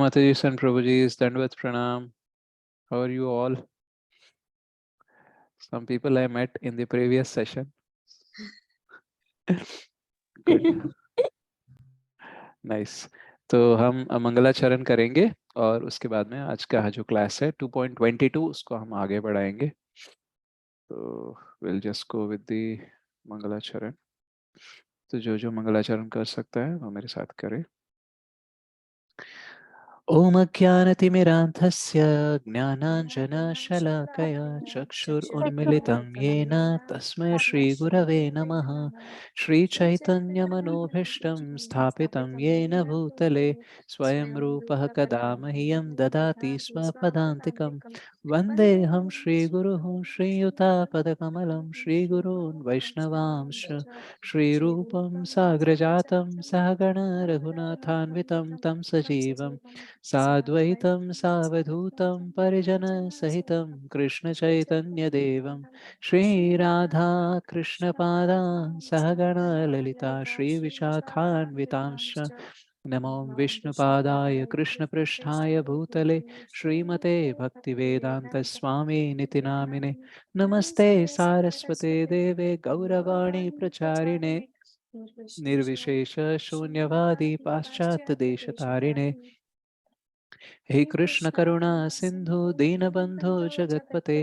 Mataji, San Prabhuji, Dandvat Pranam. How are you all? Some people I met in the previous session. Good. Nice. तो हम मंगलाचरण करेंगे और उसके बाद में आज का जो क्लास है 2.22 उसको हम आगे बढ़ाएंगे. तो we'll just go with the मंगलाचरण. तो जो मंगलाचरण कर सकता है वो मेरे साथ करे. ॐ अज्ञानतिमिरान्धस्य ज्ञानाञ्जनशलाकया चक्षुरुन्मिलितं येन तस्मै श्रीगुरवे नमः. श्रीचैतन्यमनोभीष्टं स्थापितं येन भूतले स्वयं रूपः कदा मह्यं ददाति स्वपदान्तिकं. वन्देऽहं श्रीगुरुः श्रीयुतापदकमलं श्रीगुरून् वैष्णवांश्च श्रीरूपं साग्रजातं सहगण रघुनाथान्वितं तं सजीवं साद्वैतं सावधूतं परिजनसहितं कृष्णचैतन्यदेवं श्रीराधा कृष्णपादान् सहगण ललिता श्रीविशाखान्वितांश्च नमो विष्णुपादाय कृष्णपृष्ठाय भूतले श्रीमते भक्तिवेदान्तस्वामिनिति नामिने. नमस्ते सारस्वते देवे गौरवाणी प्रचारिणे निर्विशेष शून्यवादी पाश्चात्यदेशतारिणे. हे कृष्ण करुणा सिंधु दीनबंधु जगत्पते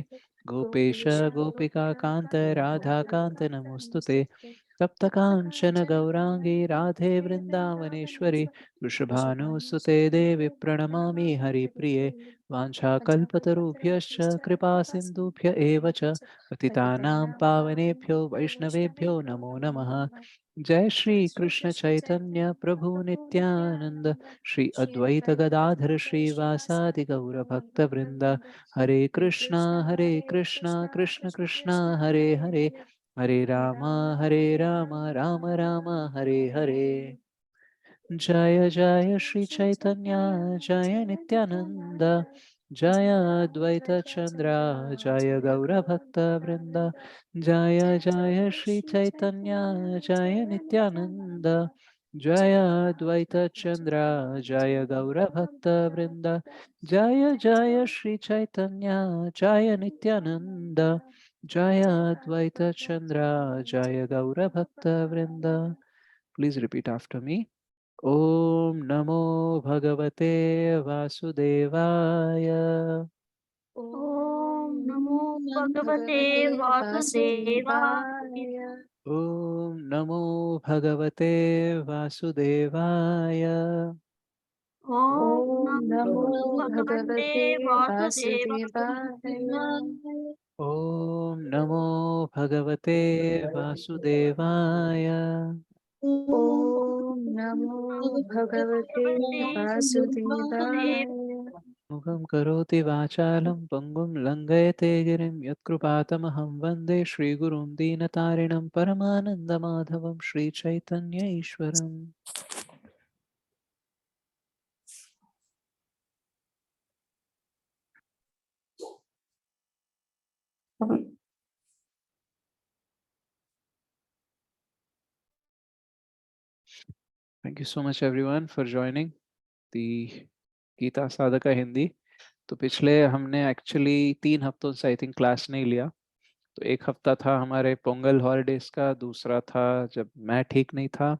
गोपेश गोपिका कांत राधा कांत नमोस्तुते. तप्त कांचन गौरांगी राधे वृंदावनेश्वरी वृषभानुसुते देवी प्रणमामि हरिप्रिये. वाञ्छाकल्पतरुभ्यश्च कृपा सिन्धुभ्य एव च पतितानां पावनेभ्यो वैष्णवेभ्यो नमो नमः. जय श्री कृष्ण चैतन्य प्रभु नित्यानंद श्री अद्वैत गदाधर श्रीवासादि गौर भक्त वृंद. हरे कृष्णा कृष्ण कृष्णा हरे हरे हरे राम राम राम हरे हरे. जय जय श्री चैतन्य जय नित्यानंद जय अद्वैत चंद्र जय गौर भक्त वृंद. जय जय श्री चैतन्य जय नित्यानंद जय अद्वैत चंद्र जय गौर भक्त वृंद. जय जय श्री चैतन्य जय नित्यानंद जय अद्वैत चंद्र जय गौर भक्त वृंद. Please repeat after me. Om Namo Bhagavate Vasudevaya. Om Namo Bhagavate Vasudevaya. Om Namo Bhagavate Vasudevaya. Om Om Namo Namo Bhagavate Bhagavate Vasudevaya. Vasudevaya. Om Namo Bhagavate Vasudevaya. Om Namo Bhagavate Vasudevaya. मुखं करोति वाचालं पङ्गुं लङ्घयते गिरिं यत्कृपातमहं वन्दे श्रीगुरुं दीनतारिणं परमानन्दमाधवं Sri Chaitanya ईश्वरम्. Thank you so much everyone for joining the Gita sadhaka Hindi. तो पिछले हमने actually 3 हफ्तों से I think class नहीं लिया. तो एक हफ्ता था हमारे पोंगल हॉलीडेज का, दूसरा था जब मैं ठीक नहीं था,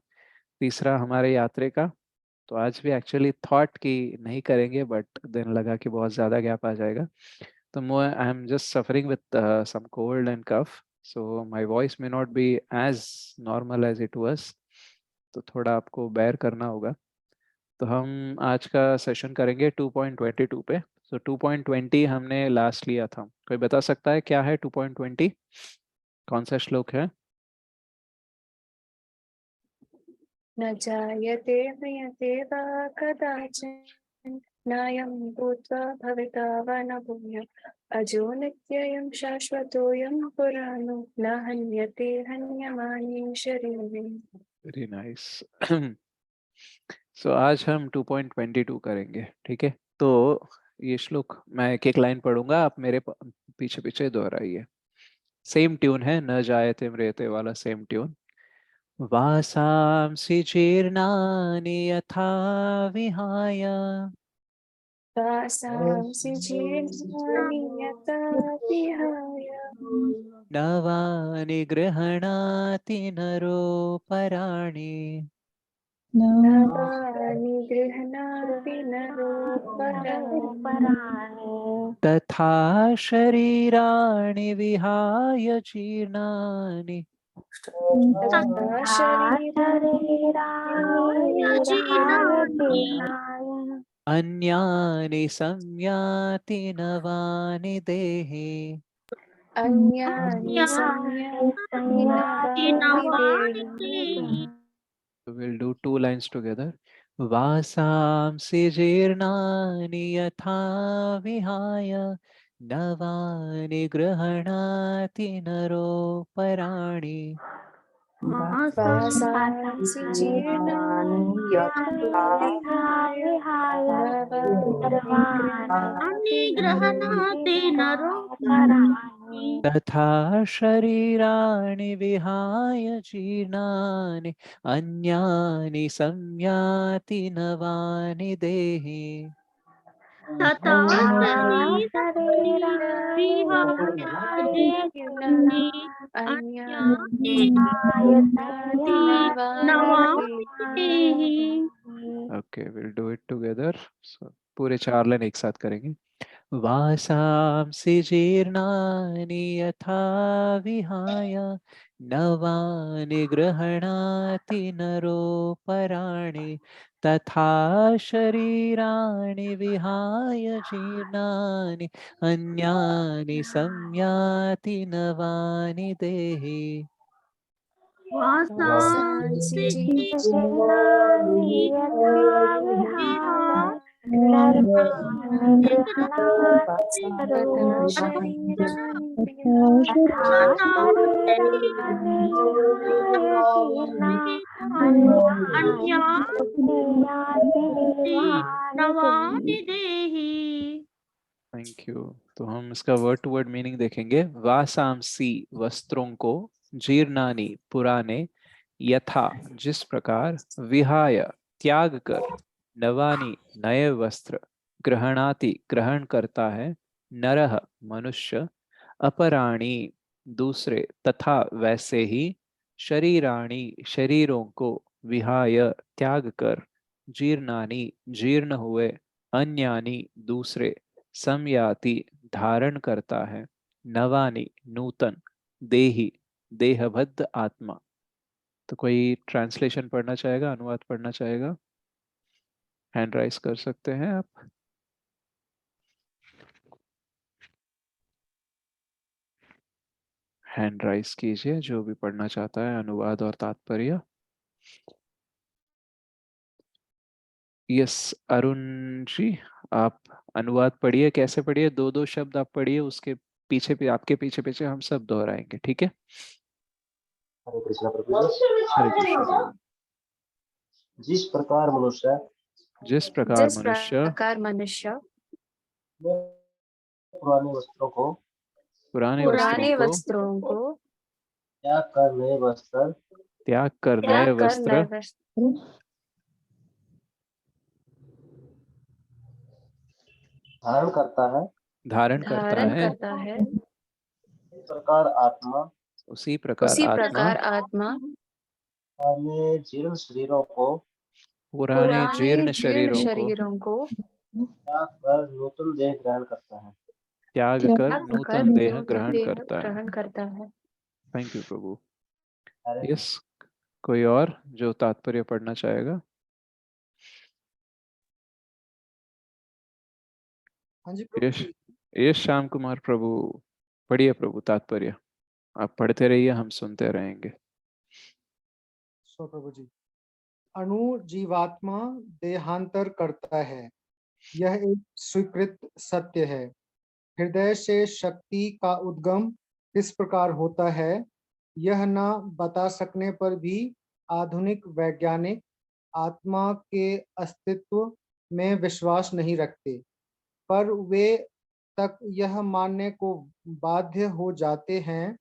तीसरा हमारे यात्रा का. तो आज भी एक्चुअली थॉट कि नहीं करेंगे बट देन लगा कि बहुत ज़्यादा गैप आ जाएगा. तो I am just suffering with some cold and cough, so my voice may not be as normal as it was. तो थोड़ा आपको बेयर करना होगा. तो हम आज का सेशन करेंगे 2.22 पे. सो 2.20 हमने लास्ट लिया था. कोई बता सकता है क्या है 2.20? कौन सा श्लोक है? न जायते म्रियते वा कदाचित् नायं भूत्वा भविता वा न भूयः अजो नित्ययं शाश्वतोऽयं पुराणो न हन्यते हन्यमाने शरीरे. Very nice. सो आज हम 2.22 करेंगे. ठीक है. तो ये श्लोक मैं एक एक लाइन पढ़ूंगा, आप मेरे पीछे पीछे दोहराइए. सेम ट्यून है, न जायते म्रियते वाला सेम ट्यून. वासांसि जीर्णानि यथा विहाय वासांसि जीर्णानि यथा विहाय नवानि गृह्णाति नरोपराणि नवानि गृह्णाति नरोपराणि तथा शरीराणि विहाय जीर्णानि तथा शरीराणि अन्यानि संयाति नवानि देहि अन्यानि संयाति नवानि देहि So we'll do 2 lines together. Vasamsi जीर्णानि यथा विहाय नवानि गृह्णाति नरोपराणि वासांसि जीर्णानि यथा विहाय नवानि गृह्णाति नरोपराणि तथा शरीराणि विहाय जीर्णानि अन्यानि संयाति नवानि देहि तथा Okay, we'll do it together. So पूरे 4 लाइन एक साथ करेंगे. वासांसि जीर्णानि यथा विहाय नवानि गृह्णाति नरोपराणि तथा शरीराणि विहाय जीर्णानि अन्यानि संयाति नवानि देहि वासांसि जीर्णानि थैंक यू. तो हम इसका वर्ड टू वर्ड मीनिंग देखेंगे. वासांसी वस्त्रों को, जीर्णानि पुराने, यथा जिस प्रकार, विहाय त्याग कर, नवानि नए वस्त्र, ग्रहणाति ग्रहण करता है, नरह मनुष्य, अपराणी दूसरे तथा वैसे ही, शरीराणि शरीरों को, विहाय त्याग कर, जीर्णानि जीर्ण हुए, अन्यानि दूसरे, समयाति धारण करता है, नवानि नूतन, देहि देहबद्ध आत्मा. तो कोई ट्रांसलेशन पढ़ना चाहेगा, अनुवाद पढ़ना चाहेगा? हैंड राइज कर सकते हैं आप. हैंड राइज कीजिए जो भी पढ़ना चाहता है अनुवाद और तात्पर्य. यस अरुण जी, आप अनुवाद पढ़िए. कैसे पढ़िए? 2-2 शब्द आप पढ़िए, उसके पीछे पे आपके पीछे पीछे हम सब दोहराएंगे. ठीक है? हरे कृष्णा प्रभु जी। हरे कृष्ण. जिस प्रकार मनुष्य जिस प्रकार मनुष्य पुराने वस्त्रों को पुराने वस्त्रों को त्याग कर नए वस्त्र धारण करता है इस प्रकार आत्मा उसी प्रकार आत्मा पुराने जीर्ण शरीरों को त्याग कर नूतन देह ग्रहण करता है. Thank you Prabhu. Hare yes, कोई और जो तात्पर्य पढ़ना चाहेगा? हाँ जी यश श्याम कुमार प्रभु, पढ़िए प्रभु तात्पर्य. आप पढ़ते रहिए, हम सुनते रहेंगे. प्रभु जी. अणु जीवात्मा देहांतर करता है, यह एक स्वीकृत सत्य है. हृदय से शक्ति का उद्गम किस प्रकार होता है, यह न बता सकने पर भी आधुनिक वैज्ञानिक आत्मा के अस्तित्व में विश्वास नहीं रखते, पर वे तक यह मानने को बाध्य हो जाते हैं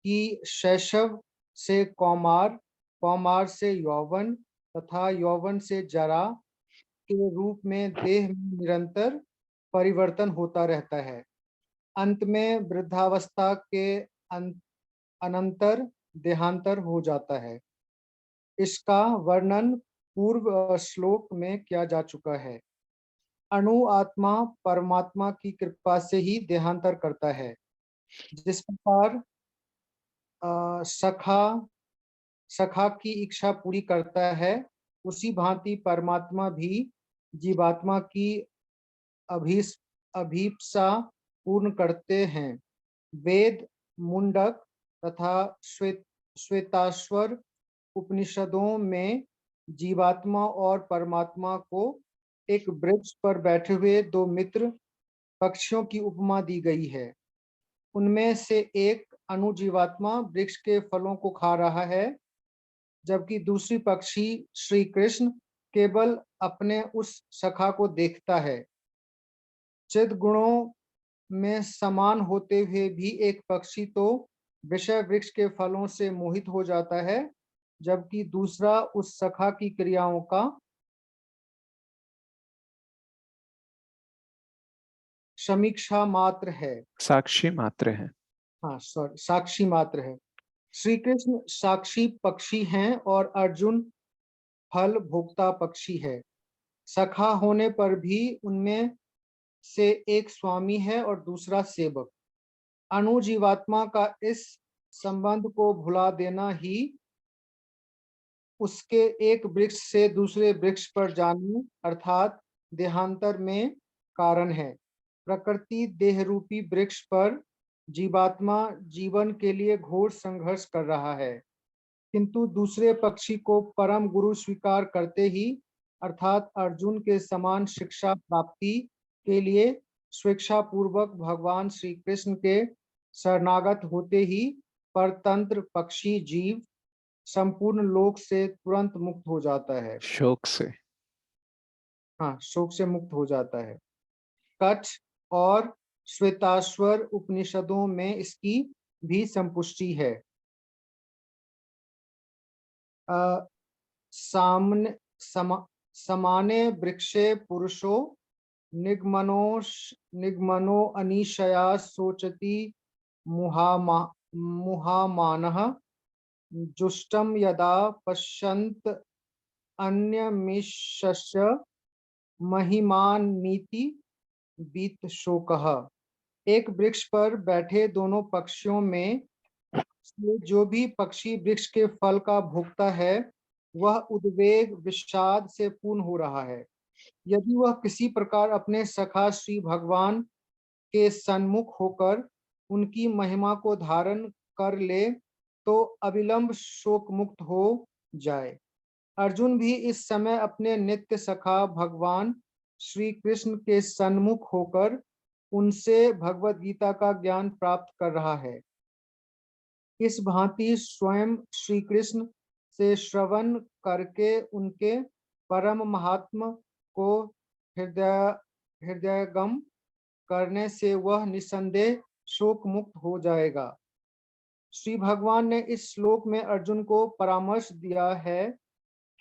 कि शैशव से कौमार, कौमार से यौवन तथा यौवन से जरा के रूप में देह में निरंतर परिवर्तन होता रहता है। अंत में वृद्धावस्था के अनंतर देहांतर हो जाता है। इसका वर्णन पूर्व श्लोक में किया जा चुका है। अणु आत्मा परमात्मा की कृपा से ही देहांतर करता है। जिस प्रकार सखा की इच्छा पूरी करता है, उसी भांति परमात्मा भी जीवात्मा की अभीप्सा पूर्ण करते हैं। वेद, मुंडक तथा श्वेताश्वर उपनिषदों में जीवात्मा और परमात्मा को एक वृक्ष पर बैठे हुए दो मित्र पक्षियों की उपमा दी गई है। उनमें से एक अनुजीवात्मा वृक्ष के फलों को खा रहा है, जबकि दूसरी पक्षी श्री कृष्ण केवल अपने उस सखा को देखता है। चिद गुणों में समान होते हुए भी एक पक्षी तो विषय वृक्ष के फलों से मोहित हो जाता है, जबकि दूसरा उस सखा की क्रियाओं का समीक्षा मात्र है, साक्षी मात्र है। हाँ सॉरी, साक्षी मात्र है। श्री कृष्ण साक्षी पक्षी हैं और अर्जुन फल भोक्ता पक्षी है। सखा होने पर भी उनमें से एक स्वामी है और दूसरा सेवक। अणुजीवात्मा का इस संबंध को भुला देना ही उसके एक वृक्ष से दूसरे वृक्ष पर जाने अर्थात देहांतर में कारण है। प्रकृति देह रूपी वृक्ष पर जीवात्मा जीवन के लिए घोर संघर्ष कर रहा है, किंतु दूसरे पक्षी को परम गुरु स्वीकार करते ही अर्थात अर्जुन के समान शिक्षा प्राप्ति के लिए स्वेच्छा पूर्वक भगवान श्री कृष्ण के शरणागत होते ही परतंत्र पक्षी जीव संपूर्ण लोक से तुरंत मुक्त हो जाता है। शोक से, हाँ, शोक से मुक्त हो जाता है। कच्छ और श्वेताश्वर उपनिषदों में इसकी भी संपुष्टि है। समाने वृक्षे पुरुषो निगमनो अनिशया सोचति मुहामानः जुष्टम यदा पश्यन्त अन्यमिषस्य महिमान्मीति बीत शोकः। एक वृक्ष पर बैठे दोनों पक्षियों में से जो भी पक्षी वृक्ष के फल का भोगता है, वह उद्वेग विषाद से पूर्ण हो रहा है। यदि वह किसी प्रकार अपने सखा श्री भगवान के सन्मुख होकर उनकी महिमा को धारण कर ले तो अविलंब शोक मुक्त हो जाए। अर्जुन भी इस समय अपने नित्य सखा भगवान श्री कृष्ण के सन्मुख होकर उनसे भगवत गीता का ज्ञान प्राप्त कर रहा है। इस भांति स्वयं श्री कृष्ण से श्रवण करके उनके परम महात्म को हृदयगम करने से वह निसंदेह शोक मुक्त हो जाएगा। श्री भगवान ने इस श्लोक में अर्जुन को परामर्श दिया है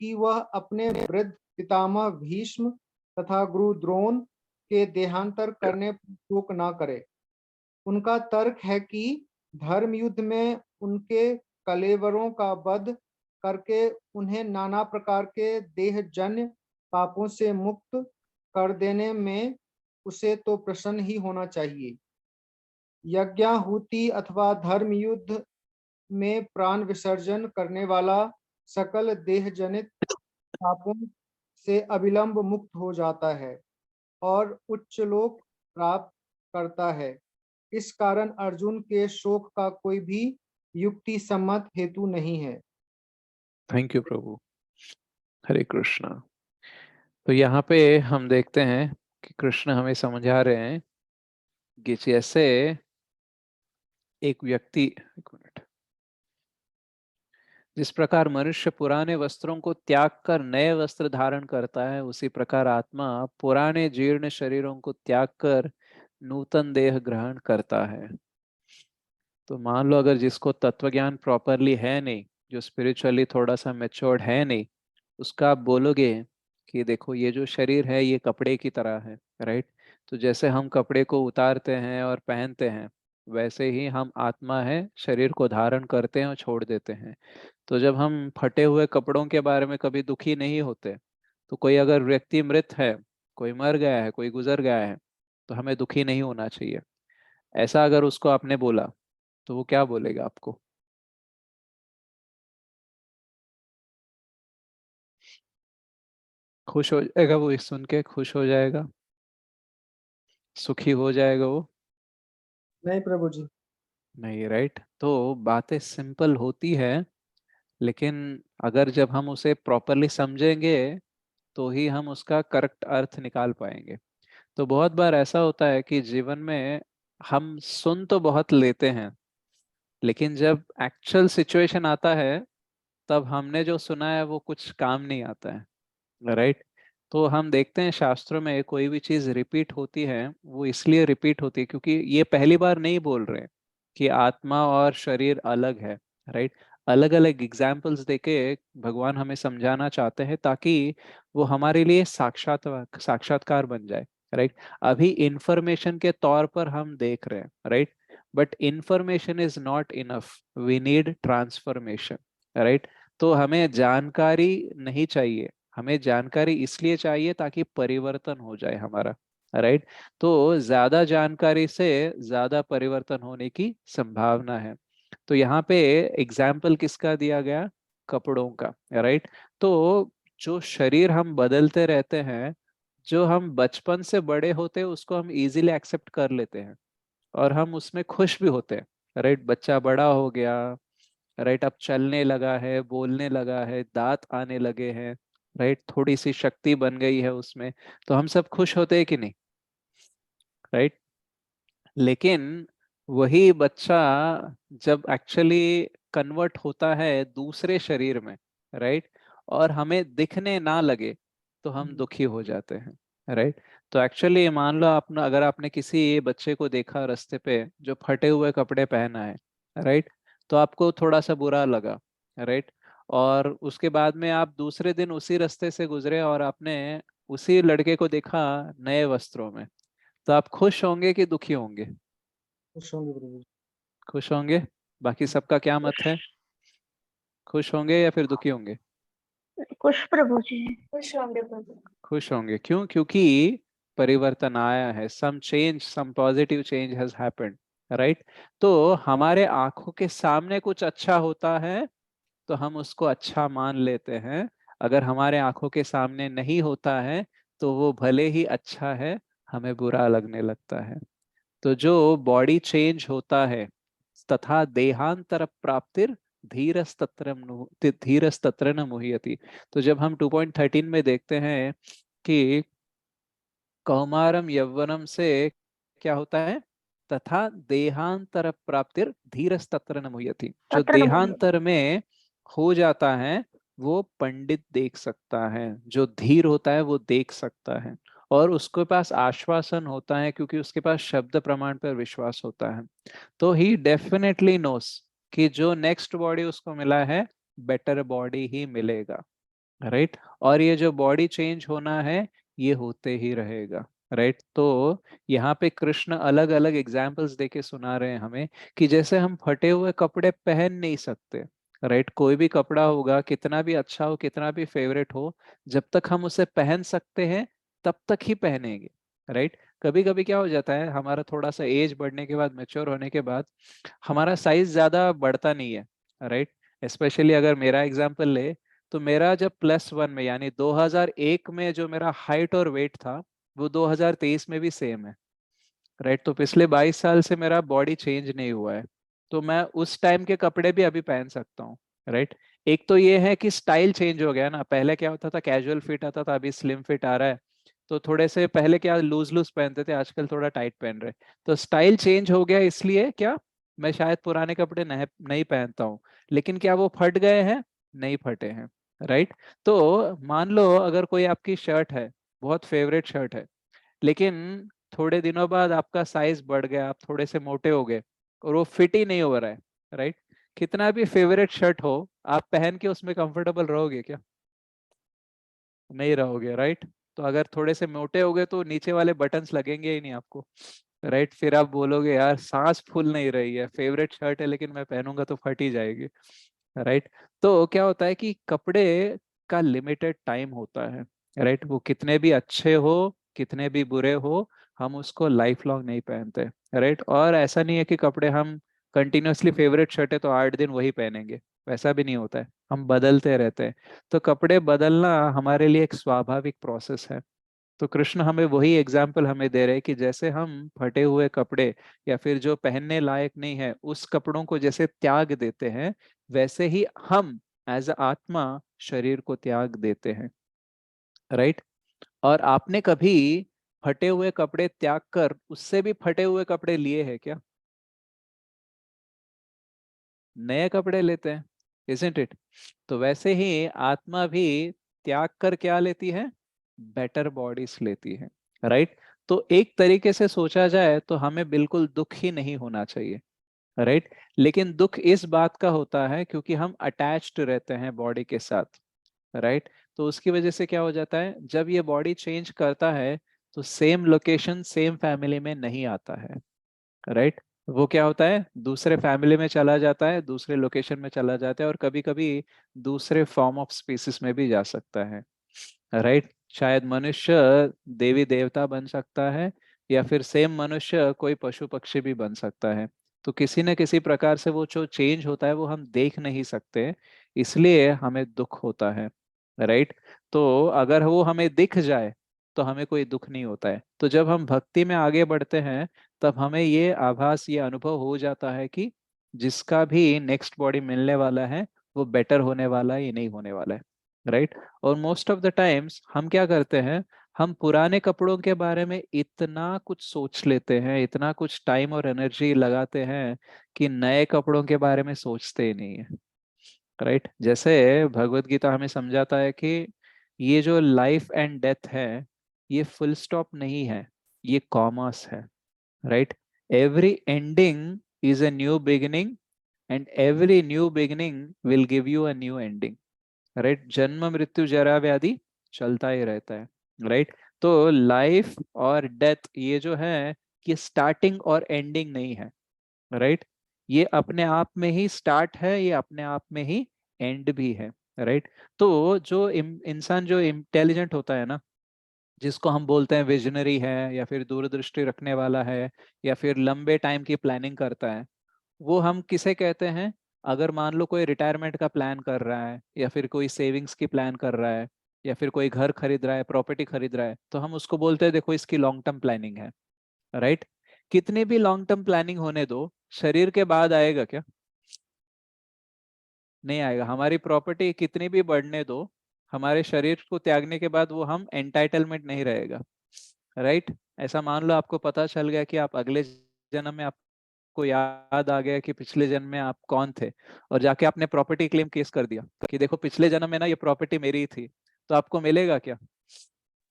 कि वह अपने वृद्ध पितामह भीष्म तथा गुरु द्रोण के देहांतर करने पर शोक न करे। उनका तर्क है कि धर्म युद्ध में उनके कलेवरों का वध करके उन्हें नाना प्रकार के देहजन्य पापों से मुक्त कर देने में उसे तो प्रसन्न ही होना चाहिए। यज्ञाहुति अथवा धर्म युद्ध में प्राण विसर्जन करने वाला सकल देहजनित पापों से अविलंब मुक्त हो जाता है और उच्च लोक प्राप्त करता है। इस कारण अर्जुन के शोक का कोई भी युक्ति सम्मत हेतु नहीं है। थैंक यू प्रभु। हरे कृष्णा। तो यहाँ पे हम देखते हैं कि कृष्ण हमें समझा रहे हैं कि जैसे एक व्यक्ति, एक मिनट, जिस प्रकार मनुष्य पुराने वस्त्रों को त्याग कर नए वस्त्र धारण करता है, उसी प्रकार आत्मा पुराने जीर्ण शरीरों को त्याग कर नूतन देह ग्रहण करता है। तो मान लो अगर जिसको तत्व ज्ञान प्रॉपरली है नहीं, जो स्पिरिचुअली थोड़ा सा मैच्योर्ड है नहीं, उसका आप बोलोगे कि देखो ये जो शरीर है ये कपड़े की तरह है, राइट। तो जैसे हम कपड़े को उतारते हैं और पहनते हैं, वैसे ही हम आत्मा है, शरीर को धारण करते हैं और छोड़ देते हैं। तो जब हम फटे हुए कपड़ों के बारे में कभी दुखी नहीं होते, तो कोई अगर व्यक्ति मृत है, कोई मर गया है, कोई गुजर गया है, तो हमें दुखी नहीं होना चाहिए। ऐसा अगर उसको आपने बोला तो वो क्या बोलेगा आपको? खुश हो जाएगा वो, इस सुन के खुश हो जाएगा, सुखी हो जाएगा वो? नहीं प्रभु जी। नहीं, राइट। तो बातें सिंपल होती है, लेकिन अगर जब हम उसे प्रॉपरली समझेंगे तो ही हम उसका करेक्ट अर्थ निकाल पाएंगे। तो बहुत बार ऐसा होता है कि जीवन में हम सुन तो बहुत लेते हैं, लेकिन जब एक्चुअल सिचुएशन आता है, तब हमने जो सुना है वो कुछ काम नहीं आता है, राइट। तो हम देखते हैं शास्त्रों में कोई भी चीज रिपीट होती है, वो इसलिए रिपीट होती है क्योंकि ये पहली बार नहीं बोल रहे कि आत्मा और शरीर अलग है, राइट। अलग अलग एग्जाम्पल्स देके भगवान हमें समझाना चाहते हैं ताकि वो हमारे लिए साक्षात्कार बन जाए, राइट। अभी इंफॉर्मेशन के तौर पर हम देख रहे हैं, right. But information is not enough, we need transformation, right. तो हमें जानकारी नहीं चाहिए, हमें जानकारी इसलिए चाहिए ताकि परिवर्तन हो जाए हमारा, राइट। तो ज्यादा जानकारी से ज्यादा परिवर्तन होने की संभावना है। तो यहाँ पे एग्जाम्पल किसका दिया गया? कपड़ों का, राइट। तो जो शरीर हम बदलते रहते हैं, जो हम बचपन से बड़े होते हैं उसको हम इजीली एक्सेप्ट कर लेते हैं और हम उसमें खुश भी होते हैं, राइट। बच्चा बड़ा हो गया, राइट, अब चलने लगा है, बोलने लगा है, दांत आने लगे हैं, राइट, थोड़ी सी शक्ति बन गई है उसमें, तो हम सब खुश होते हैं कि नहीं, राइट। लेकिन वही बच्चा जब एक्चुअली कन्वर्ट होता है दूसरे शरीर में, राइट, और हमें दिखने ना लगे, तो हम दुखी हो जाते हैं, राइट। तो एक्चुअली मान लो आपने, अगर आपने किसी बच्चे को देखा रास्ते पे जो फटे हुए कपड़े पहना है, राइट, तो आपको थोड़ा सा बुरा लगा, राइट। और उसके बाद में आप दूसरे दिन उसी रास्ते से गुजरे और आपने उसी लड़के को देखा नए वस्त्रों में, तो आप खुश होंगे कि दुखी होंगे? खुश होंगे प्रभु जी। खुश होंगे। बाकी सबका क्या मत है? खुश होंगे या फिर दुखी होंगे? कुछ प्रभु जी। खुश होंगे प्रभु। खुश होंगे। क्यों? क्योंकि परिवर्तन आया है, some change, some positive change has happened, right. तो हमारे आंखों के सामने कुछ अच्छा होता है तो हम उसको अच्छा मान लेते हैं। अगर हमारे आंखों के सामने नहीं होता है तो वो भले ही अच्छा है, हमें बुरा लगने लगता है। तो जो बॉडी चेंज होता है, तथा देहांतर प्राप्तिर धीरस्तत्र न मुह्यति। तो जब हम 2.13 में देखते हैं कि कौमारम यौवनम से क्या होता है, तथा देहांतर प्राप्तिर धीरस्तत्र न मुह्यति। जो तत्र नमः। देहांतर में हो जाता है वो पंडित देख सकता है, जो धीर होता है वो देख सकता है, और उसके पास आश्वासन होता है क्योंकि उसके पास शब्द प्रमाण पर विश्वास होता है। तो ही डेफिनेटली नोस कि जो नेक्स्ट बॉडी उसको मिला है, बेटर बॉडी ही मिलेगा, राइट। और ये जो बॉडी चेंज होना है, ये होते ही रहेगा, राइट। तो यहाँ पे कृष्ण अलग अलग एग्जाम्पल्स देके सुना रहे हैं हमें कि जैसे हम फटे हुए कपड़े पहन नहीं सकते, राइट। कोई भी कपड़ा होगा, कितना भी अच्छा हो, कितना भी फेवरेट हो, जब तक हम उसे पहन सकते हैं तब तक ही पहनेंगे, राइट। कभी कभी क्या हो जाता है, हमारा थोड़ा सा एज बढ़ने के बाद, मेच्योर होने के बाद हमारा साइज ज्यादा बढ़ता नहीं है, राइट। स्पेशली अगर मेरा एग्जाम्पल ले, तो मेरा जब +1 में यानी 2001 में जो मेरा हाइट और वेट था, वो 2023 में भी सेम है, राइट। तो पिछले 22 साल से मेरा बॉडी चेंज नहीं हुआ है, तो मैं उस टाइम के कपड़े भी अभी पहन सकता हूँ, राइट। एक तो ये है कि स्टाइल चेंज हो गया ना, पहले क्या होता था, कैजुअल फिट आता था, अभी स्लिम फिट आ रहा है। तो थोड़े से पहले क्या लूज लूज पहनते थे, आजकल थोड़ा टाइट पहन रहे। तो स्टाइल चेंज हो गया, इसलिए क्या मैं शायद पुराने कपड़े नहीं पहनता हूँ, लेकिन क्या वो फट गए हैं? नहीं फटे हैं, राइट। तो मान लो अगर कोई आपकी शर्ट है, बहुत फेवरेट शर्ट है, लेकिन थोड़े दिनों बाद आपका साइज बढ़ गया, आप थोड़े से मोटे हो गए और वो फिट ही नहीं हो रहा है, राइट। कितना भी फेवरेट शर्ट हो, आप पहन के उसमें कंफर्टेबल रहोगे क्या? नहीं रहोगे, राइट। तो अगर थोड़े से मोटे हो गए तो नीचे वाले बटन्स लगेंगे ही नहीं आपको, राइट। फिर आप बोलोगे यार सांस फूल नहीं रही है, फेवरेट शर्ट है लेकिन मैं पहनूंगा तो फट ही जाएगी, राइट। तो क्या होता है कि कपड़े का लिमिटेड टाइम होता है, राइट। वो कितने भी अच्छे हो, कितने भी बुरे हो, हम उसको लाइफ लॉन्ग नहीं पहनते, राइट। और ऐसा नहीं है कि कपड़े हम कंटिन्यूअसली, फेवरेट शर्ट है तो 8 दिन वही पहनेंगे, वैसा भी नहीं होता है, हम बदलते रहते हैं। तो कपड़े बदलना हमारे लिए एक स्वाभाविक प्रोसेस है। तो कृष्ण हमें वही एग्जाम्पल हमें दे रहे हैं कि जैसे हम फटे हुए कपड़े या फिर जो पहनने लायक नहीं है उस कपड़ों को जैसे त्याग देते हैं, वैसे ही हम एज आत्मा शरीर को त्याग देते हैं, राइट। और आपने कभी फटे हुए कपड़े त्याग कर उससे भी फटे हुए कपड़े लिए हैं क्या? नए कपड़े लेते हैं, इजंट इट? तो वैसे ही आत्मा भी त्याग कर क्या लेती है? बेटर बॉडीज लेती है, राइट। तो एक तरीके से सोचा जाए तो हमें बिल्कुल दुख ही नहीं होना चाहिए, राइट। लेकिन दुख इस बात का होता है क्योंकि हम अटैच्ड रहते हैं बॉडी के साथ, राइट। तो उसकी वजह से क्या हो जाता है, जब ये बॉडी चेंज करता है तो सेम लोकेशन सेम फैमिली में नहीं आता है, राइट। वो क्या होता है, दूसरे फैमिली में चला जाता है, दूसरे लोकेशन में चला जाता है, और कभी कभी दूसरे फॉर्म ऑफ स्पीसीज में भी जा सकता है, राइट। शायद मनुष्य देवी देवता बन सकता है, या फिर सेम मनुष्य कोई पशु पक्षी भी बन सकता है। तो किसी न किसी प्रकार से वो जो चेंज होता है वो हम देख नहीं सकते, इसलिए हमें दुख होता है, राइट। तो अगर वो हमें दिख जाए तो हमें कोई दुख नहीं होता है। तो जब हम भक्ति में आगे बढ़ते हैं तब हमें ये आभास, ये अनुभव हो जाता है कि जिसका भी नेक्स्ट बॉडी मिलने वाला है वो बेटर होने वाला है, ये नहीं होने वाला है, राइट। और मोस्ट ऑफ द टाइम्स हम क्या करते हैं, हम पुराने कपड़ों के बारे में इतना कुछ सोच लेते हैं, इतना कुछ टाइम और एनर्जी लगाते हैं कि नए कपड़ों के बारे में सोचते ही नहीं है, राइट। जैसे भगवत गीता हमें समझाता है कि ये जो लाइफ एंड डेथ है ये फुल स्टॉप नहीं है, ये कॉमर्स है, right. Every ending is a new beginning, and every new beginning will give you a new ending, right. जन्म मृत्यु जरा व्याधि चलता ही रहता है, राइट। तो लाइफ और डेथ ये जो है, ये स्टार्टिंग और एंडिंग नहीं है, राइट। ये अपने आप में ही स्टार्ट है, ये अपने आप में ही एंड भी है, राइट। तो जो इंसान जो इंटेलिजेंट होता है ना, जिसको हम बोलते हैं विजनरी है, या फिर दूरदृष्टि रखने वाला है, या फिर लंबे टाइम की प्लानिंग करता है, वो हम किसे कहते हैं? अगर मान लो कोई रिटायरमेंट का प्लान कर रहा है, या फिर कोई सेविंग्स की प्लान कर रहा है, या फिर कोई घर खरीद रहा है, प्रॉपर्टी खरीद रहा है, तो हम उसको बोलते हैं देखो इसकी लॉन्ग टर्म प्लानिंग है, राइट। कितनी भी लॉन्ग टर्म प्लानिंग होने दो, शरीर के बाद आएगा क्या? नहीं आएगा। हमारी प्रॉपर्टी कितनी भी बढ़ने दो, हमारे शरीर को त्यागने के बाद वो हम एंटाइटलमेंट नहीं रहेगा, राइट। ऐसा मान लो आपको पता चल गया कि आप अगले जन्म में, आपको याद आ गया कि पिछले जन्म में आप कौन थे, और जाके आपने प्रॉपर्टी क्लेम केस कर दिया कि देखो पिछले जन्म में ना ये प्रॉपर्टी मेरी ही थी, तो आपको मिलेगा क्या?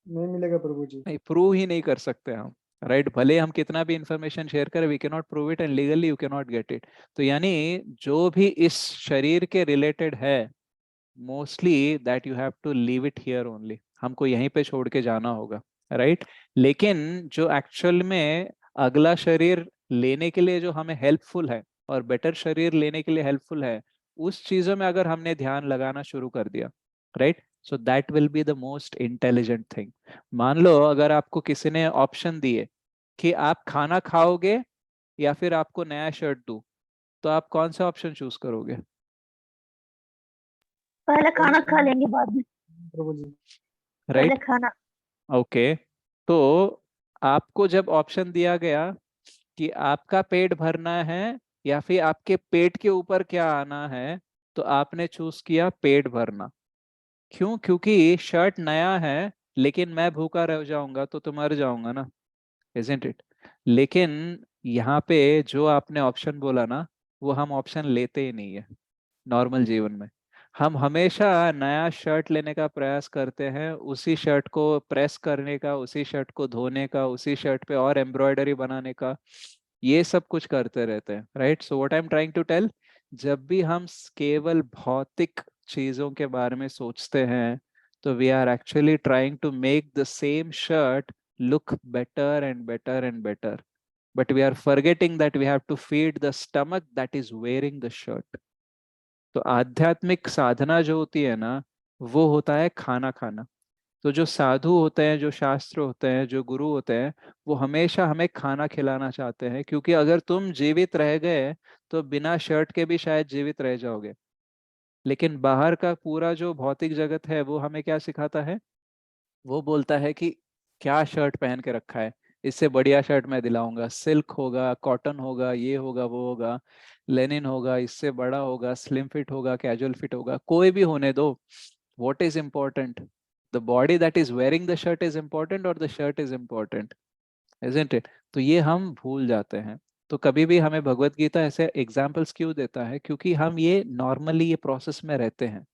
नहीं मिलेगा प्रभु जी। नहीं, प्रूव ही नहीं कर सकते हम, राइट। भले हम कितना भी इंफॉर्मेशन शेयर करें, we can not prove it, and legally you can not get it. तो यानी जो भी इस शरीर के रिलेटेड है, mostly that you have to leave it here only, हमको यहीं पे छोड़ के जाना होगा, राइट। लेकिन जो एक्चुअल में अगला शरीर लेने के लिए जो हमें हेल्पफुल है, और बेटर शरीर लेने के लिए हेल्पफुल है, उस चीजों में अगर हमने ध्यान लगाना शुरू कर दिया, right, so that will be the most intelligent thing. मान लो अगर आपको किसी ने ऑप्शन दिए कि आप खाना खाओगे या फिर आपको नया शर्ट दूं, तो आप कौन सा ऑप्शन चूज करोगे? पहले खाना खा लेंगे बाद में। प्रभु जी। पहले राइट, खाना। ओके। तो आपको जब ऑप्शन दिया गया कि आपका पेट भरना है या फिर आपके पेट के ऊपर क्या आना है, तो आपने चूज किया पेट भरना। क्यों? क्योंकि शर्ट नया है, लेकिन मैं भूखा रह जाऊंगा तो मर जाऊंगा ना, इजंट इट? लेकिन यहाँ पे जो आपने ऑप्शन बोला ना, वो हम ऑप्शन लेते ही नहीं है नॉर्मल जीवन में। हम हमेशा नया शर्ट लेने का प्रयास करते हैं, उसी शर्ट को प्रेस करने का, उसी शर्ट को धोने का, उसी शर्ट पे और एम्ब्रॉयडरी बनाने का, ये सब कुछ करते रहते हैं, right. So what I am trying to tell, जब भी हम केवल भौतिक चीजों के बारे में सोचते हैं, तो we are actually trying to make the same shirt look better and better and better, but we are forgetting that we have to feed the stomach that is wearing the shirt. तो आध्यात्मिक साधना जो होती है ना, वो होता है खाना खाना। तो जो साधु होते हैं, जो शास्त्र होते हैं, जो गुरु होते हैं, वो हमेशा हमें खाना खिलाना चाहते हैं, क्योंकि अगर तुम जीवित रह गए तो बिना शर्ट के भी शायद जीवित रह जाओगे। लेकिन बाहर का पूरा जो भौतिक जगत है वो हमें क्या सिखाता है? वो बोलता है कि क्या शर्ट पहन के रखा है, इससे बढ़िया शर्ट मैं दिलाऊंगा, सिल्क होगा, कॉटन होगा, ये होगा, वो होगा, लेनिन होगा, इससे बड़ा होगा, स्लिम फिट होगा, कैजुअल फिट होगा, कोई भी होने दो। What is important? The body that is wearing the shirt is important और the shirt is important, isn't it? तो ये हम भूल जाते हैं। तो कभी भी हमें भगवत गीता ऐसे एग्जाम्पल्स क्यों देता है? क्योंकि हम ये नॉर्मली ये प्रोसेस में रहते हैं,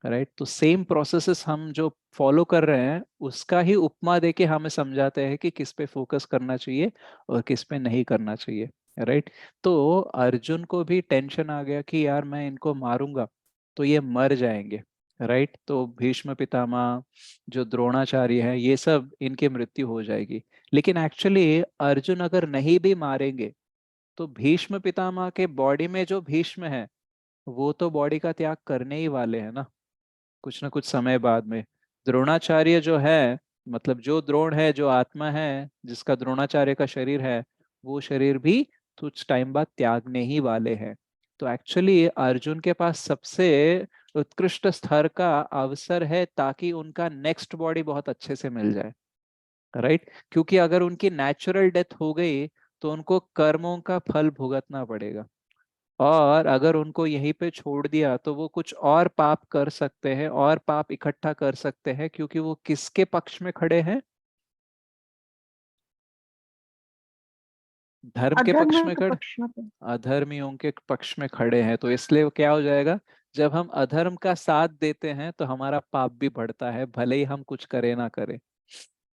राइट? तो सेम प्रोसेसेस हम जो फॉलो कर रहे हैं उसका ही उपमा देके हमें समझाते हैं कि किस पे फोकस करना चाहिए और किस पे नहीं करना चाहिए, राइट? तो अर्जुन को भी टेंशन आ गया कि यार मैं इनको मारूंगा तो ये मर जाएंगे, राइट? तो भीष्म पितामह, जो द्रोणाचार्य है, ये सब इनकी मृत्यु हो जाएगी। लेकिन एक्चुअली अर्जुन अगर नहीं भी मारेंगे तो भीष्म पितामह के बॉडी में जो भीष्म है वो तो बॉडी का त्याग करने ही वाले हैं ना, कुछ ना कुछ समय बाद में। द्रोणाचार्य जो है, मतलब जो द्रोण है, जो आत्मा है, जिसका द्रोणाचार्य का शरीर है, वो शरीर भी कुछ टाइम बाद त्यागने ही वाले हैं। तो एक्चुअली अर्जुन के पास सबसे उत्कृष्ट स्तर का अवसर है ताकि उनका नेक्स्ट बॉडी बहुत अच्छे से मिल जाए, राइट? क्योंकि अगर उनकी नेचुरल डेथ हो गई तो उनको कर्मों का फल भुगतना पड़ेगा, और अगर उनको यहीं पे छोड़ दिया तो वो कुछ और पाप कर सकते हैं और पाप इकट्ठा कर सकते हैं, क्योंकि वो किसके पक्ष में खड़े हैं? धर्म के पक्ष में खड़े, अधर्मियों के पक्ष में खड़े हैं। तो इसलिए क्या हो जाएगा, जब हम अधर्म का साथ देते हैं तो हमारा पाप भी बढ़ता है, भले ही हम कुछ करें ना करें,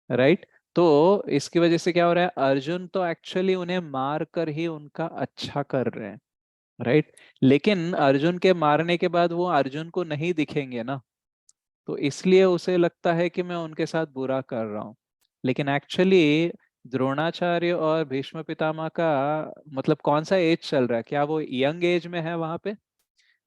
राइट? तो इसकी वजह से क्या हो रहा है, अर्जुन तो एक्चुअली उन्हें मार कर ही उनका अच्छा कर रहे हैं, राइट? लेकिन अर्जुन के मारने के बाद वो अर्जुन को नहीं दिखेंगे ना, तो इसलिए उसे लगता है कि मैं उनके साथ बुरा कर रहा हूँ। लेकिन एक्चुअली द्रोणाचार्य और भीष्म पितामह का मतलब कौन सा एज चल रहा है? क्या वो यंग एज में है वहां पे?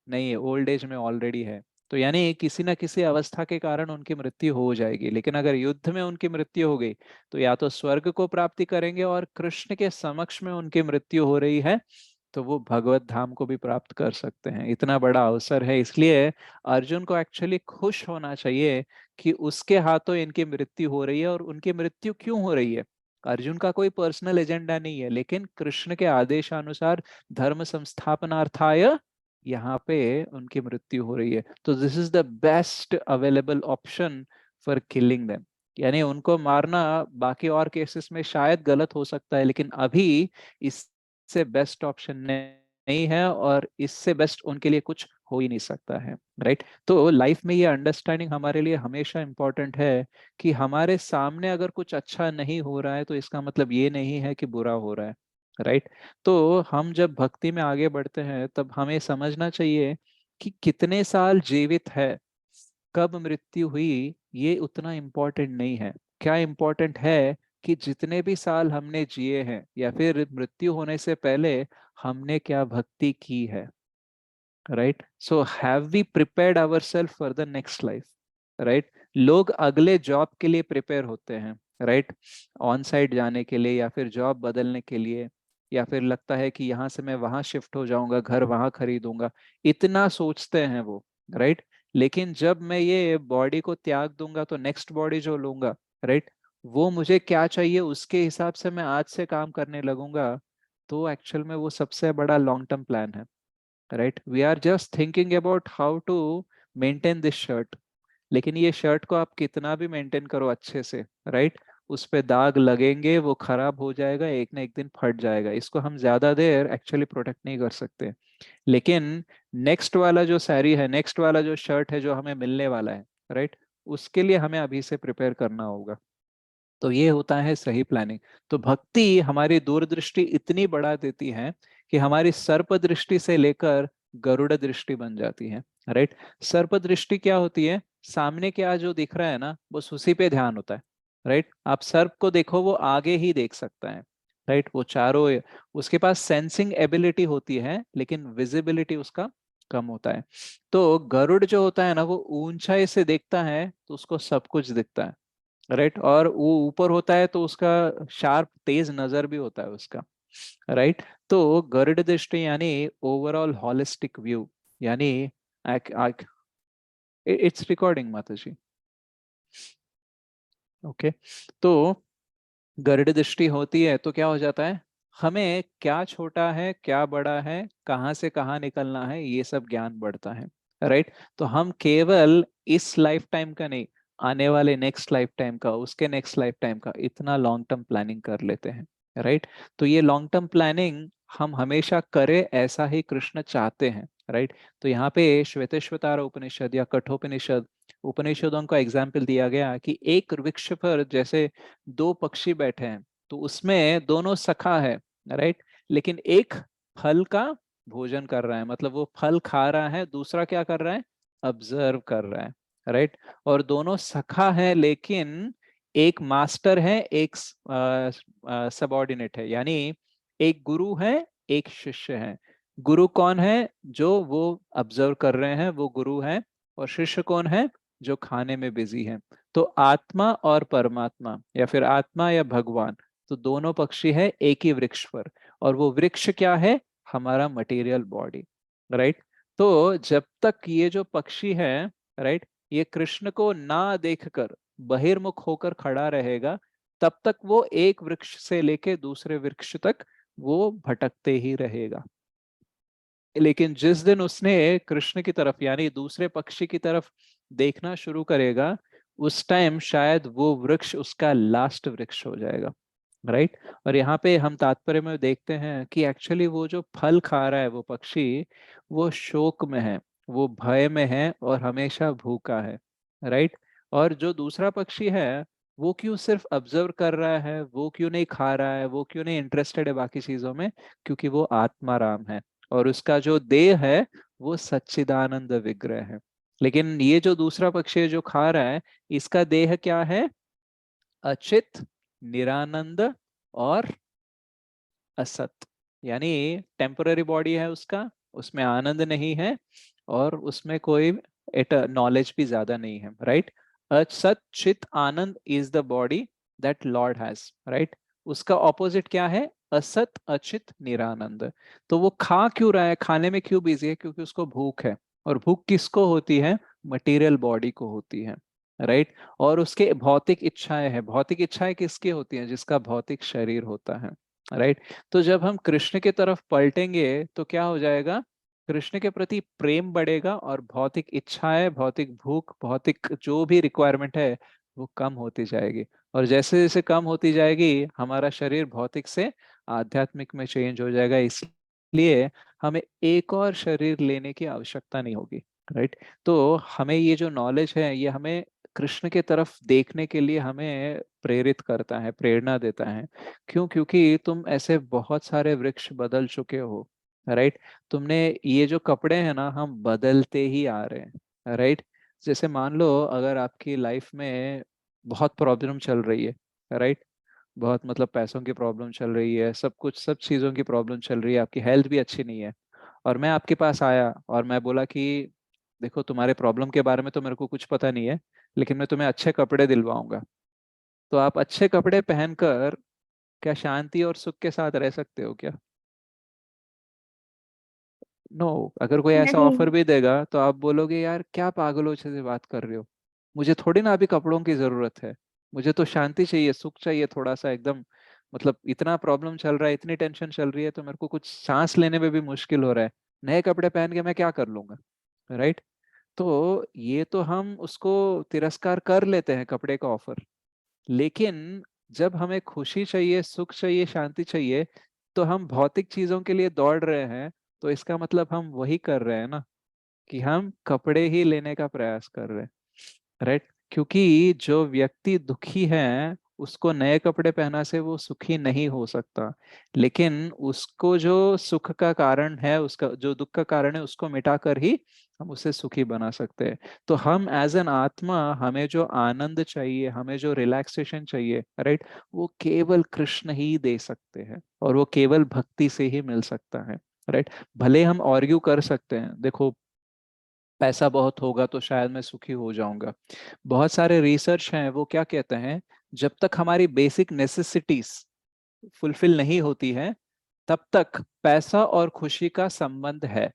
नहीं है, ओल्ड एज में ऑलरेडी है। तो यानी किसी ना किसी अवस्था के कारण उनकी मृत्यु हो जाएगी। लेकिन अगर युद्ध में उनकी मृत्यु हो गई तो या तो स्वर्ग को प्राप्ति करेंगे, और कृष्ण के समक्ष में उनकी मृत्यु हो रही है तो वो भगवत धाम को भी प्राप्त कर सकते हैं। इतना बड़ा अवसर है, इसलिए अर्जुन को एक्चुअली खुश होना चाहिए कि उसके हाथों इनकी मृत्यु हो रही है। और उनकी मृत्यु क्यों हो रही है? अर्जुन का कोई पर्सनल एजेंडा नहीं है, लेकिन कृष्ण के आदेशानुसार धर्म संस्थापनार्थाय यहाँ पे उनकी मृत्यु हो रही है। तो this is the best available option for killing them. यानी उनको मारना बाकी और केसेस में शायद गलत हो सकता है, लेकिन अभी इससे बेस्ट ऑप्शन नहीं है, और इससे बेस्ट उनके लिए कुछ हो ही नहीं सकता है, राइट? तो लाइफ में ये अंडरस्टैंडिंग हमारे लिए हमेशा इंपॉर्टेंट है कि हमारे सामने अगर कुछ अच्छा नहीं हो रहा है तो इसका मतलब ये नहीं है कि बुरा हो रहा है, राइट? तो हम जब भक्ति में आगे बढ़ते हैं तब हमें समझना चाहिए कि कितने साल जीवित है, कब मृत्यु हुई, ये उतना इम्पोर्टेंट नहीं है। क्या इम्पोर्टेंट है कि जितने भी साल हमने जिए हैं या फिर मृत्यु होने से पहले हमने क्या भक्ति की है, right? So have we prepared ourselves for the next life, right? लोग अगले जॉब के लिए प्रिपेयर होते हैं, राइट? ऑन साइट जाने के लिए या फिर जॉब बदलने के लिए, या फिर लगता है कि यहाँ से मैं वहां शिफ्ट हो जाऊंगा, घर वहां खरीदूंगा, इतना सोचते हैं वो, राइट? लेकिन जब मैं ये बॉडी को त्याग दूंगा तो नेक्स्ट बॉडी जो लूंगा, राइट, वो मुझे क्या चाहिए उसके हिसाब से मैं आज से काम करने लगूंगा। तो एक्चुअल में वो सबसे बड़ा लॉन्ग टर्म प्लान है, right? We are just thinking about how to maintain this shirt. लेकिन ये शर्ट को आप कितना भी मेंटेन करो अच्छे से, राइट, उस पे दाग लगेंगे, वो खराब हो जाएगा, एक ना एक दिन फट जाएगा। इसको हम ज्यादा देर एक्चुअली प्रोटेक्ट नहीं कर सकते। लेकिन नेक्स्ट वाला जो साड़ी है, नेक्स्ट वाला जो शर्ट है जो हमें मिलने वाला है, राइट, उसके लिए हमें अभी से प्रिपेयर करना होगा। तो ये होता है सही प्लानिंग। तो भक्ति हमारी दूरदृष्टि इतनी बढ़ा देती है कि हमारी सर्प दृष्टि से लेकर गरुड़ दृष्टि बन जाती है, राइट। सर्प दृष्टि क्या होती है, सामने क्या जो दिख रहा है ना बस उसी पे ध्यान होता है, राइट। आप सर्प को देखो वो आगे ही देख सकता है, राइट। वो चारों, उसके पास सेंसिंग एबिलिटी होती है लेकिन विजिबिलिटी उसका कम होता है। तो गरुड़ जो होता है ना वो ऊंचाई से देखता है तो उसको सब कुछ दिखता है, राइट। और वो ऊपर होता है तो उसका शार्प तेज नजर भी होता है उसका, राइट। तो गरुड़ दृष्टि यानी ओवरऑल हॉलिस्टिक व्यू, यानी इट्स रिकॉर्डिंग माता जी, ओके। तो गरुड़ दृष्टि होती है तो क्या हो जाता है, हमें क्या छोटा है क्या बड़ा है कहाँ से कहाँ निकलना है ये सब ज्ञान बढ़ता है, राइट। तो हम केवल इस लाइफ टाइम का नहीं, आने वाले नेक्स्ट लाइफ टाइम का, उसके नेक्स्ट लाइफ टाइम का इतना लॉन्ग टर्म प्लानिंग कर लेते हैं, राइट। तो ये लॉन्ग टर्म प्लानिंग हम हमेशा करें, ऐसा ही कृष्ण चाहते हैं, राइट। तो यहाँ पे श्वेतेश्वतार उपनिषद या कठोपनिषद उपनिषदों का एग्जाम्पल दिया गया कि एक वृक्ष पर जैसे दो पक्षी बैठे हैं तो उसमें दोनों सखा है, राइट। लेकिन एक फल का भोजन कर रहा है, मतलब वो फल खा रहा है, दूसरा क्या कर रहा है, ऑब्जर्व कर रहा है, राइट। और दोनों सखा है लेकिन एक मास्टर है एक सबऑर्डिनेट है, यानी एक गुरु है एक शिष्य है। गुरु कौन है, जो वो ऑब्जर्व कर रहे हैं वो गुरु है, और शिष्य कौन है, जो खाने में बिजी है। तो आत्मा और परमात्मा या फिर आत्मा या भगवान, तो दोनों पक्षी है एक ही वृक्ष पर, और वो वृक्ष क्या है, हमारा मटेरियल बॉडी, राइट। तो जब तक ये जो पक्षी है, राइट, ये कृष्ण को ना देखकर बहिर्मुख होकर खड़ा रहेगा, तब तक वो एक वृक्ष से लेके दूसरे वृक्ष तक वो भटकते ही रहेगा। लेकिन जिस दिन उसने कृष्ण की तरफ यानी दूसरे पक्षी की तरफ देखना शुरू करेगा, उस टाइम शायद वो वृक्ष उसका लास्ट वृक्ष हो जाएगा, राइट। और यहाँ पे हम तात्पर्य में देखते हैं कि एक्चुअली वो जो फल खा रहा है वो पक्षी, वो शोक में है, वो भय में है और हमेशा भूखा है, राइट। और जो दूसरा पक्षी है वो क्यों सिर्फ ऑब्जर्व कर रहा है, वो क्यों नहीं खा रहा है, वो क्यों नहीं इंटरेस्टेड है बाकी चीजों में, क्योंकि वो आत्माराम है और उसका जो देह है वो सच्चिदानंद विग्रह है। लेकिन ये जो दूसरा पक्षी है जो खा रहा है, इसका देह क्या है, अचित, निरानंद और असत, यानी टेम्पररी बॉडी है उसका, उसमें आनंद नहीं है और उसमें कोई नॉलेज भी ज्यादा नहीं है, राइट। असत चित आनंद is the body that lord has, right. उसका ऑपोजिट क्या है, असत अचित निरानंद। तो वो खा क्यों रहा है, खाने में क्यों बिजी है, क्योंकि उसको भूख है, और भूख किसको होती है, मटेरियल बॉडी को होती है, राइट। और उसके भौतिक इच्छाएं हैं, भौतिक इच्छाएं किसकी होती हैं, जिसका भौतिक शरीर होता है, राइट। तो जब हम कृष्ण की तरफ पलटेंगे तो क्या हो जाएगा, कृष्ण के प्रति प्रेम बढ़ेगा और भौतिक इच्छाएं, भौतिक भूख, भौतिक जो भी रिक्वायरमेंट है वो कम होती जाएगी। और जैसे जैसे कम होती जाएगी हमारा शरीर भौतिक से आध्यात्मिक में चेंज हो जाएगा, इसलिए हमें एक और शरीर लेने की आवश्यकता नहीं होगी, राइट। तो हमें ये जो नॉलेज है ये हमें कृष्ण के तरफ देखने के लिए हमें प्रेरित करता है, प्रेरणा देता है। क्यों, क्योंकि तुम ऐसे बहुत सारे वृक्ष बदल चुके हो, राइट। तुमने ये जो कपड़े हैं ना हम बदलते ही आ रहे हैं, राइट। जैसे मान लो अगर आपकी लाइफ में बहुत प्रॉब्लम चल रही है, राइट, बहुत मतलब पैसों की प्रॉब्लम चल रही है, सब कुछ सब चीज़ों की प्रॉब्लम चल रही है, आपकी हेल्थ भी अच्छी नहीं है, और मैं आपके पास आया और मैं बोला कि देखो तुम्हारे प्रॉब्लम के बारे में तो मेरे को कुछ पता नहीं है, लेकिन मैं तुम्हें अच्छे कपड़े दिलवाऊंगा। तो आप अच्छे कपड़े पहनकर क्या शांति और सुख के साथ रह सकते हो क्या? नो। अगर कोई ऐसा नहीं। ऑफर भी देगा तो आप बोलोगे यार क्या पागलों से बात कर रहे हो, मुझे थोड़ी ना अभी कपड़ों की जरूरत है, मुझे तो शांति चाहिए, सुख चाहिए थोड़ा सा एकदम, मतलब इतना प्रॉब्लम चल रहा है, इतनी टेंशन चल रही है तो मेरे को कुछ सांस लेने में भी मुश्किल हो रहा है, नए कपड़े पहन के मैं क्या कर लूंगा, राइट। तो ये तो हम उसको तिरस्कार कर लेते हैं कपड़े का ऑफर, लेकिन जब हमें खुशी चाहिए, सुख चाहिए, शांति चाहिए, तो हम भौतिक चीजों के लिए दौड़ रहे हैं, तो इसका मतलब हम वही कर रहे हैं ना, कि हम कपड़े ही लेने का प्रयास कर रहे हैं, राइट। क्योंकि जो व्यक्ति दुखी है उसको नए कपड़े पहना से वो सुखी नहीं हो सकता, लेकिन उसको जो सुख का कारण है, उसका जो दुख का कारण है, उसको मिटाकर ही हम उसे सुखी बना सकते हैं। तो हम एज एन आत्मा, हमें जो आनंद चाहिए, हमें जो रिलैक्सेशन चाहिए, राइट, वो केवल कृष्ण ही दे सकते हैं, और वो केवल भक्ति से ही मिल सकता है, राइट। भले हम आर्ग्यू कर सकते हैं, देखो पैसा बहुत होगा तो शायद मैं सुखी हो जाऊंगा। बहुत सारे रिसर्च हैं, वो क्या कहते हैं, जब तक हमारी बेसिक नेसेसिटीज फुलफिल नहीं होती है, तब तक पैसा और खुशी का संबंध है,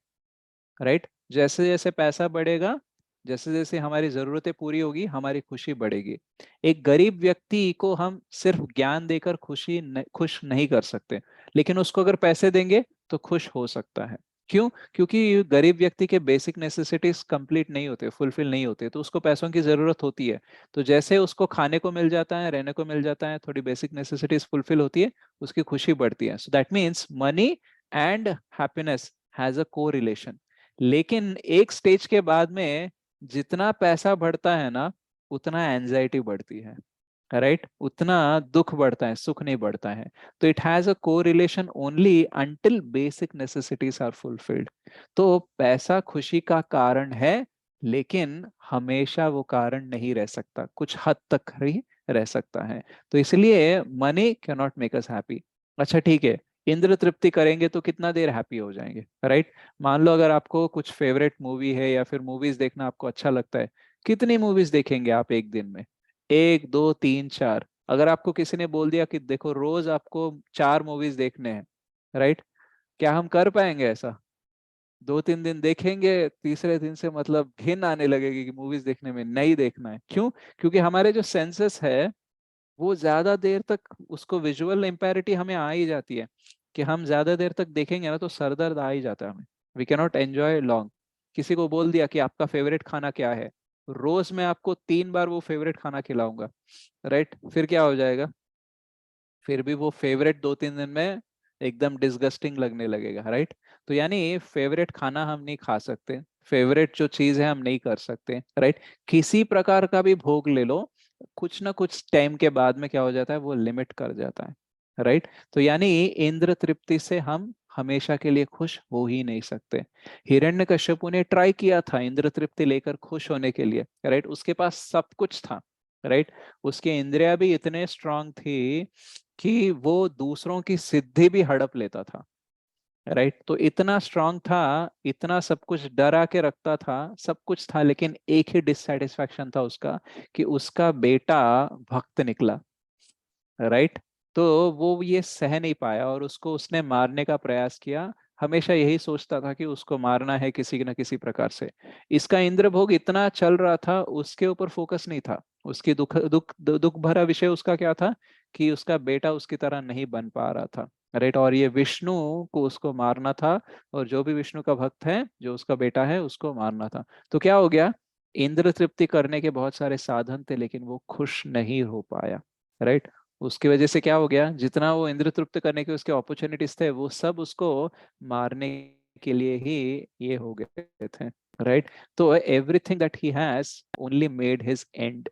राइट। जैसे जैसे पैसा बढ़ेगा, जैसे जैसे हमारी जरूरतें पूरी होगी, हमारी खुशी बढ़ेगी। एक गरीब व्यक्ति को हम सिर्फ ज्ञान देकर खुश नहीं कर सकते, लेकिन उसको अगर पैसे देंगे तो खुश हो सकता है। क्यों? क्योंकि गरीब व्यक्ति के बेसिक नेसेसिटीज कंप्लीट नहीं होते, फुलफिल नहीं होते, तो उसको पैसों की जरूरत होती है। तो जैसे उसको खाने को मिल जाता है, रहने को मिल जाता है, थोड़ी बेसिक नेसेसिटीज फुलफिल होती है, उसकी खुशी बढ़ती है। So that means money and happiness has a को रिलेशन। लेकिन एक स्टेज के बाद में जितना पैसा बढ़ता है ना, उतना एंजाइटी बढ़ती है, राइट, उतना दुख बढ़ता है, सुख नहीं बढ़ता है। तो it has a correlation only until basic necessities are fulfilled. तो पैसा खुशी का कारण है, लेकिन हमेशा वो कारण नहीं रह सकता, कुछ हद तक ही रह सकता है। तो इसलिए money can not make us happy. अच्छा ठीक है, इंद्र तृप्ति करेंगे तो कितना देर हैप्पी हो जाएंगे, राइट। मान लो अगर आपको कुछ फेवरेट मूवी है, या फिर मूवीज देखना आपको अच्छा लगता है, कितनी मूवीज देखेंगे आप एक दिन में? एक, दो, तीन, चार। अगर आपको किसी ने बोल दिया कि देखो रोज आपको 4 मूवीज देखने हैं, राइट, क्या हम कर पाएंगे ऐसा? 2-3 दिन देखेंगे, तीसरे दिन से मतलब घिन आने लगेगी कि मूवीज देखने में, नहीं देखना है। क्यों? क्योंकि हमारे जो सेंसेस है, वो ज्यादा देर तक, उसको विजुअल इम्पेरिटी हमें आ ही जाती है कि हम ज्यादा देर तक देखेंगे ना तो सर दर्द आ ही जाता है हमें। We can not enjoy long. किसी को बोल दिया कि आपका फेवरेट खाना क्या है, रोज मैं आपको 3 बार वो फेवरेट खाना खिलाऊंगा, राइट, फिर क्या हो जाएगा? फिर भी वो फेवरेट 2-3 दिन में एकदम डिसगस्टिंग लगने लगेगा, राइट। तो यानी फेवरेट खाना हम नहीं खा सकते, फेवरेट जो चीज है हम नहीं कर सकते, राइट। किसी प्रकार का भी भोग ले लो, कुछ ना कुछ टाइम के बाद में क्या हो जाता है, वो लिमिट कर जाता है, राइट। तो यानी इंद्र तृप्ति से हम हमेशा के लिए खुश हो ही नहीं सकते। हिरण्यकश्यपु ने ट्राई किया था इंद्र तृप्ति लेकर खुश होने के लिए, राइट, उसके पास सब कुछ था, राइट, उसकी इंद्रिया भी इतने स्ट्रांग थी कि वो दूसरों की सिद्धि भी हड़प लेता था, राइट। तो इतना स्ट्रांग था, इतना सब कुछ डरा के रखता था, सब कुछ था, लेकिन एक ही डिससेटिस्फैक्शन था उसका, कि उसका बेटा भक्त निकला, राइट। तो वो ये सह नहीं पाया और उसको उसने मारने का प्रयास किया। हमेशा यही सोचता था कि उसको मारना है किसी न किसी प्रकार से। इसका इंद्रभोग इतना चल रहा था, उसके ऊपर फोकस नहीं था। उसकी दुख भरा विषय उसका क्या था, कि उसका बेटा उसकी तरह नहीं बन पा रहा था, राइट। और ये विष्णु को उसको मारना था, और जो भी विष्णु का भक्त है, जो उसका बेटा है, उसको मारना था। तो क्या हो गया, इंद्र तृप्ति करने के बहुत सारे साधन थे, लेकिन वो खुश नहीं हो पाया, राइट। उसकी वजह से क्या हो गया, जितना वो इंद्र तृप्त करने के उसके अपॉर्चुनिटीज थे, वो सब उसको मारने के लिए ही ये हो गए थे, राइट। तो everything that he has only made his and.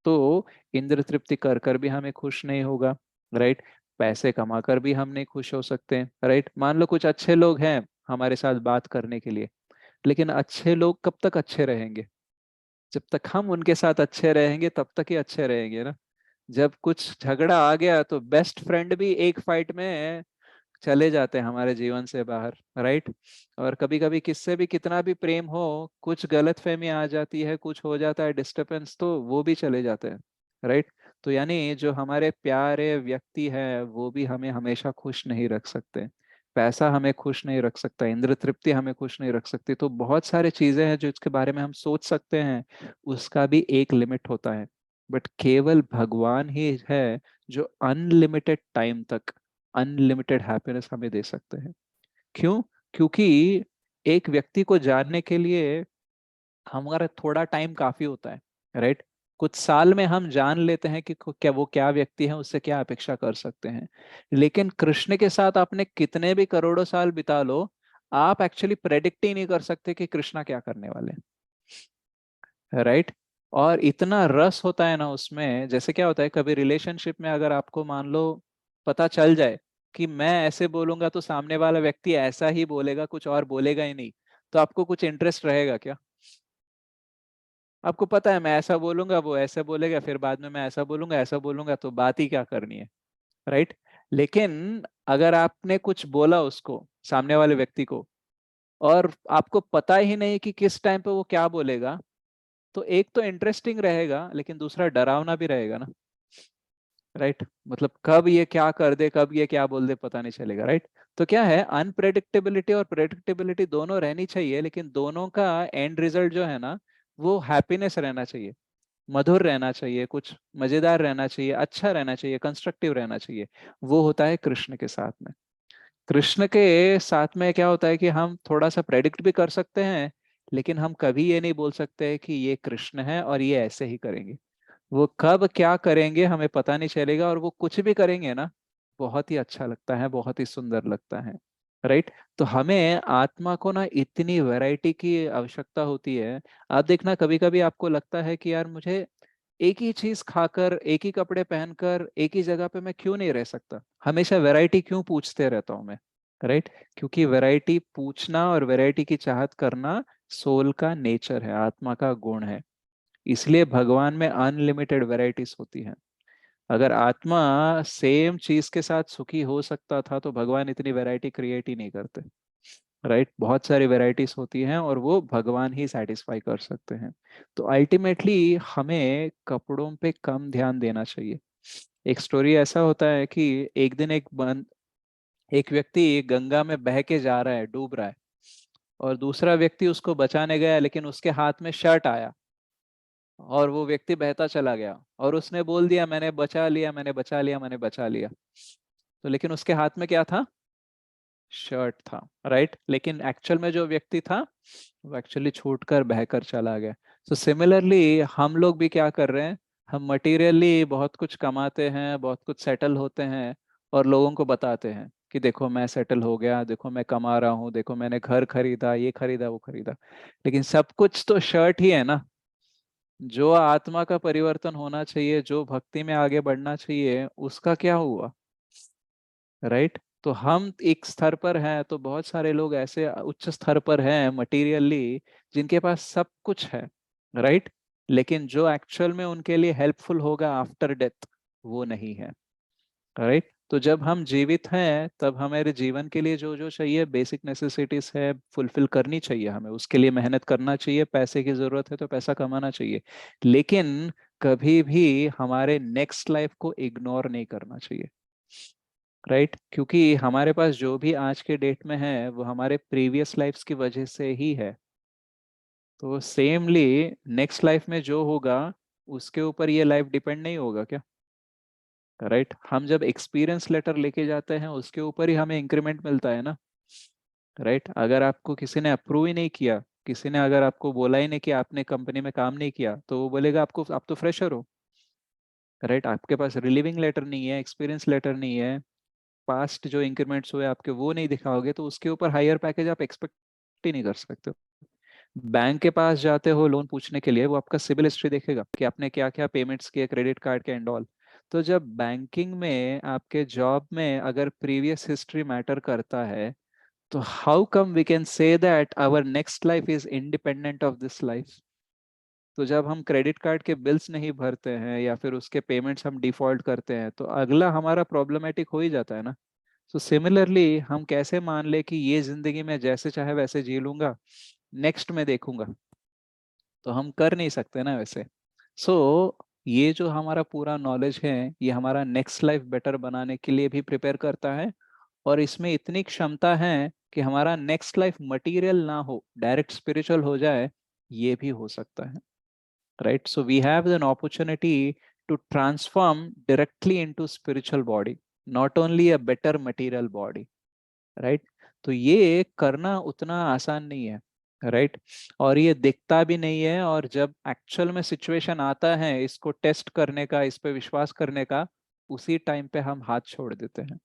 तो इंद्र तृप्ति कर कर भी हमें खुश नहीं होगा, राइट। पैसे कमा कर भी हम नहीं खुश हो सकते, राइट। मान लो कुछ अच्छे लोग हैं हमारे साथ बात करने के लिए, लेकिन अच्छे लोग कब तक अच्छे रहेंगे? जब तक हम उनके साथ अच्छे रहेंगे तब तक ही अच्छे रहेंगे ना। जब कुछ झगड़ा आ गया तो बेस्ट फ्रेंड भी एक फाइट में चले जाते हैं हमारे जीवन से बाहर, राइट। और कभी कभी किससे भी कितना भी प्रेम हो, कुछ गलतफहमी आ जाती है, कुछ हो जाता है डिस्टरबेंस, तो वो भी चले जाते हैं, राइट। तो यानी जो हमारे प्यारे व्यक्ति है, वो भी हमें हमेशा खुश नहीं रख सकते। पैसा हमें खुश नहीं रख सकता, इंद्र तृप्ति हमें खुश नहीं रख सकती। तो बहुत सारे चीजें हैं जो इसके बारे में हम सोच सकते हैं, उसका भी एक लिमिट होता है। बट केवल भगवान ही है जो अनलिमिटेड टाइम तक अनलिमिटेड हैप्पीनेस हमें दे सकते हैं। क्यों? क्योंकि एक व्यक्ति को जानने के लिए हमारा थोड़ा टाइम काफी होता है, राइट। कुछ साल में हम जान लेते हैं कि क्या वो क्या व्यक्ति है, उससे क्या अपेक्षा कर सकते हैं। लेकिन कृष्ण के साथ आपने कितने भी करोड़ों साल बिता लो, आप एक्चुअली प्रेडिक्ट ही नहीं कर सकते कि कृष्णा क्या करने वाले, राइट। और इतना रस होता है ना उसमें। जैसे क्या होता है, कभी रिलेशनशिप में अगर आपको मान लो पता चल जाए कि मैं ऐसे बोलूंगा तो सामने वाला व्यक्ति ऐसा ही बोलेगा, कुछ और बोलेगा ही नहीं, तो आपको कुछ इंटरेस्ट रहेगा क्या? आपको पता है मैं ऐसा बोलूंगा, वो ऐसा बोलेगा, फिर बाद में मैं ऐसा बोलूंगा, तो बात ही क्या करनी है, राइट? लेकिन अगर आपने कुछ बोला उसको, सामने वाले व्यक्ति को, और आपको पता ही नहीं कि किस टाइम पे वो क्या बोलेगा, तो एक तो इंटरेस्टिंग रहेगा, लेकिन दूसरा डरावना भी रहेगा ना, राइट? मतलब कब ये क्या कर दे, कब ये क्या बोल दे, पता नहीं चलेगा, राइट? तो क्या है, अनप्रेडिक्टेबिलिटी और प्रेडिक्टेबिलिटी दोनों रहनी चाहिए, लेकिन दोनों का एंड रिजल्ट जो है ना, वो हैप्पीनेस रहना चाहिए, मधुर रहना चाहिए, कुछ मजेदार रहना चाहिए, अच्छा रहना चाहिए, कंस्ट्रक्टिव रहना चाहिए। वो होता है कृष्ण के साथ में। कृष्ण के साथ में क्या होता है कि हम थोड़ा सा प्रेडिक्ट भी कर सकते हैं, लेकिन हम कभी ये नहीं बोल सकते कि ये कृष्ण है और ये ऐसे ही करेंगे। वो कब क्या करेंगे हमें पता नहीं चलेगा, और वो कुछ भी करेंगे ना, बहुत ही अच्छा लगता है, बहुत ही सुंदर लगता है, राइट? तो हमें आत्मा को ना इतनी वैरायटी की आवश्यकता होती है। आप देखना, कभी कभी आपको लगता है कि यार मुझे एक ही चीज खाकर, एक ही कपड़े पहनकर, एक ही जगह पे मैं क्यों नहीं रह सकता, हमेशा वैरायटी क्यों पूछते रहता हूँ मैं, राइट? क्योंकि वैरायटी पूछना और वैरायटी की चाहत करना सोल का नेचर है, आत्मा का गुण है। इसलिए भगवान में अनलिमिटेड वैरायटीज होती हैं। अगर आत्मा सेम चीज के साथ सुखी हो सकता था तो भगवान इतनी वैरायटी क्रिएट ही नहीं करते, राइट? बहुत सारी वैरायटीज होती हैं और वो भगवान ही सेटिस्फाई कर सकते हैं। तो अल्टीमेटली हमें कपड़ों पे कम ध्यान देना चाहिए। एक स्टोरी ऐसा होता है कि एक दिन एक व्यक्ति गंगा में बह के जा रहा है, डूब रहा है, और दूसरा व्यक्ति उसको बचाने गया, लेकिन उसके हाथ में शर्ट आया और वो व्यक्ति बहता चला गया, और उसने बोल दिया मैंने बचा लिया, मैंने बचा लिया, मैंने बचा लिया। तो लेकिन उसके हाथ में क्या था? शर्ट था, राइट? लेकिन एक्चुअल में जो व्यक्ति था वो एक्चुअली छूट कर बहकर चला गया। तो सिमिलरली हम लोग भी क्या कर रहे हैं, हम मटेरियली बहुत कुछ कमाते हैं, बहुत कुछ सेटल होते हैं, और लोगों को बताते हैं कि देखो मैं सेटल हो गया, देखो मैं कमा रहा हूँ, देखो मैंने घर खरीदा, ये खरीदा, वो खरीदा। लेकिन सब कुछ तो शर्ट ही है ना। जो आत्मा का परिवर्तन होना चाहिए, जो भक्ति में आगे बढ़ना चाहिए, उसका क्या हुआ, राइट? तो हम एक स्तर पर हैं, तो बहुत सारे लोग ऐसे उच्च स्तर पर हैं मटेरियली, जिनके पास सब कुछ है, राइट? लेकिन जो एक्चुअल में उनके लिए हेल्पफुल होगा आफ्टर डेथ, वो नहीं है, राइट? तो जब हम जीवित हैं तब हमारे जीवन के लिए जो जो चाहिए, बेसिक नेसेसिटीज है, फुलफिल करनी चाहिए, हमें उसके लिए मेहनत करना चाहिए, पैसे की जरूरत है तो पैसा कमाना चाहिए, लेकिन कभी भी हमारे नेक्स्ट लाइफ को इग्नोर नहीं करना चाहिए, राइट? क्योंकि हमारे पास जो भी आज के डेट में है वो हमारे प्रीवियस लाइफ्स की वजह से ही है। तो सेमली नेक्स्ट लाइफ में जो होगा उसके ऊपर ये लाइफ डिपेंड नहीं होगा क्या, राइट? हम जब एक्सपीरियंस लेटर लेके जाते हैं उसके ऊपर ही हमें इंक्रीमेंट मिलता है ना, राइट? अगर आपको किसी ने अप्रूव ही नहीं किया, किसी ने अगर आपको बोला ही नहीं कि आपने कंपनी में काम नहीं किया, तो वो बोलेगा आपको आप तो फ्रेशर हो, राइट? आपके पास रिलीविंग लेटर नहीं है, एक्सपीरियंस लेटर नहीं है, पास्ट जो इंक्रीमेंट्स हुए आपके वो नहीं दिखाओगे, तो उसके ऊपर हायर पैकेज आप एक्सपेक्ट ही नहीं कर सकते हो। बैंक के पास जाते हो लोन पूछने के लिए, वो आपका सिविल हिस्ट्री देखेगा कि आपने क्या क्या पेमेंट्स किए, क्रेडिट कार्ड के एंड ऑल। तो जब बैंकिंग में, आपके जॉब में अगर प्रीवियस हिस्ट्री मैटर करता है, तो how come we can say that our next life is independent of this life? तो जब हम क्रेडिट कार्ड के बिल्स नहीं भरते हैं या फिर उसके पेमेंट्स हम डिफॉल्ट करते हैं, तो अगला हमारा प्रॉब्लमेटिक हो ही जाता है ना। तो सिमिलरली हम कैसे मान ले कि ये जिंदगी में जैसे चाहे वैसे जी लूंगा, नेक्स्ट में देखूंगा, तो हम कर नहीं सकते ना वैसे। सो ये जो हमारा पूरा नॉलेज है, ये हमारा नेक्स्ट लाइफ बेटर बनाने के लिए भी प्रिपेयर करता है, और इसमें इतनी क्षमता है कि हमारा नेक्स्ट लाइफ मटेरियल ना हो, डायरेक्ट स्पिरिचुअल हो जाए, ये भी हो सकता है, right? So we have an opportunity to transform directly into spiritual body, not only a better material body, right? तो ये करना उतना आसान नहीं है, राइट? और ये दिखता भी नहीं है, और जब एक्चुअल में सिचुएशन आता है इसको टेस्ट करने का, इस पे विश्वास करने का, उसी टाइम पे हम हाथ छोड़ देते हैं,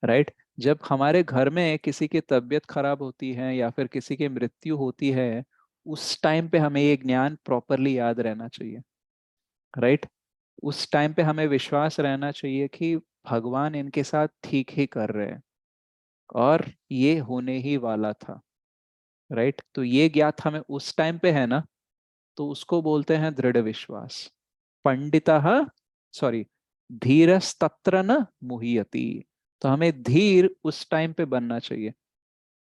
राइट? जब हमारे घर में किसी की तबीयत खराब होती है या फिर किसी की मृत्यु होती है, उस टाइम पे हमें ये ज्ञान प्रॉपरली याद रहना चाहिए, राइट। उस टाइम पे हमें विश्वास रहना चाहिए कि भगवान इनके साथ ठीक ही कर रहे हैं और ये होने ही वाला था, राइट। तो ये ज्ञात हमें उस टाइम पे है ना, तो उसको बोलते हैं दृढ़ विश्वास। पंडितः, सॉरी, धीरस्तत्र न मुह्यति। तो हमें धीर उस टाइम पे बनना चाहिए,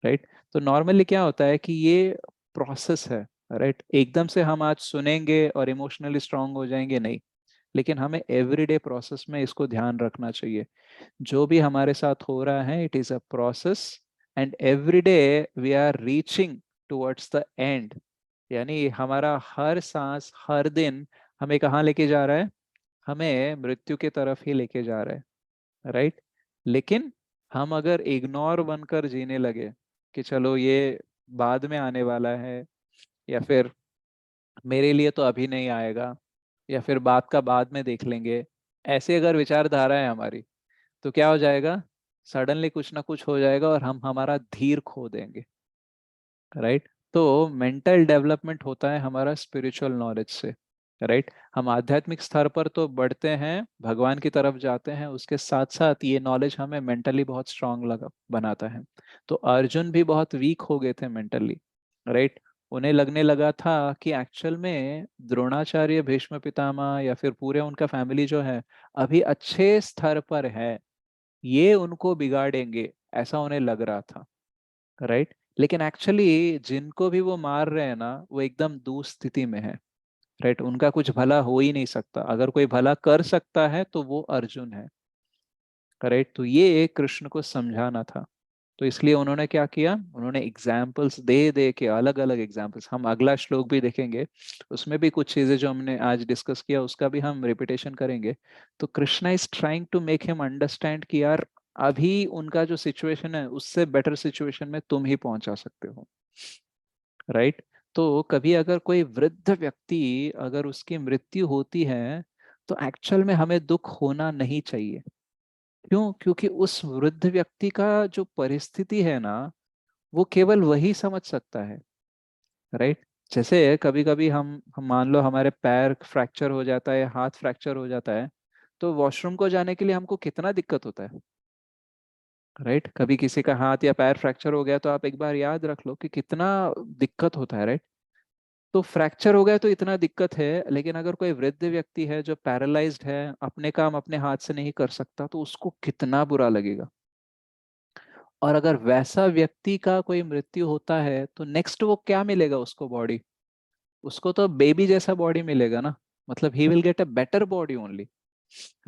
राइट। तो नॉर्मली क्या होता है कि ये प्रोसेस है, राइट। एकदम से हम आज सुनेंगे और इमोशनली स्ट्रांग हो जाएंगे, नहीं। लेकिन हमें एवरीडे प्रोसेस में इसको ध्यान रखना चाहिए। जो भी हमारे साथ हो रहा है, it is a process, and every day we are reaching towards the end. यानी हमारा हर सांस, हर दिन हमें कहाँ लेके जा रहा है? हमें मृत्यु की तरफ ही लेके जा रहा है, राइट। लेकिन हम अगर इग्नोर बनकर जीने लगे कि चलो ये बाद में आने वाला है, या फिर मेरे लिए तो अभी नहीं आएगा, या फिर बात का बाद में देख लेंगे, ऐसी अगर विचारधारा है हमारी, तो क्या हो जाएगा? सडनली कुछ ना कुछ हो जाएगा और हम हमारा धीर खो देंगे, राइट। तो मेंटल डेवलपमेंट होता है हमारा स्पिरिचुअल नॉलेज से, राइट। हम आध्यात्मिक स्तर पर तो बढ़ते हैं, भगवान की तरफ जाते हैं, उसके साथ साथ ये नॉलेज हमें मेंटली बहुत स्ट्रांग लगा बनाता है। तो अर्जुन भी बहुत वीक हो गए थे मेंटली, राइट। उन्हें लगने लगा था कि एक्चुअल में द्रोणाचार्य, भीष्म पितामह या फिर पूरे उनका फैमिली जो है अभी अच्छे स्तर पर है, ये उनको बिगाड़ेंगे, ऐसा उन्हें लग रहा था, राइट। लेकिन एक्चुअली जिनको भी वो मार रहे हैं ना, वो एकदम दुस्थिति में है, राइट। उनका कुछ भला हो ही नहीं सकता। अगर कोई भला कर सकता है तो वो अर्जुन है, राइट। तो ये कृष्ण को समझाना था। तो इसलिए उन्होंने क्या किया, उन्होंने एग्जाम्पल्स दे दे के, अलग अलग एग्जाम्पल्स, हम अगला श्लोक भी देखेंगे, उसमें भी कुछ चीजें जो हमने आज डिस्कस किया उसका भी हम रिपीटेशन करेंगे। तो Krishna is trying to make him understand कि यार अभी उनका जो सिचुएशन है उससे बेटर सिचुएशन में तुम ही पहुंचा सकते हो, राइट। तो कभी अगर कोई वृद्ध व्यक्ति, अगर उसकी मृत्यु होती है, तो एक्चुअल में हमें दुख होना नहीं चाहिए। क्यों? क्योंकि उस वृद्ध व्यक्ति का जो परिस्थिति है ना, वो केवल वही समझ सकता है, राइट। जैसे कभी कभी हम मान लो हमारे पैर फ्रैक्चर हो जाता है, हाथ फ्रैक्चर हो जाता है, तो वॉशरूम को जाने के लिए हमको कितना दिक्कत होता है, राइट। कभी किसी का हाथ या पैर फ्रैक्चर हो गया तो आप एक बार याद रख लो कि कितना दिक्कत होता है, राइट। तो फ्रैक्चर हो गया तो इतना दिक्कत है, लेकिन अगर कोई वृद्ध व्यक्ति है जो पैरालाइज्ड है, अपने काम अपने हाथ से नहीं कर सकता, तो उसको कितना बुरा लगेगा। और अगर वैसा व्यक्ति का कोई मृत्यु होता है तो नेक्स्ट वो क्या मिलेगा उसको? बॉडी, उसको तो बेबी जैसा बॉडी मिलेगा ना, मतलब he will get a better body only,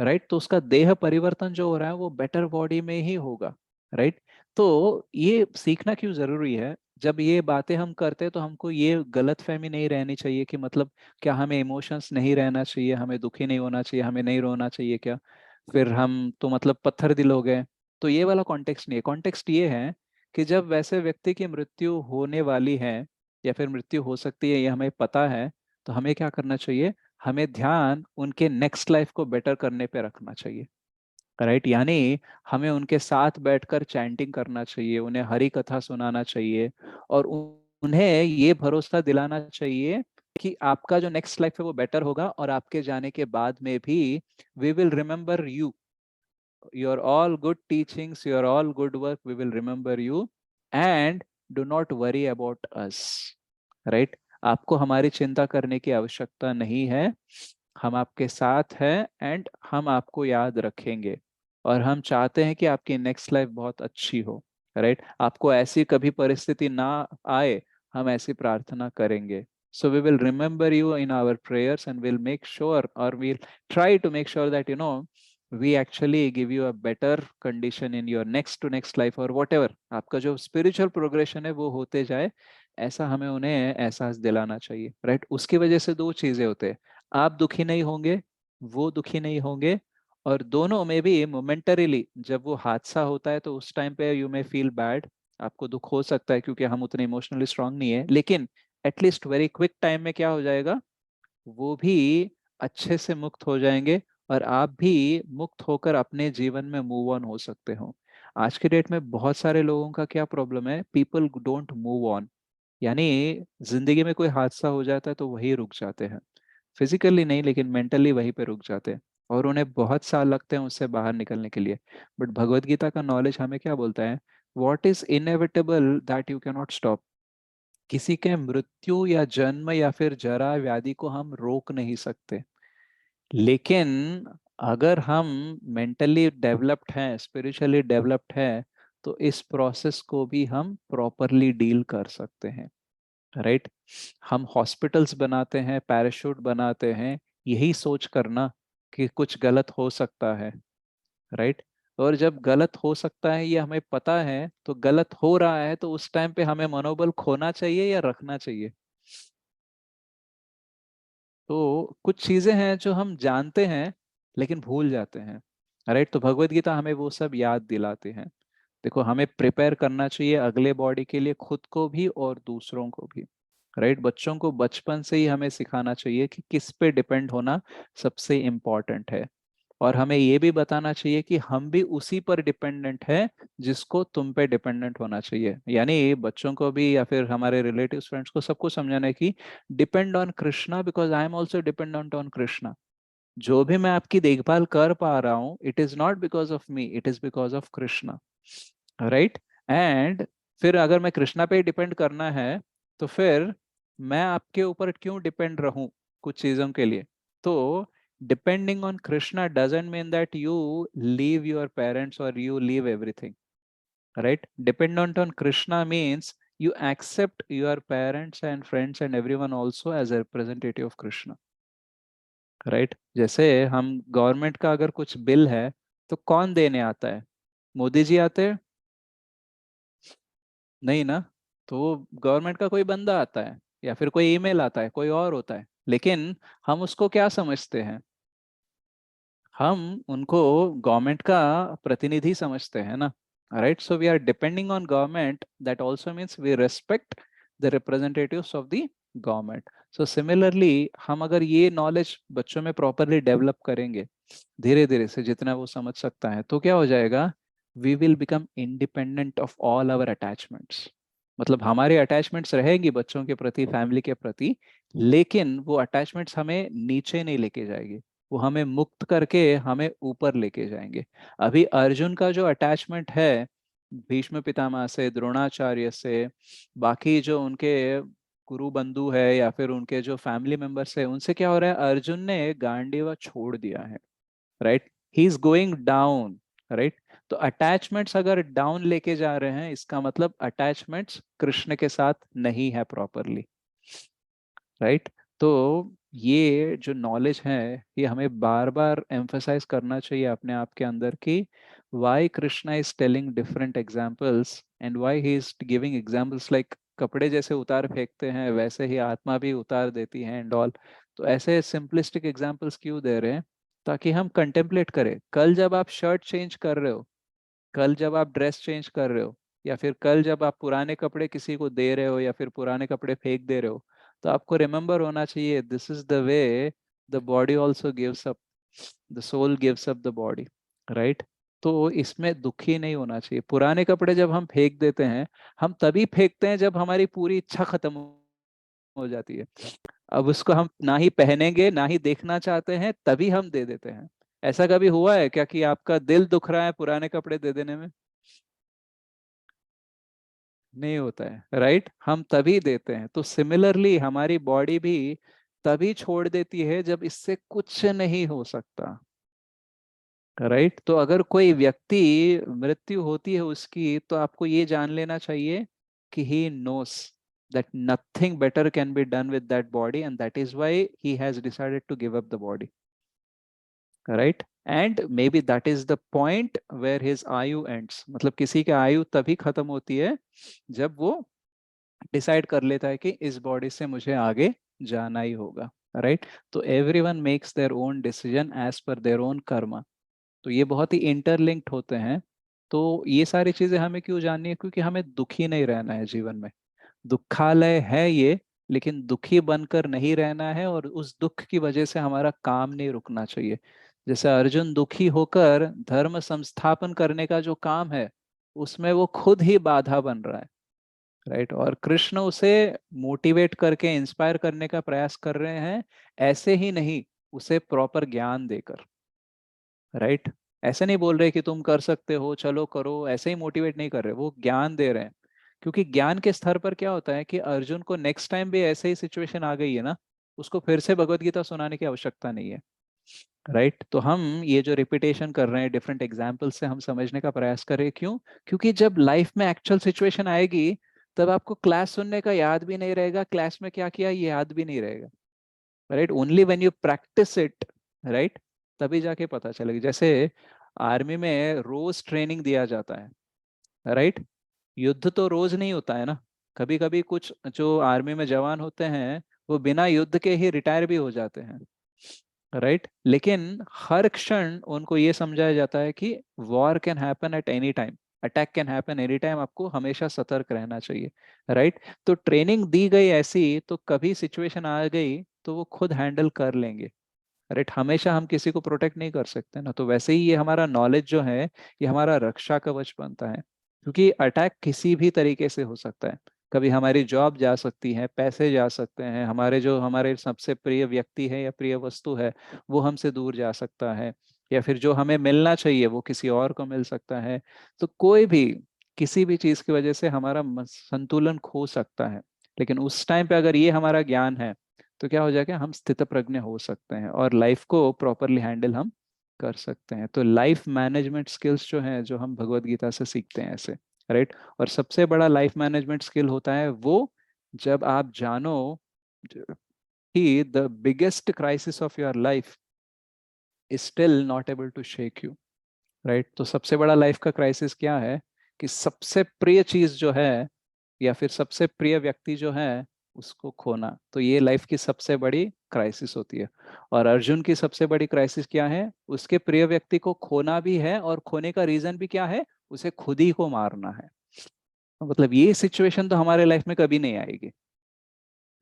right. तो उसका देह परिवर्तन जो हो रहा है वो बेटर बॉडी में ही होगा, राइट। तो ये सीखना क्यों जरूरी है? जब ये बातें हम करते हैं तो हमको ये गलत फहमी नहीं रहनी चाहिए कि मतलब क्या हमें इमोशंस नहीं रहना चाहिए, हमें दुखी नहीं होना चाहिए, हमें नहीं रोना चाहिए क्या, फिर हम तो मतलब पत्थर दिल हो गए। तो ये वाला कॉन्टेक्स्ट नहीं है। कॉन्टेक्स्ट ये है कि जब वैसे व्यक्ति की मृत्यु होने वाली है या फिर मृत्यु हो सकती है, ये हमें पता है, तो हमें क्या करना चाहिए? हमें ध्यान उनके नेक्स्ट लाइफ को बेटर करने पे रखना चाहिए, राइट। यानी हमें उनके साथ बैठकर चैंटिंग करना चाहिए, उन्हें हरि कथा सुनाना चाहिए, और उन्हें ये भरोसा दिलाना चाहिए कि आपका जो नेक्स्ट लाइफ है वो बेटर होगा, और आपके जाने के बाद में भी we will remember you, your all good teachings, your all good work, we will remember you, and do not worry about us, right. आपको हमारी चिंता करने की आवश्यकता नहीं है, हम आपके साथ हैं, एंड हम आपको याद रखेंगे, और हम चाहते हैं कि आपकी नेक्स्ट लाइफ बहुत अच्छी हो, राइट। आपको ऐसी कभी परिस्थिति ना आए, हम ऐसी प्रार्थना करेंगे। So we will remember you in our prayers and will make sure, और we'll try to make sure that we actually give you a better condition in your next to next life, और whatever आपका जो spiritual progression है वो होते जाए, ऐसा हमें उन्हें एहसास दिलाना चाहिए, राइट। उसकी वजह से दो चीजें होते हैं, आप दुखी नहीं होंगे, वो दुखी नहीं होंगे, और दोनों में भी मोमेंटरीली जब वो हादसा होता है तो उस टाइम पे यू मे फील बैड, आपको दुख हो सकता है क्योंकि हम उतने इमोशनली स्ट्रांग नहीं है, लेकिन एटलीस्ट वेरी क्विक टाइम में क्या हो जाएगा, वो भी अच्छे से मुक्त हो जाएंगे, और आप भी मुक्त होकर अपने जीवन में मूव ऑन हो सकते हो। आज के डेट में बहुत सारे लोगों का क्या प्रॉब्लम है, पीपल डोंट मूव ऑन, यानी जिंदगी में कोई हादसा हो जाता है तो वही रुक जाते हैं, फिजिकली नहीं लेकिन मेंटली वहीं पे रुक जाते हैं, और उन्हें बहुत साल लगते हैं उससे बाहर निकलने के लिए। बट भगवत गीता का नॉलेज हमें क्या बोलता है? What is inevitable that you can not stop. किसी के मृत्यु या जन्म या फिर जरा व्याधि को हम रोक नहीं सकते, लेकिन अगर हम मेंटली डेवलप्ड हैं, स्पिरिचुअली डेवलप्ड हैं, तो इस प्रोसेस को भी हम प्रॉपरली डील कर सकते हैं, राइट। हम हॉस्पिटल्स बनाते हैं, पैराशूट बनाते हैं, यही सोच करना कि कुछ गलत हो सकता है, राइट। और जब गलत हो सकता है ये हमें पता है, तो गलत हो रहा है तो उस टाइम पे हमें मनोबल खोना चाहिए या रखना चाहिए? तो कुछ चीजें हैं जो हम जानते हैं लेकिन भूल जाते हैं, राइट। तो भगवत गीता हमें वो सब याद दिलाते हैं। देखो, हमें प्रिपेयर करना चाहिए अगले बॉडी के लिए, खुद को भी और दूसरों को भी, राइट। बच्चों को बचपन से ही हमें सिखाना चाहिए कि किस पे डिपेंड होना सबसे इम्पोर्टेंट है, और हमें ये भी बताना चाहिए कि हम भी उसी पर डिपेंडेंट है जिसको तुम पे डिपेंडेंट होना चाहिए। यानी बच्चों को भी या फिर हमारे रिलेटिव फ्रेंड्स को सबको समझाना है कि depend on Krishna because I am also dependent on Krishna. जो भी मैं आपकी देखभाल कर पा रहा हूँ, it is not because of me, it is because of Krishna, right. And फिर अगर मैं कृष्णा पे डिपेंड करना है, तो फिर मैं आपके ऊपर क्यों डिपेंड रहूं कुछ चीजों के लिए? तो depending on Krishna doesn't mean that you leave your parents और you leave everything, right. Dependent on Krishna means you accept your parents and friends and everyone also as a representative of Krishna, right? जैसे हम government का अगर कुछ bill है तो कौन देने आता है? मोदी जी आते हैं? नहीं ना। तो गवर्नमेंट का कोई बंदा आता है या फिर कोई ईमेल आता है, कोई और होता है, लेकिन हम उसको क्या समझते हैं? हम उनको गवर्नमेंट का प्रतिनिधि समझते हैं ना, right. So we are depending on government, that also means we respect the representatives of the government. So similarly हम अगर ये नॉलेज बच्चों में प्रॉपरली डेवलप करेंगे धीरे धीरे से, जितना वो समझ सकता है, तो क्या हो जाएगा? We will become independent of all our attachments. मतलब हमारे अटैचमेंट्स रहेंगी बच्चों के प्रति, फैमिली के प्रति, लेकिन वो अटैचमेंट्स हमें नीचे नहीं लेके जाएगी, वो हमें मुक्त करके हमें ऊपर लेके जाएंगे। अभी अर्जुन का जो अटैचमेंट है भीष्म पितामह से, द्रोणाचार्य से, बाकी जो उनके गुरु बंधु है या फिर उनके जो फैमिली मेंबर्स है, उनसे क्या हो रहा है? अर्जुन ने गांडीवा छोड़ दिया है, right. He is going down, right. तो अटैचमेंट्स अगर डाउन लेके जा रहे हैं, इसका मतलब अटैचमेंट्स कृष्ण के साथ नहीं है प्रॉपरली, राइट। तो ये जो नॉलेज है, ये हमें बार बार एम्फसाइज करना चाहिए अपने आप के अंदर कि why Krishna is telling different examples and why he is giving examples like कपड़े जैसे उतार फेंकते हैं वैसे ही आत्मा भी उतार देती है एंड ऑल। तो ऐसे सिंपलिस्टिक एग्जाम्पल्स क्यों दे रहे हैं? ताकि हम कंटेम्पलेट करें, कल जब आप शर्ट चेंज कर रहे हो, कल जब आप ड्रेस चेंज कर रहे हो, या फिर कल जब आप पुराने कपड़े किसी को दे रहे हो या फिर पुराने कपड़े फेंक दे रहे हो, तो आपको रिमेम्बर होना चाहिए this is the way the body also gives up, the soul gives up the body, right. तो इसमें दुखी नहीं होना चाहिए। पुराने कपड़े जब हम फेंक देते हैं, हम तभी फेंकते हैं जब हमारी पूरी इच्छा खत्म हो जाती है। अब उसको हम ना ही पहनेंगे ना ही देखना चाहते हैं, तभी हम दे देते हैं। ऐसा कभी हुआ है क्या कि आपका दिल दुख रहा है पुराने कपड़े दे देने में? नहीं होता है, राइट। हम तभी देते हैं। तो सिमिलरली हमारी बॉडी भी तभी छोड़ देती है जब इससे कुछ नहीं हो सकता, राइट। तो अगर कोई व्यक्ति मृत्यु होती है उसकी, तो आपको ये जान लेना चाहिए कि he knows that nothing better can be done with that body and that is why he has decided to give up the body, right? And maybe that is the point where his आयु ends। मतलब किसी की आयु तभी खत्म होती है जब वो डिसाइड कर लेता है कि इस बॉडी से मुझे आगे जाना ही होगा, राइट। तो everyone makes their own decision as per their own karma. तो ये बहुत ही इंटरलिंक्ड होते हैं। तो ये सारी चीजें हमें क्यों जाननी है? क्योंकि हमें दुखी नहीं रहना है जीवन में। दुखालय है ये, लेकिन दुखी बनकर नहीं रहना है, और उस दुख की वजह से हमारा काम नहीं रुकना चाहिए। जैसे अर्जुन दुखी होकर धर्म संस्थापन करने का जो काम है, उसमें वो खुद ही बाधा बन रहा है, राइट। और कृष्ण उसे मोटिवेट करके इंस्पायर करने का प्रयास कर रहे हैं, ऐसे ही नहीं, उसे प्रॉपर ज्ञान देकर। राइट। ऐसे नहीं बोल रहे कि तुम कर सकते हो चलो करो, ऐसे ही मोटिवेट नहीं कर रहे, वो ज्ञान दे रहे हैं। क्योंकि ज्ञान के स्तर पर क्या होता है कि अर्जुन को नेक्स्ट टाइम भी ऐसे ही सिचुएशन आ गई है ना, उसको फिर से भगवत गीता सुनाने की आवश्यकता नहीं है। राइट। तो हम ये जो रिपीटेशन कर रहे हैं डिफरेंट एग्जाम्पल से हम समझने का प्रयास कर रहे हैं। क्यों? क्योंकि जब लाइफ में एक्चुअल सिचुएशन आएगी, तब आपको क्लास सुनने का याद भी नहीं रहेगा, क्लास में क्या किया ये याद भी नहीं रहेगा। Right. Only when you practice it, right, तभी जाके पता चलेगा। जैसे आर्मी में रोज ट्रेनिंग दिया जाता है, राइट। युद्ध तो रोज नहीं होता है ना, कभी कभी कुछ जो आर्मी में जवान होते हैं वो बिना युद्ध के ही रिटायर भी हो जाते हैं, राइट। लेकिन हर क्षण उनको ये समझाया जाता है कि war can happen at any time, attack can happen any time, आपको हमेशा सतर्क रहना चाहिए। राइट। तो ट्रेनिंग दी गई ऐसी, तो कभी सिचुएशन आ गई तो वो खुद हैंडल कर लेंगे। राइट। हमेशा हम किसी को प्रोटेक्ट नहीं कर सकते ना, तो वैसे ही ये हमारा नॉलेज जो है, ये हमारा रक्षा कवच बनता है। क्योंकि अटैक किसी भी तरीके से हो सकता है। कभी हमारी जॉब जा सकती है, पैसे जा सकते हैं, हमारे जो हमारे सबसे प्रिय व्यक्ति है या प्रिय वस्तु है वो हमसे दूर जा सकता है, या फिर जो हमें मिलना चाहिए वो किसी और को मिल सकता है। तो कोई भी किसी भी चीज की वजह से हमारा संतुलन खो सकता है। लेकिन उस टाइम पे अगर ये हमारा ज्ञान है, तो क्या हो जाएगा, हम स्थित प्रज्ञ हो सकते हैं और लाइफ को प्रॉपरली हैंडल हम कर सकते हैं। तो लाइफ मैनेजमेंट स्किल्स जो हैं, जो हम भगवत गीता से सीखते हैं ऐसे, राइट। और सबसे बड़ा लाइफ मैनेजमेंट स्किल होता है वो, जब आप जानो कि the biggest crisis of your life is still not able to shake you. Right. तो सबसे बड़ा लाइफ का क्राइसिस क्या है कि सबसे प्रिय चीज जो है या फिर सबसे प्रिय व्यक्ति जो है उसको खोना, तो ये लाइफ की सबसे बड़ी क्राइसिस होती है। और अर्जुन की सबसे बड़ी क्राइसिस क्या है? उसके प्रिय व्यक्ति को खोना भी है, और खोने का रीजन भी क्या है? उसे खुद ही को मारना है। तो मतलब ये सिचुएशन तो हमारे लाइफ में कभी नहीं आएगी,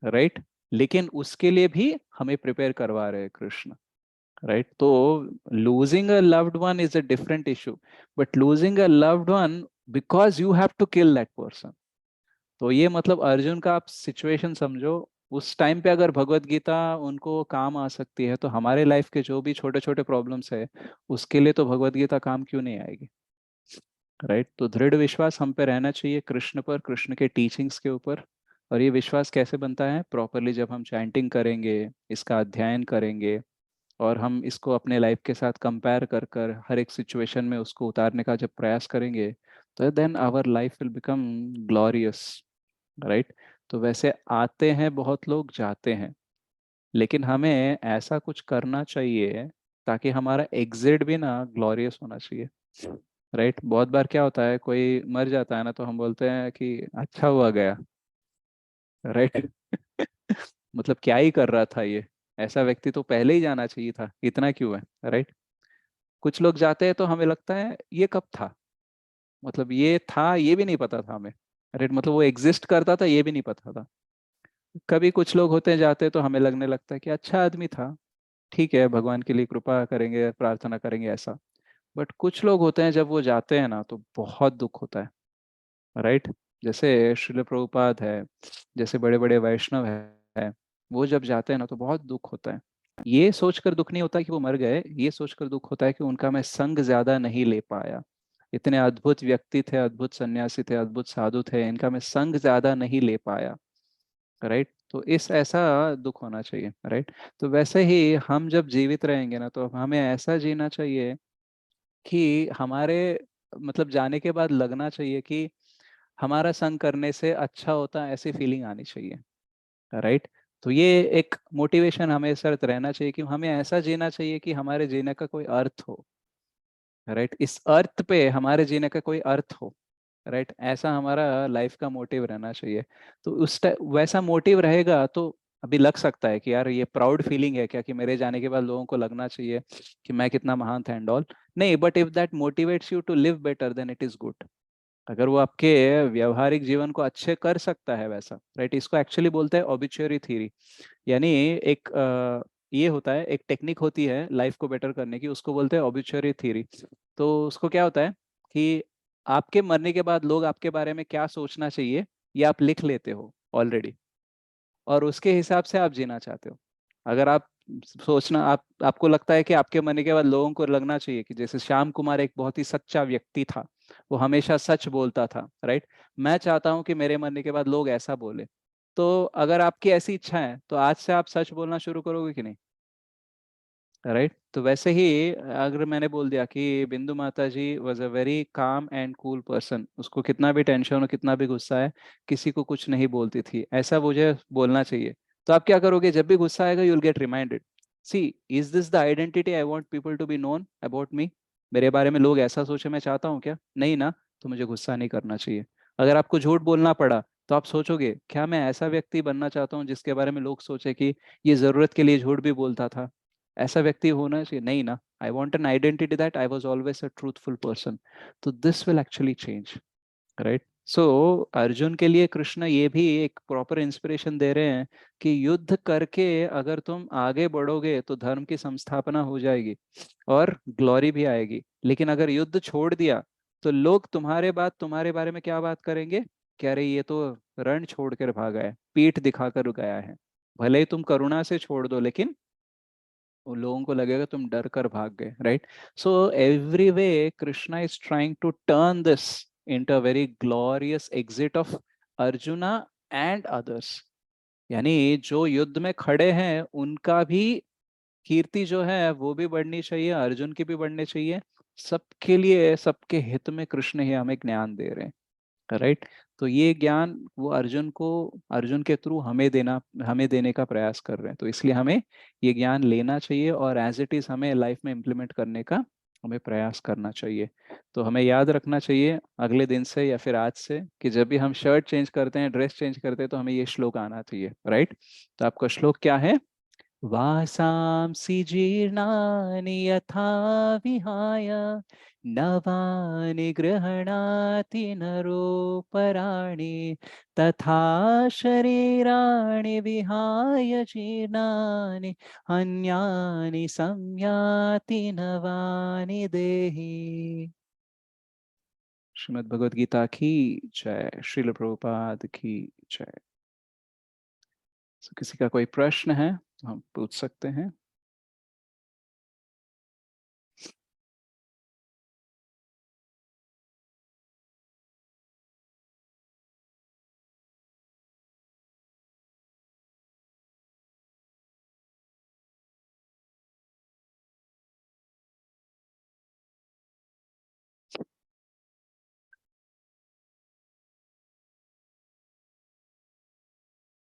राइट। लेकिन उसके लिए भी हमें प्रिपेयर करवा रहे हैं कृष्ण, राइट। तो losing a loved one is a different issue, but losing a loved one because you have to kill that person. तो ये मतलब अर्जुन का आप सिचुएशन समझो। उस टाइम पे अगर भगवत गीता उनको काम आ सकती है, तो हमारे लाइफ के जो भी छोटे छोटे प्रॉब्लम्स है उसके लिए तो भगवत गीता काम क्यों नहीं आएगी, राइट। तो दृढ़ विश्वास हम पे रहना चाहिए कृष्ण पर, कृष्ण के टीचिंग्स के ऊपर। और ये विश्वास कैसे बनता है? प्रॉपरली जब हम चैंटिंग करेंगे, इसका अध्ययन करेंगे, और हम इसको अपने लाइफ के साथ कंपेयर कर कर हर एक सिचुएशन में उसको उतारने का जब प्रयास करेंगे, तो then our life will become glorious, right. तो वैसे आते हैं बहुत लोग, जाते हैं, लेकिन हमें ऐसा कुछ करना चाहिए ताकि हमारा एग्जिट भी ना ग्लोरियस होना चाहिए, राइट। बहुत बार क्या होता है, कोई मर जाता है ना, तो हम बोलते हैं कि अच्छा हुआ गया, राइट। मतलब क्या ही कर रहा था ये, ऐसा व्यक्ति तो पहले ही जाना चाहिए था, इतना क्यों है, राइट। कुछ लोग जाते हैं तो हमें लगता है ये कब था, मतलब ये था ये भी नहीं पता था हमें, राइट। मतलब वो एग्जिस्ट करता था ये भी नहीं पता था। कभी कुछ लोग होते जाते तो हमें लगने लगता है कि अच्छा आदमी था, ठीक है, भगवान के लिए कृपा करेंगे, प्रार्थना करेंगे, ऐसा। बट कुछ लोग होते हैं जब वो जाते हैं ना तो बहुत दुख होता है, राइट। जैसे श्रील प्रभुपाद है, जैसे बड़े बड़े वैष्णव है, वो जब जाते हैं ना तो बहुत दुख होता है। ये सोचकर दुख नहीं होता कि वो मर गए, ये सोचकर दुख होता है कि उनका मैं संग ज्यादा नहीं ले पाया। इतने अद्भुत व्यक्ति थे, अद्भुत सन्यासी थे, अद्भुत साधु थे, इनका मैं संग ज्यादा नहीं ले पाया, राइट। तो इस ऐसा दुख होना चाहिए, राइट। तो वैसे ही हम जब जीवित रहेंगे ना, तो हमें ऐसा जीना चाहिए कि हमारे मतलब जाने के बाद लगना चाहिए कि हमारा संग करने से अच्छा होता, ऐसी फीलिंग आनी चाहिए, राइट। तो ये एक मोटिवेशन हमें साथ रहना चाहिए कि हमें ऐसा जीना चाहिए कि हमारे जीने का कोई अर्थ हो, राइट। इस अर्थ पे हमारे जीने का कोई अर्थ हो, राइट। ऐसा हमारा लाइफ का मोटिव रहना चाहिए। तो वैसा मोटिव रहेगा तो अभी लग सकता है कि यार ये प्राउड फीलिंग है क्या, कि मेरे जाने के बाद लोगों को लगना चाहिए कि मैं कितना महान था एंड ऑल। नहीं, but if that motivates you to live better then it is good. अगर वो आपके व्यवहारिक जीवन को अच्छे कर सकता है वैसा, राइट। इसको एक्चुअली बोलते हैं ऑबिचुअरी थ्योरी। यानी एक ये होता है, एक टेक्निक होती है लाइफ को बेटर करने की, उसको बोलते हैं ऑबिचुअरी थ्योरी। तो उसको क्या होता है कि आपके मरने के बाद लोग आपके बारे में क्या सोचना चाहिए, ये आप लिख लेते हो ऑलरेडी और उसके हिसाब से आप जीना चाहते हो। अगर आप सोचना आपको लगता है कि आपके मरने के बाद लोगों को लगना चाहिए कि जैसे श्याम कुमार एक बहुत ही सच्चा व्यक्ति था, वो हमेशा सच बोलता था, राइट। मैं चाहता हूं कि मेरे मरने के बाद लोग ऐसा बोले। तो अगर आपकी ऐसी इच्छा है तो आज से आप सच बोलना शुरू करोगे कि नहीं, राइट। तो वैसे ही अगर मैंने बोल दिया कि बिंदु माता जी was a very calm and cool person, उसको कितना भी टेंशन हो कितना भी गुस्सा है किसी को कुछ नहीं बोलती थी, ऐसा मुझे बोलना चाहिए। तो आप क्या करोगे, जब भी गुस्सा आएगा you will get reminded, see is this the identity I want people to be known about me, मेरे बारे में लोग ऐसा सोचे मैं चाहता हूँ क्या, नहीं ना, तो मुझे गुस्सा नहीं करना चाहिए। अगर आपको झूठ बोलना पड़ा तो आप सोचोगे क्या मैं ऐसा व्यक्ति बनना चाहता हूँ जिसके बारे में लोग सोचे कि ये जरूरत के लिए झूठ भी बोलता था, ऐसा व्यक्ति होना चाहिए, नहीं ना। I want an identity that I was always a truthful person. तो this will actually change, right. So Arjun के लिए कृष्ण ये भी एक प्रॉपर इंस्पिरेशन दे रहे हैं कि युद्ध करके अगर तुम आगे बढ़ोगे तो धर्म की संस्थापना हो जाएगी और ग्लोरी भी आएगी, लेकिन अगर युद्ध छोड़ दिया तो लोग तुम्हारे तुम्हारे बारे में क्या बात करेंगे, कह रहे ये तो रण छोड़ कर भागा है, पीठ दिखाकर गया है। भले ही तुम करुणा से छोड़ दो लेकिन उन लोगों को लगेगा तुम डर कर भाग गए, right. So every way Krishna is trying to turn this into a very glorious exit of Arjuna and others, यानी जो युद्ध में खड़े हैं उनका भी कीर्ति जो है वो भी बढ़नी चाहिए, अर्जुन की भी बढ़नी चाहिए, सबके लिए सबके हित में कृष्ण ही हमें ज्ञान दे रहे हैं, राइट। तो ये ज्ञान वो अर्जुन के थ्रू हमें देने का प्रयास कर रहे हैं, तो इसलिए हमें ये ज्ञान लेना चाहिए और एज इट इज हमें लाइफ में इम्प्लीमेंट करने का हमें प्रयास करना चाहिए। तो हमें याद रखना चाहिए अगले दिन से या फिर आज से कि जब भी हम शर्ट चेंज करते हैं ड्रेस चेंज करते हैं तो हमें ये श्लोक आना चाहिए, राइट। तो आपका श्लोक क्या है, वासांसि जीर्णानि यथा विहाय नवानि गृह्णाति नरोपराणि तथा शरीराणि विहाय जीर्णानि अन्यानि संयाति नवानि देहि। श्रीमद् भगवद गीता की जय, श्रील प्रभुपाद की जय। किसी का कोई प्रश्न है तो हम पूछ सकते हैं।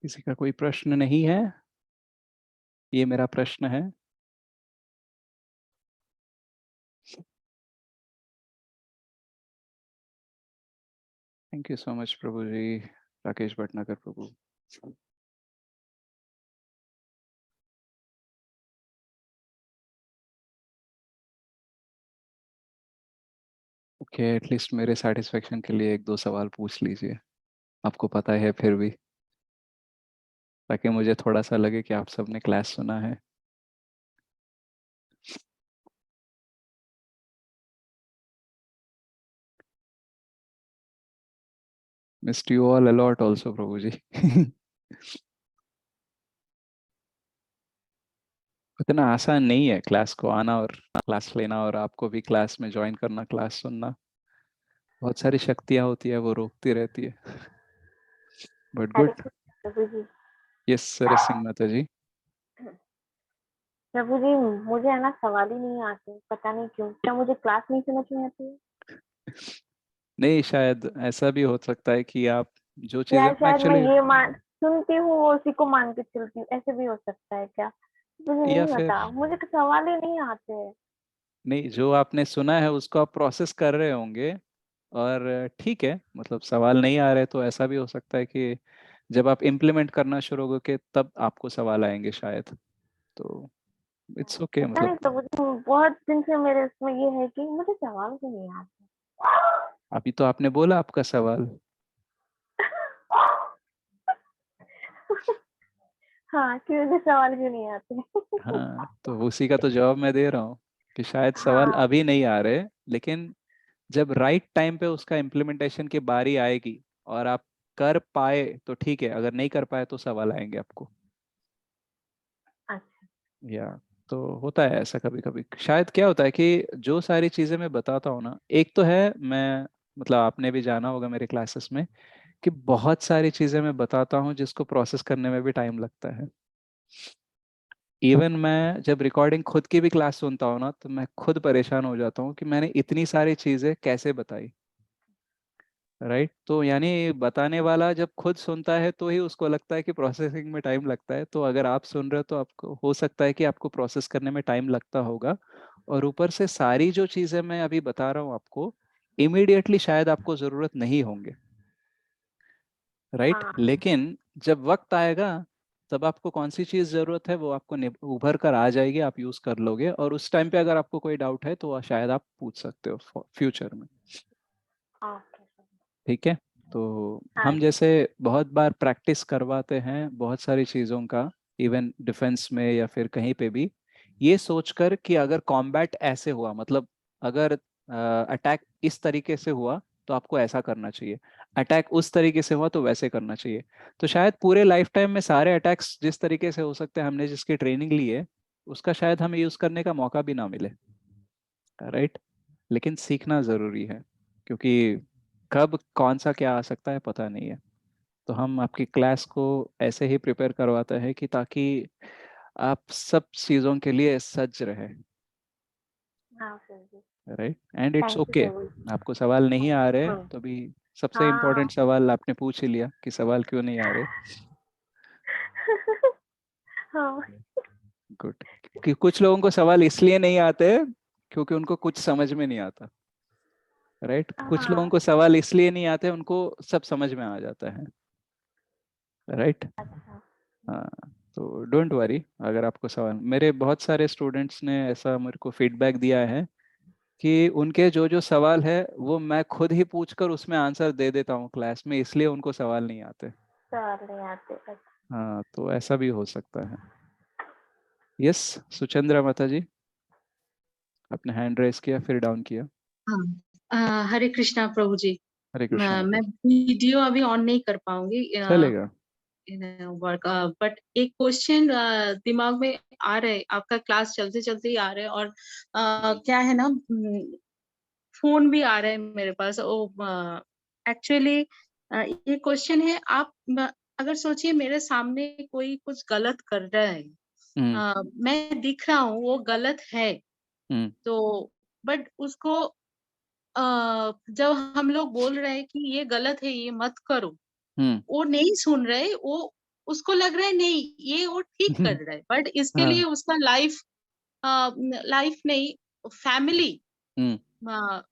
किसी का कोई प्रश्न नहीं है, ये मेरा प्रश्न है। थैंक यू सो मच प्रभु जी, राकेश भटनागर प्रभु। ओके, एटलीस्ट मेरे सेटिस्फेक्शन के लिए एक दो सवाल पूछ लीजिए, आपको पता है फिर भी, ताकि मुझे थोड़ा सा लगे कि आप सबने क्लास सुना है। Missed you all a lot also प्रभु जी। इतना आसान नहीं है क्लास को आना और क्लास लेना और आपको भी क्लास में ज्वाइन करना, क्लास सुनना। बहुत सारी शक्तियां होती है वो रोकती रहती है, बट हरे गुड। कृष्ण प्रभु जी। यस सरस सिंह माता जी। प्रभु जी, मुझे है ना सवाल ही नहीं आते, पता नहीं क्यों, क्या मुझे क्लास नहीं समझ में आती है नहीं, शायद ऐसा भी हो सकता है कि आप जो चीजें या हम शायद मैं एक्चुअली, ये मान सुनती हूँ और उसी को मान के चलती हूँ, ऐसे भी हो सकता है क्या, मुझे या नहीं फिर पता, मुझे तो सवाल ही नहीं आते हैं। नहीं, जो आपने सुना है उसको आप प्रोसेस कर रहे होंगे और ठीक है, मतलब सवाल नहीं आ रहे तो ऐसा भी हो सकता है कि जब आप इम्प्लीमेंट करना शुरू करोगे तब आपको सवाल आएंगे शायद, तो इट्स ओके पता नहीं, मतलब। तो मुझे बहुत दिन से मेरे इसमें ये है कि मुझे सवाल ही नहीं आते। अभी तो आपने बोला आपका सवाल। हाँ, कि मुझे सवाल क्यों नहीं आते। हाँ, तो उसी का तो जवाब मैं दे रहा हूँ कि शायद सवाल हाँ, अभी नहीं आ रहे, लेकिन जब राइट टाइम पे उसका इम्प्लीमेंटेशन की बारी आएगी और आप कर पाए तो ठीक है, अगर नहीं कर पाए तो सवाल आएंगे आपको। अच्छा। या तो होता है ऐसा कभी कभी। शायद क्या होता है कि जो सारी चीजें मैं बताता हूँ ना, एक तो है मैं मतलब आपने भी जाना होगा मेरे क्लासेस में कि बहुत सारी चीजें मैं बताता हूँ जिसको प्रोसेस करने में भी टाइम लगता है। इवन मैं जब रिकॉर्डिंग खुद की भी क्लास सुनता हूँ ना, तो मैं खुद परेशान हो जाता हूँ कि मैंने इतनी सारी चीजें कैसे बताई। राइट, तो यानी बताने वाला जब खुद सुनता है तो ही उसको लगता है कि प्रोसेसिंग में टाइम लगता है। तो अगर आप सुन रहे हो तो आपको हो सकता है कि आपको प्रोसेस करने में टाइम लगता होगा। और ऊपर से सारी जो चीजें मैं अभी बता रहा हूँ आपको, इमीडिएटली शायद आपको जरूरत नहीं होंगे। राइट, हाँ। लेकिन जब वक्त आएगा तब आपको कौन सी चीज जरूरत है वो आपको उभर कर आ जाएगी, आप यूज कर लोगे। और उस टाइम पे अगर आपको कोई डाउट है तो शायद आप पूछ सकते हो फ्यूचर में। ओके। ठीक है, तो हाँ हम जी। जैसे बहुत बार प्रैक्टिस करवाते हैं बहुत सारी चीज़ों का, इवन डिफेंस में या फिर कहीं पे भी, ये सोचकर कि अगर कॉम्बैट ऐसे हुआ, मतलब अगर अटैक इस तरीके से हुआ तो आपको ऐसा करना चाहिए, अटैक उस तरीके से हुआ तो वैसे करना चाहिए। तो शायद पूरे लाइफ टाइम में सारे अटैक्स जिस तरीके से हो सकते हैं, हमने जिसकी ट्रेनिंग ली है उसका शायद हमें यूज़ करने का मौका भी ना मिले। राइट, लेकिन सीखना ज़रूरी है, क्योंकि कब कौन सा क्या आ सकता है पता नहीं है। तो हम आपकी क्लास को ऐसे ही प्रिपेयर करवाते हैं कि ताकि आप सब चीज़ों के लिए सज्ज रहे। हाँ सर जी। Right, and it's thank you okay. Sir जी। आपको सवाल नहीं आ रहे हाँ। तो भी सबसे हाँ। इम्पोर्टेंट सवाल आपने पूछ ही लिया कि सवाल क्यों नहीं आ रहे। हाँ। गुड। कि कुछ लोगों को सवाल इसलिए नहीं आते क्योंकि उनको कुछ समझ में नहीं आता। राइट, कुछ लोगों हाँ। को सवाल इसलिए नहीं आते, उनको सब समझ में आ जाता है। राइट, अच्छा। हाँ। तो डोंट वरी, अगर आपको सवाल, मेरे बहुत सारे स्टूडेंट्स ने ऐसा मेरे को फीडबैक दिया है कि उनके जो जो सवाल है वो मैं खुद ही पूछकर उसमें आंसर दे देता हूँ क्लास में, इसलिए उनको सवाल नहीं आते। सर नहीं आते। अच्छा। हाँ, तो ऐसा भी हो सकता है। यस, सुचंद्रा माता जी, आपने हैंड रेस किया फिर डाउन किया। हाँ। हरे कृष्णा प्रभु जी। हरे कृष्णा माता मैं जी। वीडियो अभी ऑन नहीं कर पाऊंगी चलेगा। वर्क, बट एक क्वेश्चन दिमाग में आ रहे, आपका क्लास चलते चलते ही आ रहे, और क्या है ना, फोन भी आ रहा है मेरे पास। एक्चुअली ये क्वेश्चन है, आप अगर सोचिए मेरे सामने कोई कुछ गलत कर रहा है, हम्म। मैं दिख रहा हूँ वो गलत है, हम्म। तो बट उसको जब हम लोग बोल रहे हैं कि ये गलत है ये मत करो, हम्म। वो नहीं सुन रहे, वो उसको लग रहा है नहीं ये वो ठीक कर रहा है, बट इसके लिए हाँ। उसका लाइफ, लाइफ नहीं, फैमिली हम्म।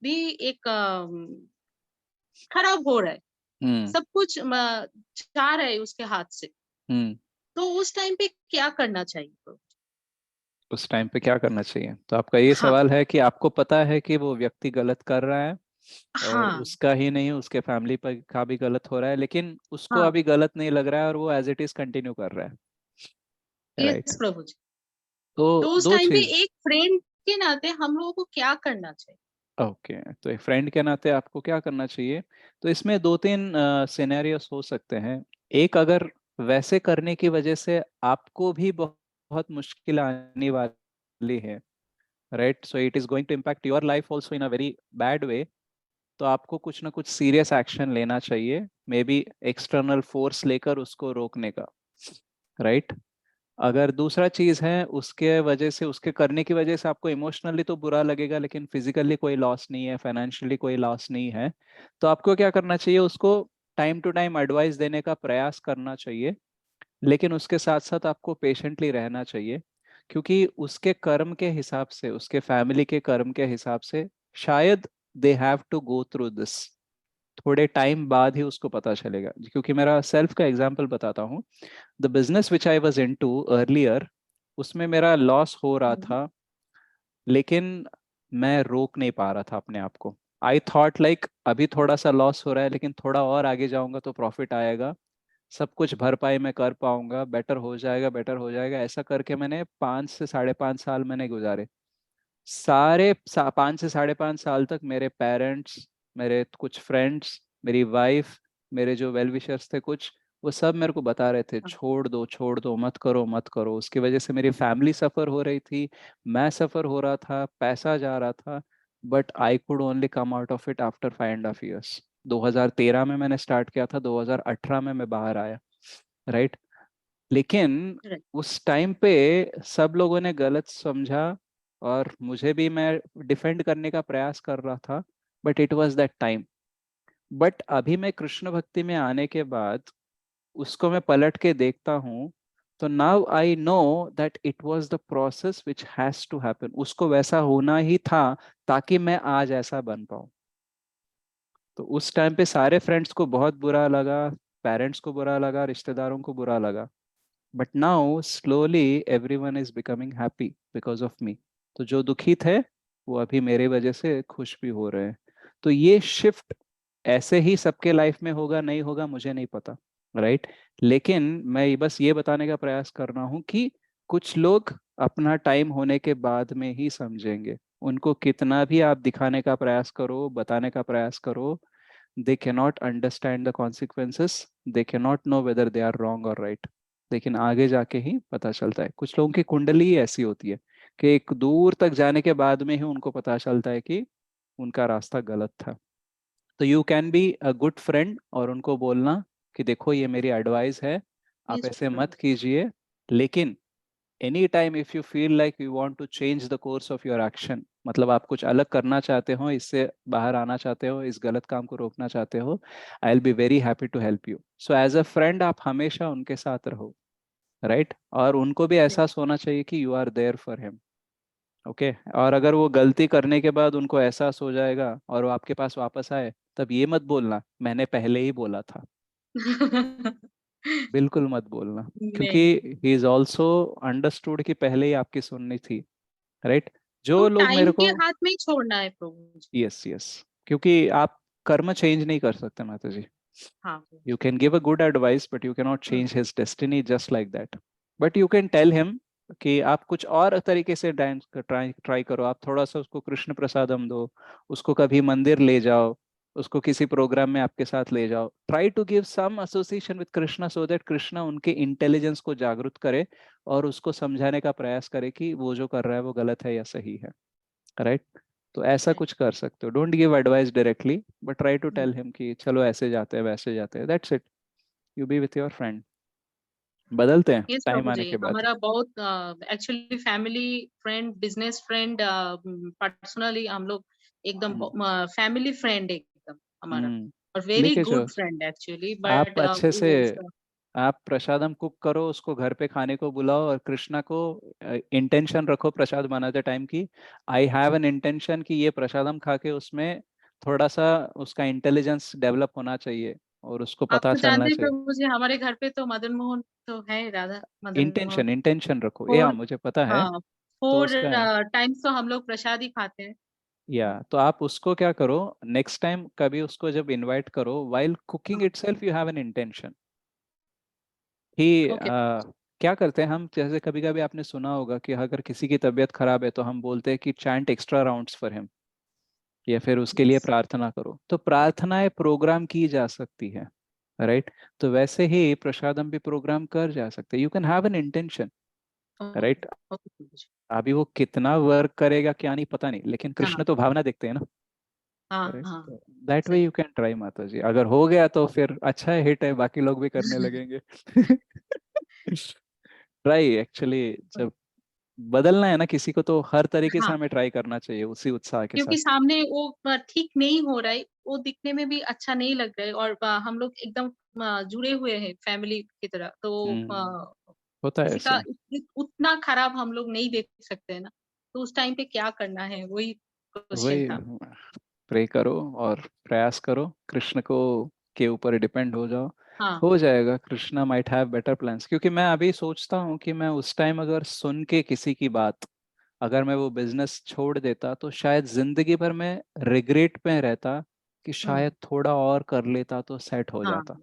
भी एक खराब हो रहा है, हम्म। सब कुछ जा रहा है उसके हाथ से। हम्म। तो उस टाइम पे क्या करना चाहिए? उस टाइम पे क्या करना चाहिए, तो आपका ये हाँ। सवाल है कि आपको पता है कि वो व्यक्ति गलत कर रहा है और हाँ। उसका ही नहीं उसके फैमिली पर का भी गलत हो रहा है, लेकिन उसको हाँ। अभी गलत नहीं लग रहा है और वो एज इट इज कंटिन्यू कर रहा है। राइट, यस प्रभु जी। तो तो उस दो टाइम पे चीज। एक फ्रेंड के नाते हम लोगों को क्या करना चाहिए? ओके, तो एक फ्रेंड के नाते आपको क्या करना चाहिए, तो इसमें दो तीन सिनेरियोस हो सकते हैं। एक, अगर वैसे करने की वजह से आपको भी बहुत मुश्किल आने वाली है, right, so it is going to impact your life also in a very bad way, तो आपको कुछ ना कुछ सीरियस एक्शन लेना चाहिए, मे बी एक्सटर्नल फोर्स लेकर उसको रोकने का। राइट, अगर दूसरा चीज है उसके वजह से, उसके करने की वजह से आपको इमोशनली तो बुरा लगेगा लेकिन फिजिकली कोई लॉस नहीं है, फाइनेंशियली कोई लॉस नहीं है, तो आपको क्या करना चाहिए, उसको टाइम टू टाइम एडवाइस देने का प्रयास करना चाहिए। लेकिन उसके साथ साथ आपको पेशेंटली रहना चाहिए, क्योंकि उसके कर्म के हिसाब से, उसके फैमिली के कर्म के हिसाब से शायद they have to go through this, थोड़े टाइम बाद ही उसको पता चलेगा। क्योंकि मेरा सेल्फ का एग्जांपल बताता हूँ, the business which I was into earlier, उसमें मेरा लॉस हो रहा था, लेकिन मैं रोक नहीं पा रहा था अपने आप को। आई थॉट लाइक अभी थोड़ा सा लॉस हो रहा है लेकिन थोड़ा और आगे जाऊंगा तो प्रॉफिट आएगा, सब कुछ भरपाई मैं कर पाऊंगा, बेटर हो जाएगा, बेटर हो जाएगा। ऐसा करके मैंने 5 से 5.5 साल मैंने गुजारे। 5 से 5.5 साल तक मेरे पेरेंट्स, मेरे कुछ फ्रेंड्स, मेरी वाइफ, मेरे जो वेल विशर्स थे कुछ, वो सब मेरे को बता रहे थे छोड़ दो मत करो मत करो। उसकी वजह से मेरी फैमिली सफ़र हो रही थी, मैं सफ़र हो रहा था, पैसा जा रहा था, but I could only come out of it after 5.5 years। 2013 में मैंने स्टार्ट किया था, 2018 में मैं बाहर आया, राइट। लेकिन Right. उस टाइम पे सब लोगों ने गलत समझा, और मुझे भी, मैं डिफेंड करने का प्रयास कर रहा था, but it was that time. But अभी मैं कृष्ण भक्ति में आने के बाद उसको मैं पलट के देखता हूँ, तो now I know that it was the process which has to happen. उसको वैसा होना ही था ताकि मैं आज ऐसा बन पाऊँ। तो उस टाइम पे सारे फ्रेंड्स को बहुत बुरा लगा, पेरेंट्स को बुरा लगा, रिश्तेदारों को बुरा लगा, but now slowly everyone is becoming happy because of me. तो जो दुखी थे वो अभी मेरे वजह से खुश भी हो रहे हैं। तो ये शिफ्ट ऐसे ही सबके लाइफ में होगा नहीं होगा मुझे नहीं पता, राइट। लेकिन मैं बस ये बताने का प्रयास कर रहा हूँ कि कुछ लोग अपना टाइम होने के बाद में ही समझेंगे। उनको कितना भी आप दिखाने का प्रयास करो, बताने का प्रयास करो, they cannot understand the consequences, they cannot know whether they are wrong or right। लेकिन आगे जाके ही पता चलता है। कुछ लोगों की कुंडली ही ऐसी होती है कि एक दूर तक जाने के बाद में ही उनको पता चलता है कि उनका रास्ता गलत था। तो you can be a good friend और उनको बोलना कि देखो ये मेरी एडवाइस है, आप Yes, ऐसे sure. मत कीजिए, लेकिन any time if you feel like you want to change the course of your action, मतलब आप कुछ अलग करना चाहते हो, इससे बाहर आना चाहते हो, इस गलत काम को रोकना चाहते हो, I will be very happy to help you. So as a friend आप हमेशा उनके साथ रहो, राइट। और उनको भी Right. एहसास होना चाहिए कि you are there for him, okay. और अगर वो गलती करने के बाद उनको एहसास हो जाएगा और वो आपके पास वापस आए, तब ये मत बोलना मैंने पहले ही बोला था, बिल्कुल मत बोलना। क्योंकि नहीं, ही इज ऑल्सो अंडरस्टूड कि पहले ही आपकी सुननी थी, राइट। तो जो लोग टाइम मेरे के को, हाथ में ही छोड़ना है प्रभु जी। यस यस, क्योंकि आप कर्म चेंज नहीं कर सकते माता जी। हाँ प्रभु You ji. can give a good advice, but you cannot hmm, change his destiny just like that. But you can tell him कि आप कुछ और तरीके से डांस ट्राई ट्राई करो। आप थोड़ा सा उसको कृष्ण प्रसादम दो, उसको कभी मंदिर ले जाओ, उसको किसी प्रोग्राम में आपके साथ ले जाओ। Try to give some association with Krishna so that Krishna उनके इंटेलिजेंस को जागृत करे और उसको समझाने का प्रयास करे कि वो जो कर रहा है वो गलत है या सही है, राइट। तो ऐसा right. कुछ कर सकते हो। Don't give advice directly, but try to hmm, tell him कि चलो ऐसे जाते हैं वैसे जाते हैं, that's it. You be with your friend. बदलते हैं यस टाइम प्रभु आने जी, के बाद। हमारा बहुत actually family friend, business friend, personally हम लोग एकदम हम्म फैमिली फ्रेंड एकदम हमारा, हम्म, और वेरी देखिए जो गुड फ्रेंड एक्चुअली, आप बट अच्छे से, आप प्रसादम कुक करो, उसको घर पे खाने को बुलाओ, और कृष्णा को इंटेंशन रखो प्रसाद बनाते टाइम की, आई हैव एन इंटेंशन कि ये प्रसादम खा के उसमें थोड़ा सा उसका इंटेलिजेंस डेवलप होना चाहिए और उसको आप पता तो चलना जानते हैं चाहिए। प्रभु जी, हमारे घर पे तो मदन मोहन तो है, राधा मदन मोहन। इंटेंशन इंटेंशन रखो, या फोर, मुझे पता है। हाँ, तो 4 उसका, टाइम्स तो हम लोग प्रसाद ही खाते हैं। या तो आप उसको क्या करो, नेक्स्ट टाइम कभी उसको जब इनवाइट करो, व्हाइल कुकिंग हाँ, itself you have an intention कि ओके। क्या करते हैं हम, जैसे कभी कभी आपने सुना होगा कि अगर किसी की तबीयत खराब है तो हम बोलते हैं कि chant extra rounds for him, या फिर उसके लिए यस, प्रार्थना करो। तो प्रार्थनाएं प्रोग्राम की जा सकती है, राइट। तो वैसे ही प्रसादम भी प्रोग्राम कर जा सकते हैं। You can have an intention, okay, right. Okay प्रभु जी। अभी वो कितना वर्क करेगा क्या नहीं पता नहीं, लेकिन कृष्ण हाँ, तो भावना देखते हैं ना, हाँ, राइट। हाँ, तो दैट वे सही। यू कैन ट्राई माता जी। अगर हो गया तो फिर अच्छा है, हिट है, बाकी लोग भी करने लगेंगे। ट्राई एक्चुअली, जब बदलना है ना किसी को तो हर तरीके से हाँ, हमें ट्राई करना चाहिए उसी उत्साह के साथ। क्योंकि सामने वो ठीक नहीं हो रहा है, वो दिखने में भी अच्छा नहीं लग रहा है, और हम लोग एकदम जुड़े हुए हैं फैमिली की तरह, तो होता है किसी ऐसे। का उतना खराब हम लोग नहीं देख सकते हैं ना, तो उस टाइम पे क्या करना है, वही क्वेश्चन वही, था। प्रे करो और प्रयास करो, कृष्ण को के ऊपर डिपेंड हो जाओ, हाँ, हो जाएगा। Krishna might have better plans. क्योंकि मैं अभी सोचता हूँ कि मैं उस टाइम अगर सुन के किसी की बात, अगर मैं वो बिजनेस छोड़ देता तो शायद जिंदगी भर मैं रिग्रेट में रहता कि हम्म, शायद थोड़ा और कर लेता तो सेट हो हाँ, जाता।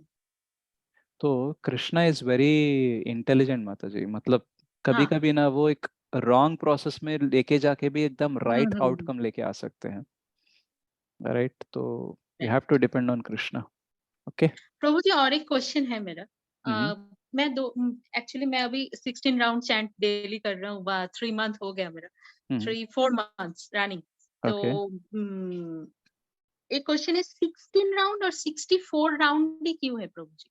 तो कृष्णा इज वेरी इंटेलिजेंट माता जी, मतलब कभी हाँ, कभी ना वो एक रॉन्ग प्रोसेस में लेके जाके भी एकदम राइट हम्म, आउटकम लेके आ सकते हैं, राइट। तो you have to depend on Krishna. Okay प्रभु जी और एक क्वेश्चन है मेरा। हम्म मैं एक्चुअली मैं अभी 16 राउंड चैंट डेली कर रहा हूँ, 3 मंथ हो गया मेरा, 3-4 मंथ्स रनिंग। तो ओके एक क्वेश्चन है, 16 राउंड और 64 राउंड ही क्यों है प्रभु जी?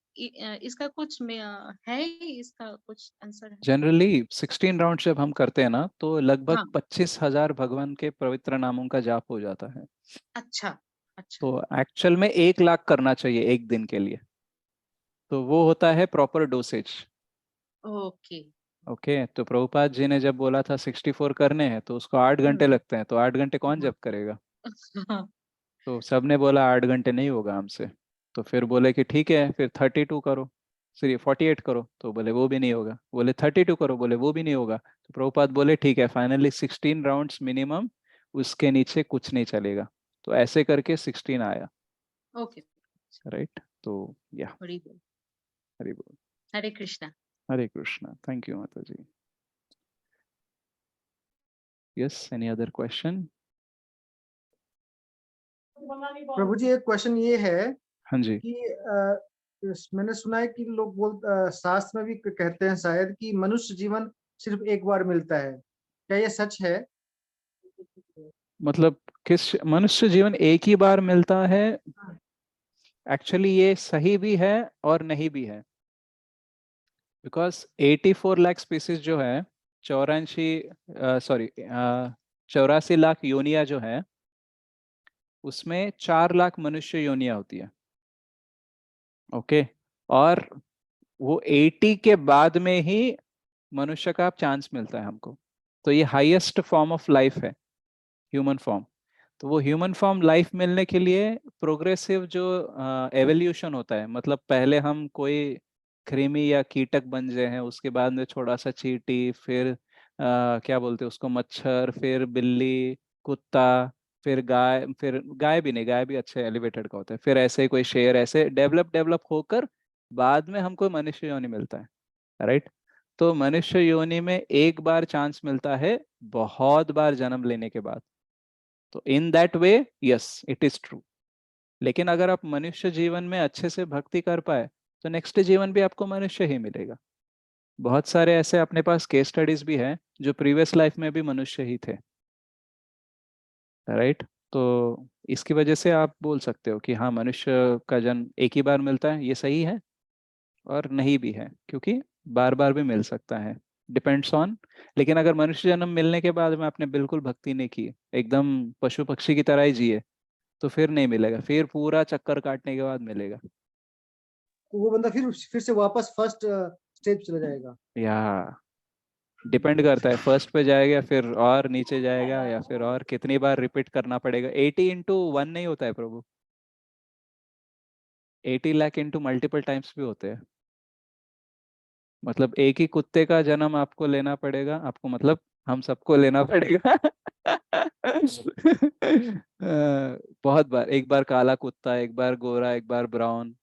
इसका कुछ है, इसका कुछ आंसर है? जनरली 16 राउंड जब हम करते हैं ना तो लगभग हाँ। 25,000 भगवान के पवित्र नामों का जाप हो जाता है। अच्छा अच्छा। तो एक्चुअल में 1 लाख करना चाहिए एक दिन के लिए, तो वो होता है प्रॉपर डोसेज। ओके। ओके तो प्रभुपाद जी ने जब बोला था 64 करने हैं तो उसको 8 घंटे लगते हैं, तो 8 घंटे कौन जप करेगा? हाँ। तो सबने बोला 8 घंटे नहीं होगा हमसे। तो फिर बोले कि ठीक है फिर 32 करो, फिर 48 करो, तो बोले वो भी नहीं होगा। बोले 32 करो, बोले वो भी नहीं होगा। तो प्रभुपाद बोले ठीक है फाइनली 16 राउंड्स मिनिमम, उसके नीचे कुछ नहीं चलेगा। तो ऐसे करके 16 आया। ओके। राइट तो या हरि बोल। हरि बोल। हरे कृष्णा। हरे कृष्णा। थैंक यू माता जी। Yes any other question? प्रभु जी एक क्वेश्चन ये है हाँ जी। कि मैंने सुना है कि शास्त्र में भी कहते हैं शायद कि मनुष्य जीवन सिर्फ एक बार मिलता है, क्या ये सच है? मतलब किस मनुष्य जीवन एक ही बार मिलता है? एक्चुअली ये सही भी है और नहीं भी है, बिकॉज 84 लाख स्पीसीज जो है, 84 लाख योनिया जो है, उसमें 4 लाख मनुष्य योनिया होती है। ओके और वो 80 के बाद में ही मनुष्य का चांस मिलता है हमको। तो ये हाईएस्ट फॉर्म ऑफ लाइफ है, ह्यूमन फॉर्म। तो वो ह्यूमन फॉर्म लाइफ मिलने के लिए प्रोग्रेसिव जो एवोल्यूशन होता है, मतलब पहले हम कोई कृमि या कीटक बन गए हैं, उसके बाद में थोड़ा सा चींटी, फिर क्या बोलते हैं उसको, मच्छर, फिर बिल्ली, कुत्ता, फिर गाय भी नहीं, गाय भी अच्छे एलिवेटेड का होता है, फिर ऐसे ही कोई शेर, ऐसे डेवलप डेवलप होकर बाद में हमको मनुष्य योनि मिलता है। राइट तो मनुष्य योनि में एक बार चांस मिलता है बहुत बार जन्म लेने के बाद। तो in that way yes it is true. लेकिन अगर आप मनुष्य जीवन में अच्छे से भक्ति कर पाए तो नेक्स्ट जीवन भी आपको मनुष्य ही मिलेगा। बहुत सारे ऐसे अपने पास केस स्टडीज भी हैं जो प्रीवियस लाइफ में भी मनुष्य ही थे। राइट तो इसकी वजह से आप बोल सकते हो कि हाँ मनुष्य का जन्म एक ही बार मिलता है, ये सही है और नहीं भी है, क्योंकि बार बार भी मिल सकता है, डिपेंड्स ऑन। लेकिन अगर मनुष्य जन्म मिलने के बाद में आपने बिल्कुल भक्ति नहीं की, एकदम पशु पक्षी की तरह ही जिए, तो फिर नहीं मिलेगा, फिर पूरा चक्कर काटने के बाद मिलेगा। तो वो बंदा फिर से वापस फर्स्ट स्टेज चला जाएगा? या डिपेंड करता है, फर्स्ट पे जाएगा फिर और नीचे जाएगा, या फिर और कितनी बार रिपीट करना पड़ेगा। 80 × 1 नहीं होता है प्रभु, 80 लाख इंटू मल्टीपल टाइम्स भी होते हैं। मतलब एक ही कुत्ते का जन्म आपको लेना पड़ेगा, आपको मतलब हम सबको लेना पड़ेगा। बहुत बार, एक बार काला कुत्ता, एक बार गोरा, एक बार ब्राउन,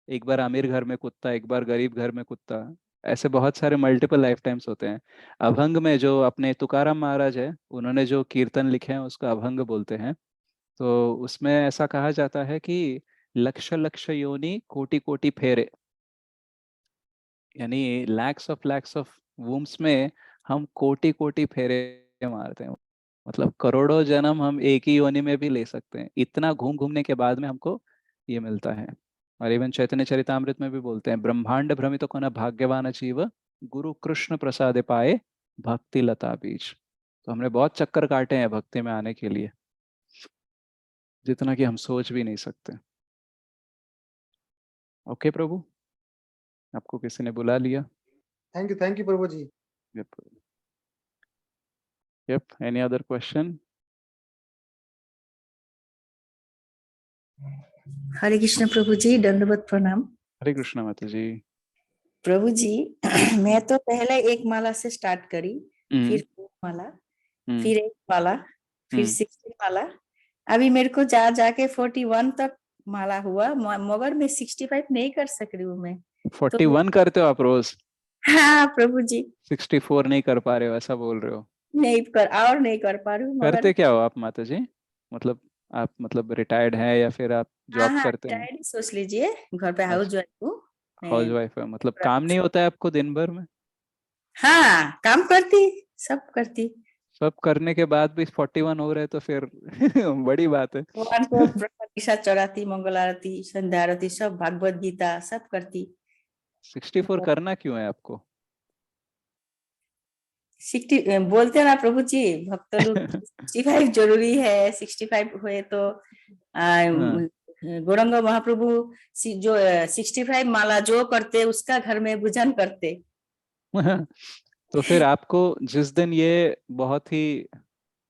एक बार अमीर घर में कुत्ता, एक बार गरीब घर में कुत्ता, ऐसे बहुत सारे मल्टीपल लाइफ टाइम्स होते हैं। अभंग में जो अपने तुकाराम महाराज है, उन्होंने जो कीर्तन लिखे हैं उसको अभंग बोलते हैं। तो उसमें ऐसा कहा जाता है कि लक्ष लक्ष योनि कोटि कोटि फेरे, यानी लैक्स ऑफ वूम्स में हम कोटि कोटि फेरे मारते हैं। मतलब करोड़ों जन्म हम एक ही योनि में भी ले सकते हैं, इतना घूम घूमने के बाद में हमको ये मिलता है। और इवन चैतन्य चरितामृत में भी बोलते हैं, ब्रह्मांड भ्रमित को न भाग्यवान जीव, गुरु कृष्ण प्रसाद पाए भक्ति लता बीज। तो हमने बहुत चक्कर काटे हैं भक्ति में आने के लिए, जितना कि हम सोच भी नहीं सकते। ओके प्रभु, आपको किसी ने बुला लिया। थैंक यू प्रभु जी। Yep, any other question? Hare Krishna प्रभु जी, दंडवत प्रणाम। हरे कृष्ण माता जी। प्रभु जी मैं तो पहले एक माला से स्टार्ट करी, फिर 2 माला, फिर 1 माला, फिर 16 माला, अभी मेरे को जा जाके 41 तक माला हुआ, मगर मैं 65 नहीं कर सक रही हूँ मैं। 41 करते हो आप रोज? हाँ प्रभु जी। 64 नहीं कर पा रहे हो ऐसा बोल रहे हो? नहीं कर पा रही हूँ, मगर करते क्या हो आप माता जी? मतलब आप मतलब रिटायर्ड हैं या फिर आप हाँ जॉब हाँ करते हैं? रिटायर्ड ही सोच लीजिए, घर पे हाउस अच्छा, वाइफ हूँ हाउस मैं। वाइफ है, मतलब काम नहीं होता है आपको दिन भर में? हाँ काम करती, सब करती। सब करने के बाद भी 41 हो रहे तो फिर बड़ी बात है। भगवान को प्रसाद चढ़ाती, मंगल आरती, संध्या आरती, सब भागवत गीता सब करती। 64 करना क्यों है आपको? 60 बोलते हैं ना प्रभु जी, भक्त लोग 65 जरूरी है, 65 हुए तो हाँ। गौरंग महाप्रभु जो 65 माला जो करते उसका घर में भोजन करते। तो फिर आपको जिस दिन ये बहुत ही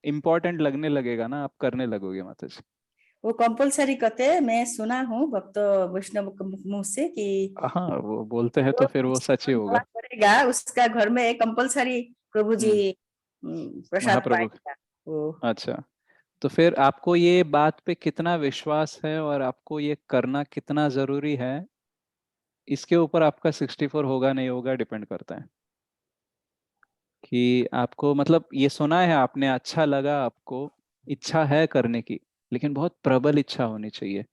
इम्पोर्टेंट लगने लगेगा ना, आप करने लगोगे माता जी। वो कंपलसरी करते, मैं सुना हूँ भक्त वैष्णव के मुंह से कि हाँ, वो बोलते हैं तो जो फिर वो सच ही माला होगा। करेगा उसका घर में कंपलसरी प्रभु जी प्रसाद महाप्रभु। पाएगा वो। अच्छा, तो फिर आपको ये बात पे कितना विश्वास है और आपको ये करना कितना जरूरी है, इसके ऊपर आपका 64 होगा नहीं होगा डिपेंड करता है। कि आपको मतलब ये सुना है आपने, अच्छा लगा आपको, इच्छा है करने की, लेकिन बहुत प्रबल इच्छा होनी चाहिए,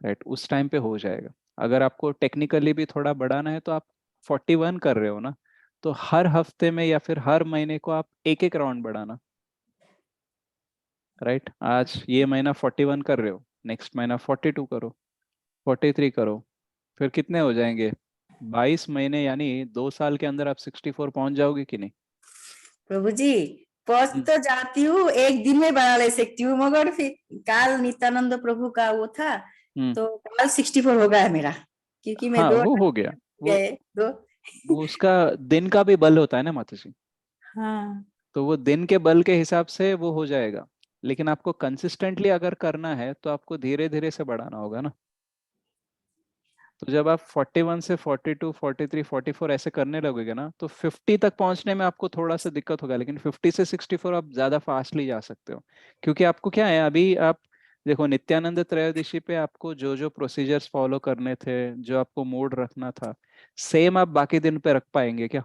राइट? उस टाइम पे हो जाएगा। अगर आपको टेक्निकली भी थोड़ा बढ़ाना है तो आप 41 कर रहे हो ना, तो हर हफ्ते में या फिर हर महीने को आप एक एक राउंड बढ़ाना, राइट? आज ये महीना 41 कर रहे हो, नेक्स्ट महीना 42 करो, 43 करो, फिर कितने हो जाएंगे? 22 महीने, यानी 2 साल के अंदर आप 64 पहुंच जाओगे कि नहीं? प्रभु जी पहुंच हम्म, तो जाती हूँ, एक दिन में बना ले सकती हूँ, मगर फिर काल नित्यानंद प्रभु का वो था हम्म। तो काल 64 हो गया मेरा, क्योंकि मैं हाँ, दो वो हो गया। वो गए दो। वो उसका दिन का भी बल होता है ना माता जी, हाँ तो वो दिन के बल के हिसाब से वो हो जाएगा। लेकिन आपको कंसिस्टेंटली अगर करना है तो आपको धीरे धीरे से बढ़ाना होगा ना। तो जब आप 41 से 42, 43, 44 ऐसे करने लगोगे ना, तो 50 तक पहुंचने में आपको थोड़ा सा दिक्कत होगा, लेकिन 50 से 64 आप ज्यादा फास्टली जा सकते हो। क्योंकि आपको क्या है, अभी आप देखो नित्यानंद त्रयोदशी पे आपको जो जो प्रोसीजर्स फॉलो करने थे, जो आपको मूड रखना था, सेम आप बाकी दिन पे रख पाएंगे क्या?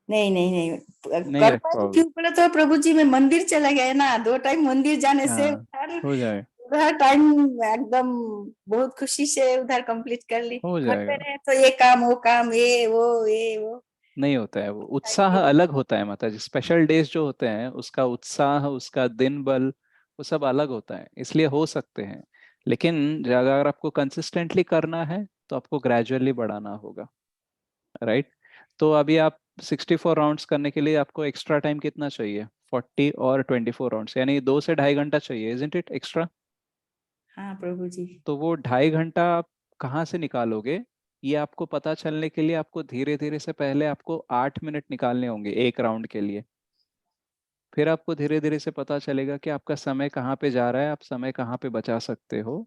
नहीं नहीं नहीं नहीं कर रख पाए पाओगे। क्यों, बोले तो प्रभु जी मैं मंदिर चला गया ना, 2 टाइम मंदिर जाने से हाँ, उधर हो जाए, उधर टाइम एकदम बहुत खुशी से उधर कंप्लीट कर ली। हो घर पे जाएगा। रहे तो ये काम वो काम ये वो नहीं होता है वो, टाइम उत्साह नहीं अलग होता है माता जी। स्पेशल डेज जो होते हैं उसका उत्साह, उसका दिन बल, वो सब अलग होता है, इसलिए हो सकते हैं। लेकिन अगर आपको कंसिस्टेंटली करना है तो आपको ग्रेजुअली बढ़ाना होगा, राइट? तो अभी आप 64 राउंड्स करने के लिए आपको एक्स्ट्रा टाइम कितना चाहिए? 40 और 24 राउंड्स, यानी 2 से ढाई घंटा चाहिए, इजंट इट एक्स्ट्रा? हाँ प्रभु जी। तो वो 2.5 घंटा आप कहाँ से निकालोगे? ये आपको पता चलने के लिए आपको धीरे धीरे से पहले आपको 8 मिनट निकालने होंगे एक राउंड के लिए। फिर आपको धीरे धीरे से पता चलेगा कि आपका समय कहाँ पे जा रहा है, आप समय कहाँ पे बचा सकते हो।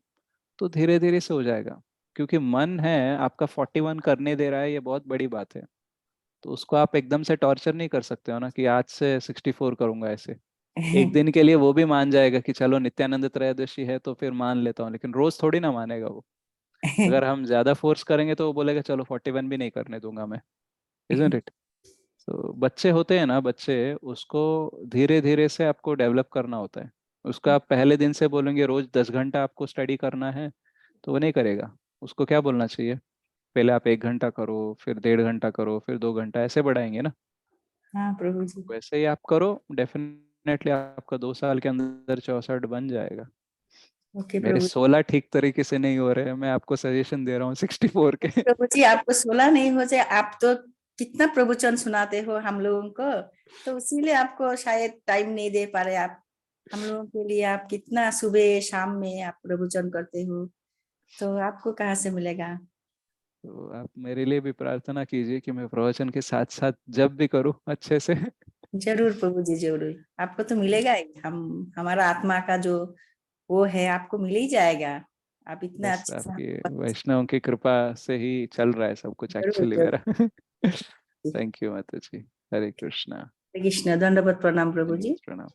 तो धीरे धीरे से हो जाएगा। क्योंकि मन है आपका 41 करने दे रहा है, ये बहुत बड़ी बात है। तो उसको आप एकदम से टॉर्चर नहीं कर सकते हो ना, कि आज से 64 करूंगा ऐसे। एक दिन के लिए वो भी मान जाएगा कि चलो नित्यानंद त्रयोदशी है तो फिर मान लेता हूँ, लेकिन रोज थोड़ी ना मानेगा वो। अगर हम ज्यादा फोर्स करेंगे तो वो बोलेगा चलो 41 भी नहीं करने दूंगा मैं, इजंट इट? तो बच्चे होते हैं ना, बच्चे, उसको धीरे धीरे से आपको डेवलप करना होता है। उसका आप पहले दिन से बोलेंगे रोज 10 घंटा आपको स्टडी करना है, तो वो नहीं करेगा। उसको क्या बोलना चाहिए, पहले आप 1 घंटा करो, फिर 1.5 घंटा करो, फिर 2 घंटा, ऐसे बढ़ाएंगे ना। हाँ प्रभु जी। वैसे ही आप करो, डेफिनेटली आपका 2 साल के अंदर 64 बन जाएगा। ओके मेरे प्रभु। 16 ठीक तरीके से नहीं हो रहे हैं, मैं आपको सजेशन दे रहा हूँ 64 के। प्रभु जी आपको 16 नहीं हो जाए, आप तो कितना प्रवचन सुनाते हो हम लोगों को, तो इसीलिए आपको शायद टाइम नहीं दे पा रहे आप हम लोगों के लिए। आप कितना सुबह शाम में आप प्रवचन करते हो, तो आपको कहाँ से मिलेगा। तो आप मेरे लिए भी प्रार्थना कीजिए कि मैं प्रवचन के साथ साथ जब भी करूँ अच्छे से। जरूर प्रभु जी जरूर, आपको तो मिलेगा ही, हम हमारा आत्मा का जो वो है आपको मिल ही जाएगा। आप इतना बस अच्छे से आपकी हमको वैष्णव की कृपा से ही चल रहा है सब कुछ जरूर एक्चुअली जरूर। मेरा। थैंक यू माता जी। हरे कृष्णा। हरे कृष्ण, दंडवत प्रणाम प्रभु जी। दंडवत प्रणाम।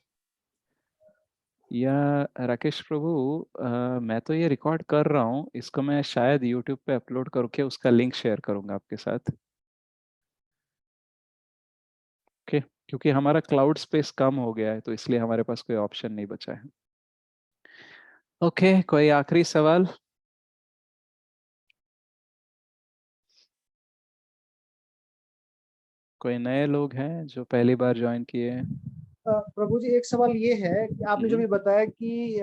या राकेश प्रभु, मैं तो ये रिकॉर्ड कर रहा हूँ, इसको मैं शायद यूट्यूब पे अपलोड करके उसका लिंक शेयर करूंगा आपके साथ। ओके, क्योंकि हमारा क्लाउड स्पेस कम हो गया है तो इसलिए हमारे पास कोई ऑप्शन नहीं बचा है। ओके, कोई आखिरी सवाल? कोई नए लोग हैं जो पहली बार ज्वाइन किए हैं? प्रभु जी, एक सवाल ये है कि आपने जो भी बताया कि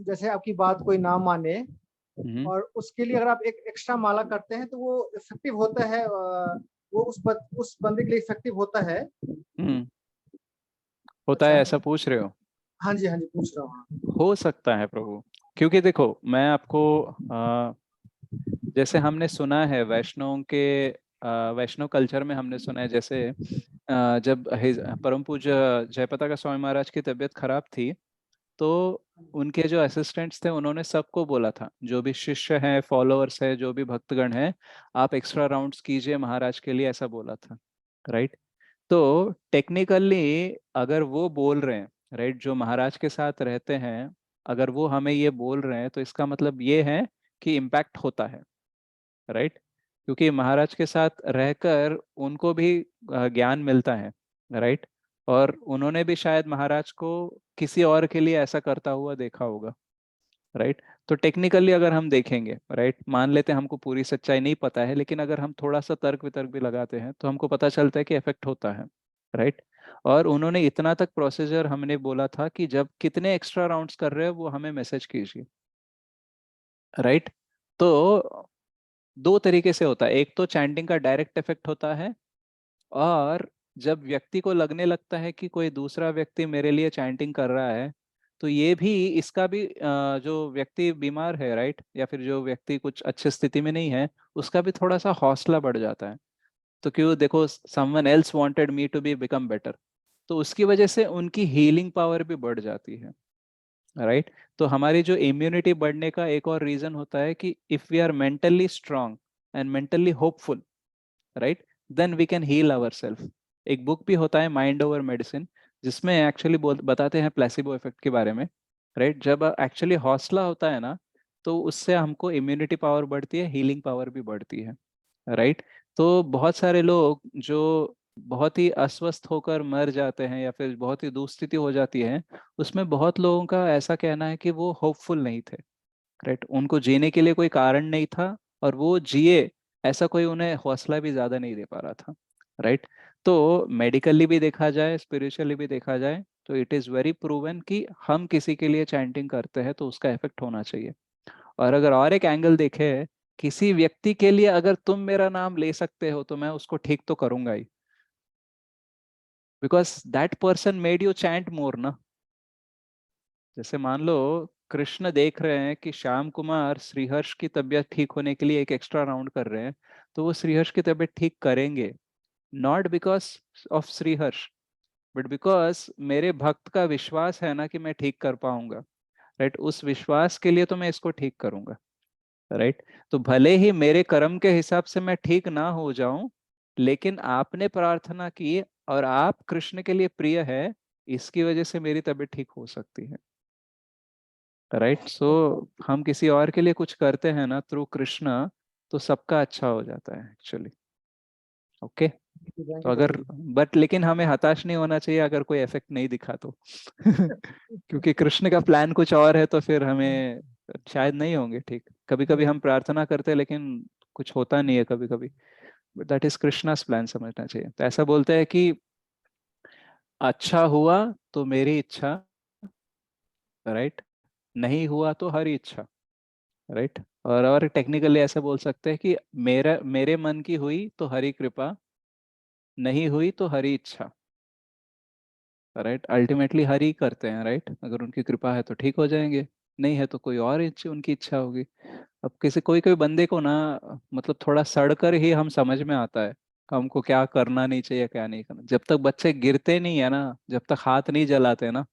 जैसे आपकी बात कोई ना माने हम्म, और उसके लिए अगर आप एक एक्स्ट्रा माला करते हैं तो वो इफेक्टिव होता है, वो उस बंदे के लिए इफेक्टिव होता है। हम्म, होता है अच्छा। ऐसा पूछ रहे हो? हाँ जी, हाँ जी, पूछ रहा हूँ। हो सकता है प्रभु, क्योंकि देखो मैं आपको जैसे हमने सुना है वैष्णव के वैष्णव कल्चर में हमने सुना है, जैसे जब परम पूज्य जयपताका स्वामी महाराज की तबीयत खराब थी, तो उनके जो असिस्टेंट्स थे उन्होंने सबको बोला था, जो भी शिष्य हैं, फॉलोअर्स है, जो भी भक्तगण हैं, आप एक्स्ट्रा राउंड्स कीजिए महाराज के लिए, ऐसा बोला था। राइट? तो टेक्निकली अगर वो बोल रहे हैं, राइट, जो महाराज के साथ रहते हैं, अगर वो हमें ये बोल रहे हैं, तो इसका मतलब ये है कि इम्पैक्ट होता है। राइट? क्योंकि महाराज के साथ रहकर उनको भी ज्ञान मिलता है। राइट? और उन्होंने भी शायद महाराज को किसी और के लिए ऐसा करता हुआ देखा होगा। राइट? तो टेक्निकली अगर हम देखेंगे, राइट, मान लेते हैं हमको पूरी सच्चाई नहीं पता है, लेकिन अगर हम थोड़ा सा तर्क वितर्क भी लगाते हैं तो हमको पता चलता है कि इफेक्ट होता है। राइट? और उन्होंने इतना तक प्रोसीजर हमने बोला था कि जब कितने एक्स्ट्रा राउंड्स कर रहे हो वो हमें मैसेज कीजिए। राइट? तो दो तरीके से होता है, एक तो चैंटिंग का डायरेक्ट इफेक्ट होता है, और जब व्यक्ति को लगने लगता है कि कोई दूसरा व्यक्ति मेरे लिए चैंटिंग कर रहा है, तो ये भी, इसका भी जो व्यक्ति बीमार है, राइट, या फिर जो व्यक्ति कुछ अच्छी स्थिति में नहीं है, उसका भी थोड़ा सा हौसला बढ़ जाता है। तो क्यों, देखो, someone else wanted me to be become better, तो उसकी वजह से उनकी हीलिंग पावर भी बढ़ जाती है। राइट? तो हमारी जो इम्यूनिटी बढ़ने का एक और रीजन होता है कि if we are mentally strong and mentally hopeful, right, then we can heal our self. एक बुक भी होता है माइंड ओवर मेडिसिन, जिसमें एक्चुअली बताते हैं प्लेसिबो इफेक्ट के बारे में। राइट? जब एक्चुअली हौसला होता है ना, तो उससे हमको इम्यूनिटी पावर बढ़ती है, हीलिंग पावर भी बढ़ती है। राइट? तो बहुत सारे लोग जो बहुत ही अस्वस्थ होकर मर जाते हैं या फिर बहुत ही दुस्थिति हो जाती है, उसमें बहुत लोगों का ऐसा कहना है कि वो होपफुल नहीं थे। राइट? उनको जीने के लिए कोई कारण नहीं था, और वो जिए ऐसा कोई उन्हें हौसला भी ज्यादा नहीं दे पा रहा था। राइट? तो मेडिकली भी देखा जाए, स्पिरिचुअली भी देखा जाए, तो इट इज वेरी प्रूवन कि हम किसी के लिए चैंटिंग करते हैं तो उसका इफेक्ट होना चाहिए। और अगर और एक एंगल देखे, किसी व्यक्ति के लिए अगर तुम मेरा नाम ले सकते हो तो मैं उसको ठीक तो करूंगा ही, because that person made you chant more ना। जैसे मान लो कृष्ण देख रहे हैं कि श्याम कुमार श्रीहर्ष की तबीयत ठीक होने के लिए एक एक्स्ट्रा राउंड कर रहे हैं, तो वो श्रीहर्ष की तबीयत ठीक करेंगे, not because of Sriharsh, but because मेरे भक्त का विश्वास है ना कि मैं ठीक कर पाऊंगा। राइट? उस विश्वास के लिए तो मैं इसको ठीक करूंगा। राइट? तो भले ही मेरे कर्म के हिसाब से मैं ठीक ना हो जाऊं, लेकिन आपने प्रार्थना की और आप कृष्ण के लिए प्रिय है, इसकी वजह से मेरी तबीयत ठीक हो सकती है। राइट? सो हम किसी और के लिए कुछ करते हैं ना थ्रू कृष्ण, तो सबका अच्छा हो जाता है एक्चुअली। ओके? थैंक तो यू अगर, प्रभु जी। बट लेकिन हमें हताश नहीं होना चाहिए अगर कोई इफेक्ट नहीं दिखा तो क्योंकि कृष्ण का प्लान कुछ और है, तो फिर हमें शायद नहीं होंगे ठीक। कभी कभी हम प्रार्थना करते हैं लेकिन कुछ होता नहीं है कभी कभी, but that is Krishna's plan, समझना चाहिए। तो ऐसा बोलते हैं कि अच्छा हुआ तो मेरी इच्छा, राइट, नहीं हुआ तो हरी इच्छा। राइट? और टेक्निकली ऐसा बोल सकते हैं कि मेरे मन की हुई तो हरी कृपा, नहीं हुई तो हरी इच्छा। राइट? अल्टीमेटली हरी करते हैं। राइट? अगर उनकी कृपा है तो ठीक हो जाएंगे, नहीं है तो कोई और उनकी इच्छा होगी। अब किसी कोई कोई बंदे को ना, मतलब थोड़ा सड़कर ही हम समझ में आता है कि हमको क्या करना नहीं चाहिए, क्या नहीं करना। जब तक बच्चे गिरते नहीं है ना, जब तक हाथ नहीं जलाते ना,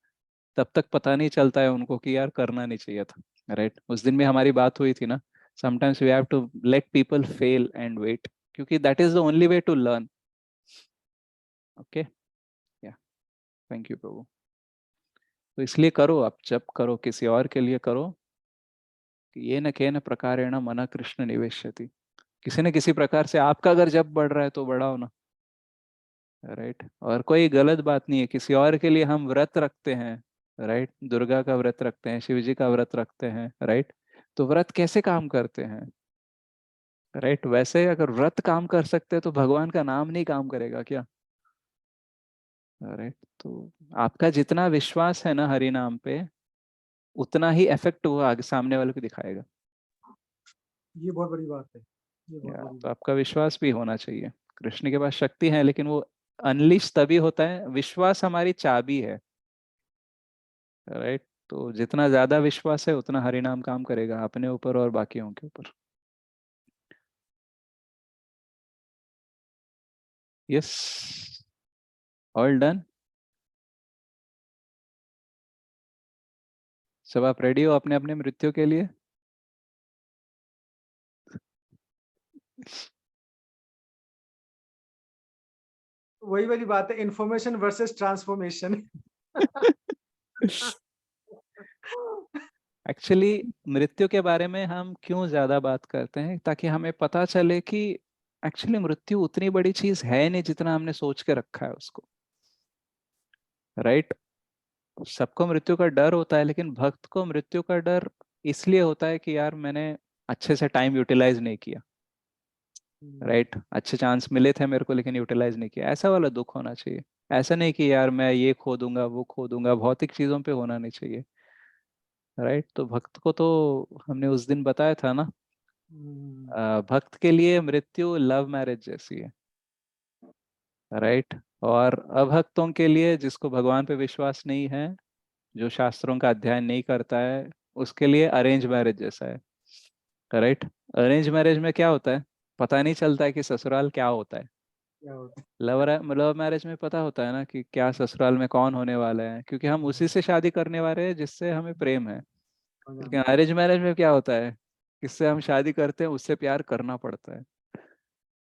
तब तक पता नहीं चलता है उनको कि यार करना नहीं चाहिए था। राइट? उस दिन भी हमारी बात हुई थी ना, sometimes we have to let people fail and wait, क्योंकि that is the only way to learn. Okay? Yeah, thank you प्रभु। तो इसलिए करो, आप जब करो किसी और के लिए करो कि ये न केन प्रकारेण मन कृष्ण निवेश्यति, किसी न किसी प्रकार से आपका अगर जब बढ़ रहा है तो बढ़ाओ ना। राइट? और कोई गलत बात नहीं है, किसी और के लिए हम व्रत रखते हैं, राइट, दुर्गा का व्रत रखते हैं, शिव जी का व्रत रखते हैं, राइट। तो व्रत कैसे काम करते हैं, राइट। वैसे अगर व्रत काम कर सकते हैं तो भगवान का नाम नहीं काम करेगा क्या, राइट। तो आपका जितना विश्वास है ना हरि नाम पे, उतना ही इफेक्ट वो आगे सामने वाले को दिखाएगा। ये बहुत बड़ी बात है, ये बहुत बड़ी तो बात। आपका विश्वास भी होना चाहिए। कृष्ण के पास शक्ति है, लेकिन वो अनलिश तभी होता है, विश्वास हमारी चाबी है, राइट। तो जितना ज्यादा विश्वास है उतना हरि नाम काम करेगा अपने ऊपर और बाकियों के ऊपर। Yes, all done. सब आप रेडी हो अपने अपने मृत्यु के लिए? वही वाली बात है, इंफॉर्मेशन वर्सेस ट्रांसफॉर्मेशन। एक्चुअली मृत्यु के बारे में हम क्यों ज्यादा बात करते हैं, ताकि हमें पता चले कि एक्चुअली मृत्यु उतनी बड़ी चीज है नहीं जितना हमने सोच के रखा है उसको, राइट। सबको मृत्यु का डर होता है, लेकिन भक्त को मृत्यु का डर इसलिए होता है कि यार मैंने अच्छे से टाइम यूटिलाइज नहीं किया, राइट। अच्छे चांस मिले थे मेरे को लेकिन यूटिलाइज नहीं किया, ऐसा वाला दुख होना चाहिए। ऐसा नहीं कि यार मैं ये खो दूंगा वो खो दूंगा, भौतिक चीजों पे होना नहीं चाहिए, राइट। तो भक्त को तो हमने उस दिन बताया था ना, भक्त के लिए मृत्यु लव मैरिज जैसी है, राइट। और अभक्तों के लिए, जिसको भगवान पे विश्वास नहीं है, जो शास्त्रों का अध्ययन नहीं करता है, उसके लिए अरेंज मैरिज जैसा है, राइट। अरेंज मैरिज में क्या होता है, पता नहीं चलता है कि ससुराल क्या होता है। क्या होता लव मैरिज में पता होता है ना कि क्या ससुराल में कौन होने वाला है, क्योंकि हम उसी से शादी करने वाले हैं जिससे हमें प्रेम है। है? लेकिन अरेंज मैरिज में क्या होता है, किससे हम शादी करते हैं उससे प्यार करना पड़ता है,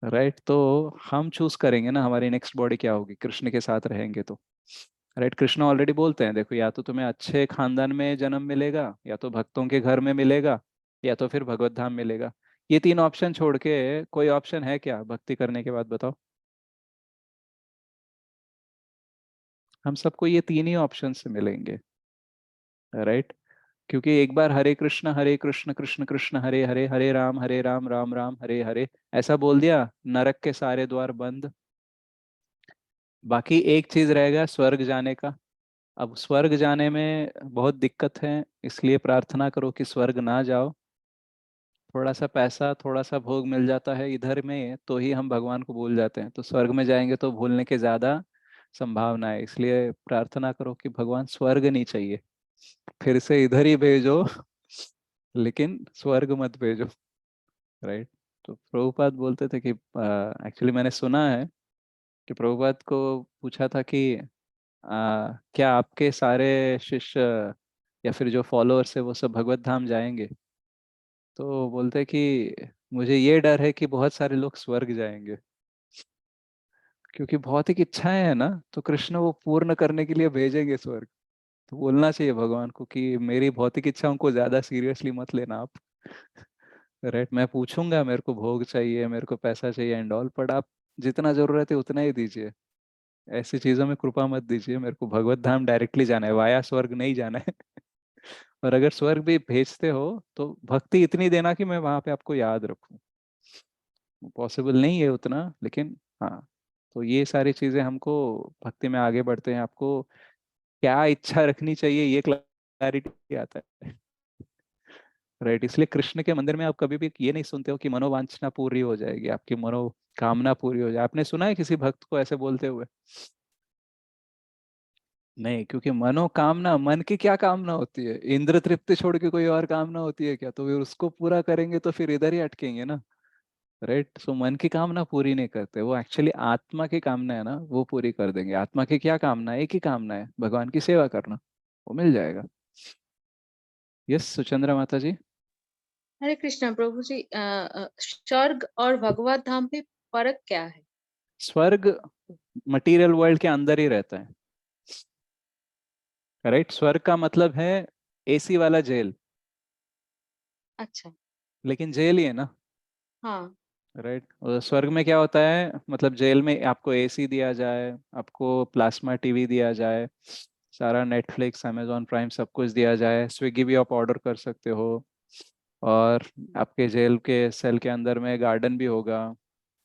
राइट। तो हम चूज करेंगे ना हमारी नेक्स्ट बॉडी क्या होगी, कृष्ण के साथ रहेंगे तो, राइट। कृष्ण ऑलरेडी बोलते हैं, देखो या तो तुम्हें अच्छे खानदान में जन्म मिलेगा, या तो भक्तों के घर में मिलेगा, या तो फिर भगवत धाम मिलेगा। ये तीन ऑप्शन छोड़ के कोई ऑप्शन है क्या भक्ति करने के बाद, बताओ। हम सबको ये तीन ही ऑप्शन से मिलेंगे, राइट। क्योंकि एक बार हरे कृष्ण कृष्ण कृष्ण हरे हरे, हरे राम राम राम हरे हरे, ऐसा बोल दिया, नरक के सारे द्वार बंद। बाकी एक चीज रहेगा, स्वर्ग जाने का। अब स्वर्ग जाने में बहुत दिक्कत है, इसलिए प्रार्थना करो कि स्वर्ग ना जाओ। थोड़ा सा पैसा थोड़ा सा भोग मिल जाता है इधर में तो ही हम भगवान को भूल जाते हैं, तो स्वर्ग में जाएंगे तो भूलने की ज्यादा संभावना है। इसलिए प्रार्थना करो कि भगवान स्वर्ग नहीं चाहिए, फिर से इधर ही भेजो, लेकिन स्वर्ग मत भेजो, राइट। तो प्रभुपाद बोलते थे कि एक्चुअली मैंने सुना है कि प्रभुपाद को पूछा था कि क्या आपके सारे शिष्य या फिर जो फॉलोअर्स है वो सब भगवत धाम जाएंगे? तो बोलते कि मुझे ये डर है कि बहुत सारे लोग स्वर्ग जाएंगे, क्योंकि भौतिक इच्छाएं है ना, तो कृष्ण वो पूर्ण करने के लिए भेजेंगे स्वर्ग। तो बोलना चाहिए भगवान को कि मेरी भौतिक इच्छाओं को ज्यादा सीरियसली मत लेना आप, राइट। मैं पूछूंगा, मेरे को भोग चाहिए, मेरे को पैसा चाहिए एंड ऑल, पर आप जितना जरूरत है उतना ही दीजिए, ऐसी चीजों में कृपा मत दीजिए। मेरे को भगवत धाम डायरेक्टली जाना है, वाया स्वर्ग नहीं जाना है। और अगर स्वर्ग भी भेजते हो तो भक्ति इतनी देना कि मैं वहां पे आपको याद रखूं। पॉसिबल नहीं है उतना, लेकिन हाँ। तो ये सारी चीजें हमको भक्ति में आगे बढ़ते हैं, आपको क्या इच्छा रखनी चाहिए ये क्लैरिटी आता है, राइट। इसलिए कृष्ण के मंदिर में आप कभी भी ये नहीं सुनते हो कि मनोवांछना पूरी हो जाएगी, आपकी मनोकामना पूरी हो जाए। आपने सुना है किसी भक्त को ऐसे बोलते हुए? नहीं, क्योंकि मनोकामना, मन की क्या कामना होती है, इंद्र तृप्ति छोड़ के कोई और कामना होती है क्या? तो फिर उसको पूरा करेंगे तो फिर इधर ही अटकेंगे ना, राइट। सो मन की कामना पूरी नहीं करते, वो एक्चुअली आत्मा की कामना है ना, वो पूरी कर देंगे। आत्मा की क्या कामना है, एक ही कामना है, भगवान की सेवा करना, वो मिल जाएगा। यस सुचंद्रा माता जी। हरे कृष्णा प्रभु जी, स्वर्ग और भगवत धाम में फर्क क्या है? स्वर्ग मटेरियल वर्ल्ड के अंदर ही रहता है, राइट। स्वर्ग का मतलब है एसी वाला जेल, अच्छा। लेकिन जेल ही है ना, हाँ। राइट। और स्वर्ग में क्या होता है, मतलब जेल में आपको एसी दिया जाए, आपको प्लाज्मा टीवी दिया जाए, सारा नेटफ्लिक्स, अमेजोन प्राइम सब कुछ दिया जाए, स्विगी भी आप ऑर्डर कर सकते हो, और आपके जेल के सेल के अंदर में गार्डन भी होगा,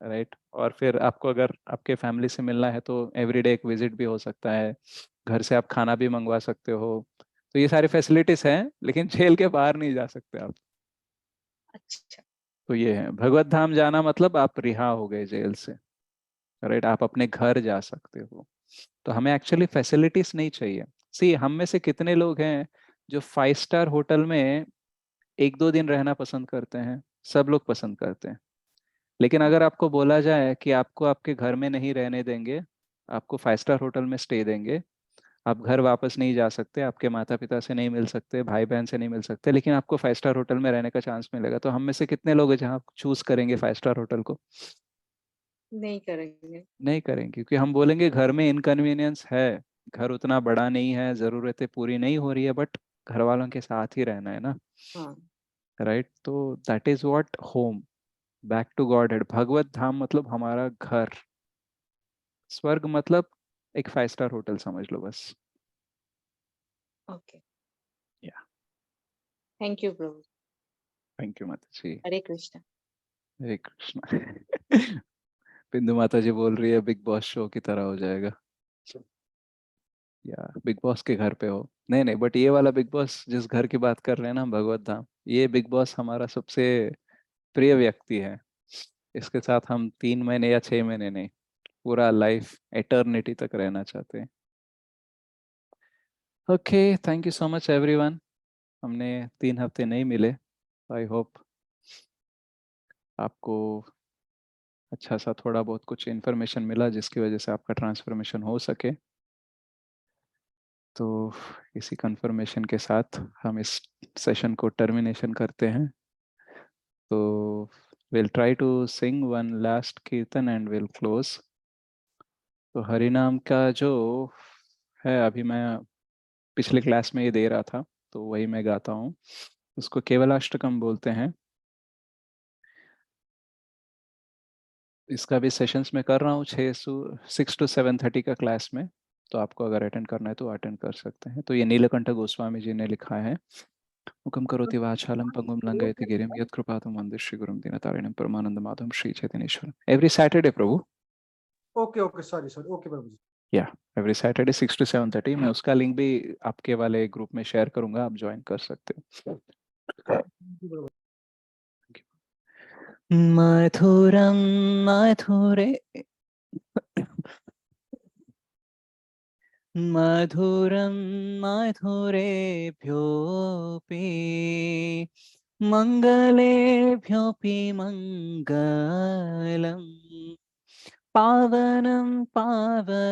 राइट। और फिर आपको अगर आपके फैमिली से मिलना है तो एवरीडे एक विजिट भी हो सकता है, घर से आप खाना भी मंगवा सकते हो। तो ये सारी फैसिलिटीज हैं, लेकिन जेल के बाहर नहीं जा सकते आप। अच्छा। तो ये है, भगवत धाम जाना मतलब आप रिहा हो गए जेल से, राइट, आप अपने घर जा सकते हो। तो हमें एक्चुअली फैसिलिटीज नहीं चाहिए। सी, हम में से कितने लोग हैं जो 5 स्टार होटल में 1-2 दिन रहना पसंद करते हैं? सब लोग पसंद करते हैं। लेकिन अगर आपको बोला जाए कि आपको आपके घर में नहीं रहने देंगे, आपको 5 स्टार होटल में स्टे देंगे, आप घर वापस नहीं जा सकते, आपके माता पिता से नहीं मिल सकते, भाई बहन से नहीं मिल सकते, लेकिन आपको 5 स्टार होटल में रहने का चांस मिलेगा, तो हम में से कितने लोग हैं जहाँ चूज करेंगे 5 स्टार होटल को? नहीं करेंगे। नहीं करेंगे, क्योंकि हम बोलेंगे घर में इनकन्वीनियंस है, घर उतना बड़ा नहीं है, जरूरतें पूरी नहीं हो रही है, बट घर वालों के साथ ही रहना है ना, हाँ। राइट। तो that is what home, back to godhead. Bhagavat Dham मतलब हमारा घर, स्वर्ग मतलब एक 5 स्टार होटल समझ लो बस। Okay. Yeah, thank you Prabhu. Thank you माता जी। हरे कृष्ण। हरे कृष्णा। बिंदु माता जी बोल रही है बिग बॉस शो की तरह हो जाएगा, या बिग बॉस के घर पे हो। नहीं नहीं, बट ये वाला बिग बॉस जिस घर की बात कर रहे हैं ना, भगवत धाम, ये बिग बॉस हमारा सबसे प्रिय व्यक्ति है। इसके साथ हम 3 महीने या 6 महीने नहीं, पूरा लाइफ एटर्निटी तक रहना चाहते हैं। Okay, thank you so much everyone. हमने 3 हफ्ते नहीं मिले, आई होप आपको अच्छा सा थोड़ा बहुत कुछ इन्फॉर्मेशन मिला जिसकी वजह से आपका ट्रांसफॉर्मेशन हो सके। तो इसी कंफर्मेशन के साथ हम इस सेशन को टर्मिनेशन करते हैं। तो we'll try to sing one last कीर्तन and we'll close। तो हरि नाम का जो है, अभी मैं पिछले क्लास में ये दे रहा था, तो वही मैं गाता हूँ। उसको केवलाष्टकम बोलते हैं। इसका भी सेशंस में कर रहा हूँ 6 to 7:30 का क्लास में। तो आपको अगर अटेंड करना है तो अटेंड कर सकते हैं। तो ये नीलकंठ गोस्वामी जी ने लिखा है। मुखम करोति वाचालं पंगुं लंघयति गिरिं यत्कृपातु वन्दे गुरुं दीनतारिणं परमानंदमाधवं श्री चैतन्येश्वरम्। एवरी सैटरडे प्रभु। Okay okay, sorry sorry, okay प्रभु जी। Yeah, every Saturday 6 to 7:30। मैं उसका लिंक भी आपके वाले ग्रुप में शेयर करूंगा, आप ज्वाइन कर सकते हो। मधुरम मधुरे मधुरं मधुरेभ्योऽपि मङ्गलेभ्योऽपि मङ्गलम्, पावनं पावनेभ्योऽपि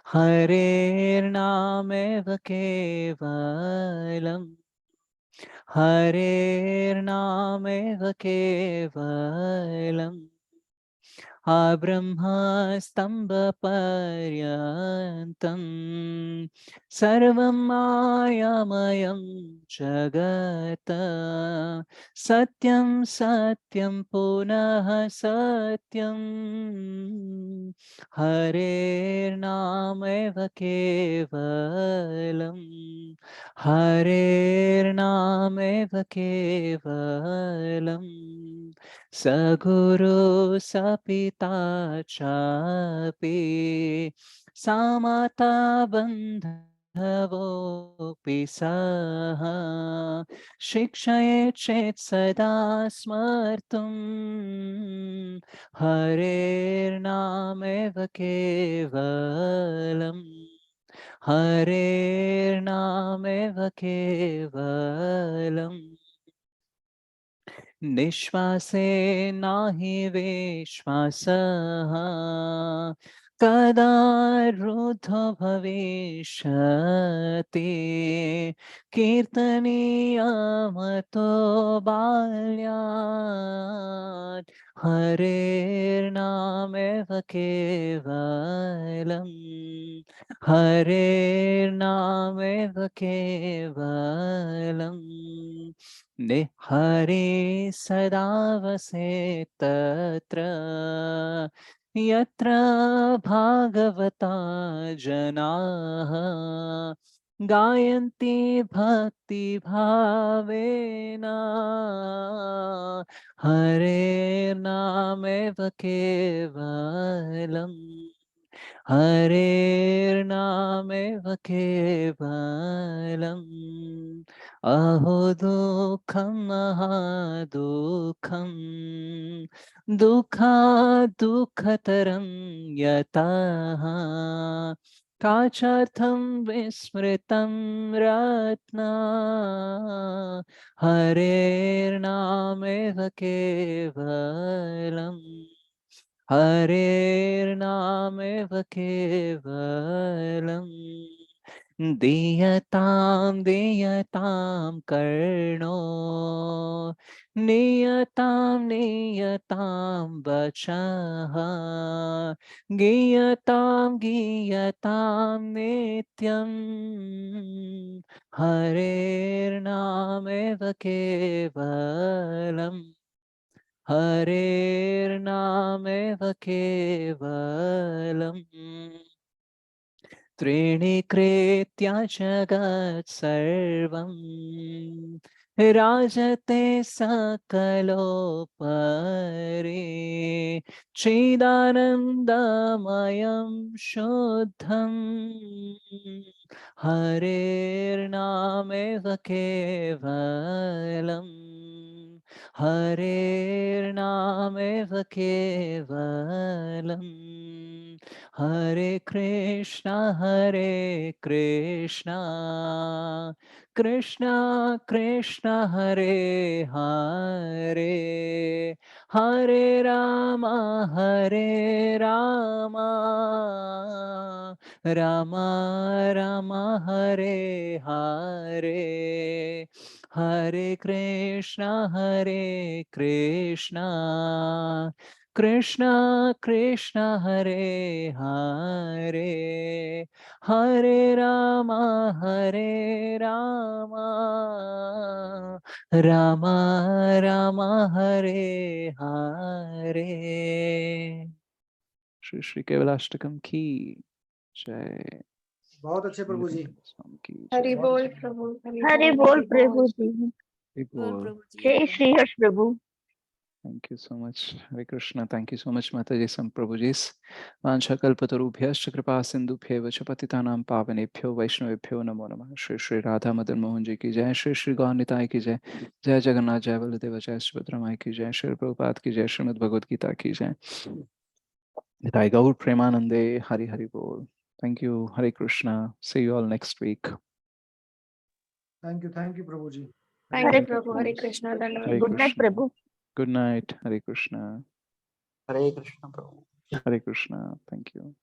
हरेर्नामेव केवलम्, हरेर्नामेव केवलम्। ब्रह्मस्तम्भपर्यन्तं सर्वं मायामयं जगत्, सत्यं सत्यं पुनः सत्यं, हरेर्नामेव केवलम्, हरेर्नामेव केवलम्। सगुरु सपिता चापि सामाता बन्धवोऽपि सः, शिक्षये चेत् सदा स्मर्तुं, हरेर्नामेव केवलम्, हरेर्नामेव केवलम्। निश्वासे नाहि विश्वासः, कदा रुद्धो भविष्यति, कीर्तनीयमतो बाल्यात्, हरेर्नामेव केवलम्, हरेर्नामेव केवलम्। निहरे सदा वसेत् तत्र, यत्र भागवता जनाः गायन्ति भक्तिभावेन हरेर्नामेव केवलम् हरेर्नामेव केवलम् अहो दुःखं महादुःखं दुःखतरं यतः काचार्थं विस्मृतं रत्ना हरेर्नामेव केवलम् हरेर्नामेव केवलम् दीयतां कर्णो नियतां वचः गीयतां नित्यं हरेर्नामेव केवलम् हरेर्नामेव केवलम् त्रीणि कृत्या जगत् सर्वं राजते सकलोपरि चिदानन्दमयं शुद्धं हरेर्नामेव केवलम् हरेर्नामेव केवलम् हरे कृष्ण कृष्ण कृष्ण हरे हरे हरे राम राम राम हरे हरे हरे कृष्ण कृष्ण कृष्ण हरे हरे हरे राम राम राम हरे हरे श्री श्री केवलाष्टकम की जय। बहुत अच्छे प्रभु जी। स्वामी की हरि जय। बोल प्रभु हरि बोल प्रभु जी। हरि बोल बोल। प्रभु जी। जय श्री हर्ष प्रभु। Thank you so much. Hare Krishna. Thank you so much, Mataji Samprabhujis. Vanchakalpatarubhyascha kripa sindubhyev cha patitanam pavanebhyo vaishnavebhyo namo namah. Shri Shri Radha Madan Mohan ji ki jai. Shri Shri Gaur Nitai ki jai. Jai Jagannath Jai Baladeva Jai Subhadra Mai ki jai. Shri Prabhupada ki jai. Srimad Bhagavad Gita ki jai. Nitai Gaur Premanande. Hari Hari Bol. Thank you. Hare Krishna. See you all next week. Thank you प्रभु जी। Thank you Thank you, प्रभु Hare please. Krishna Hare धन्यवाद good night Krishna. प्रभु। Good night. Hare Krishna. Hare Krishna प्रभु। Hare Krishna. Thank you.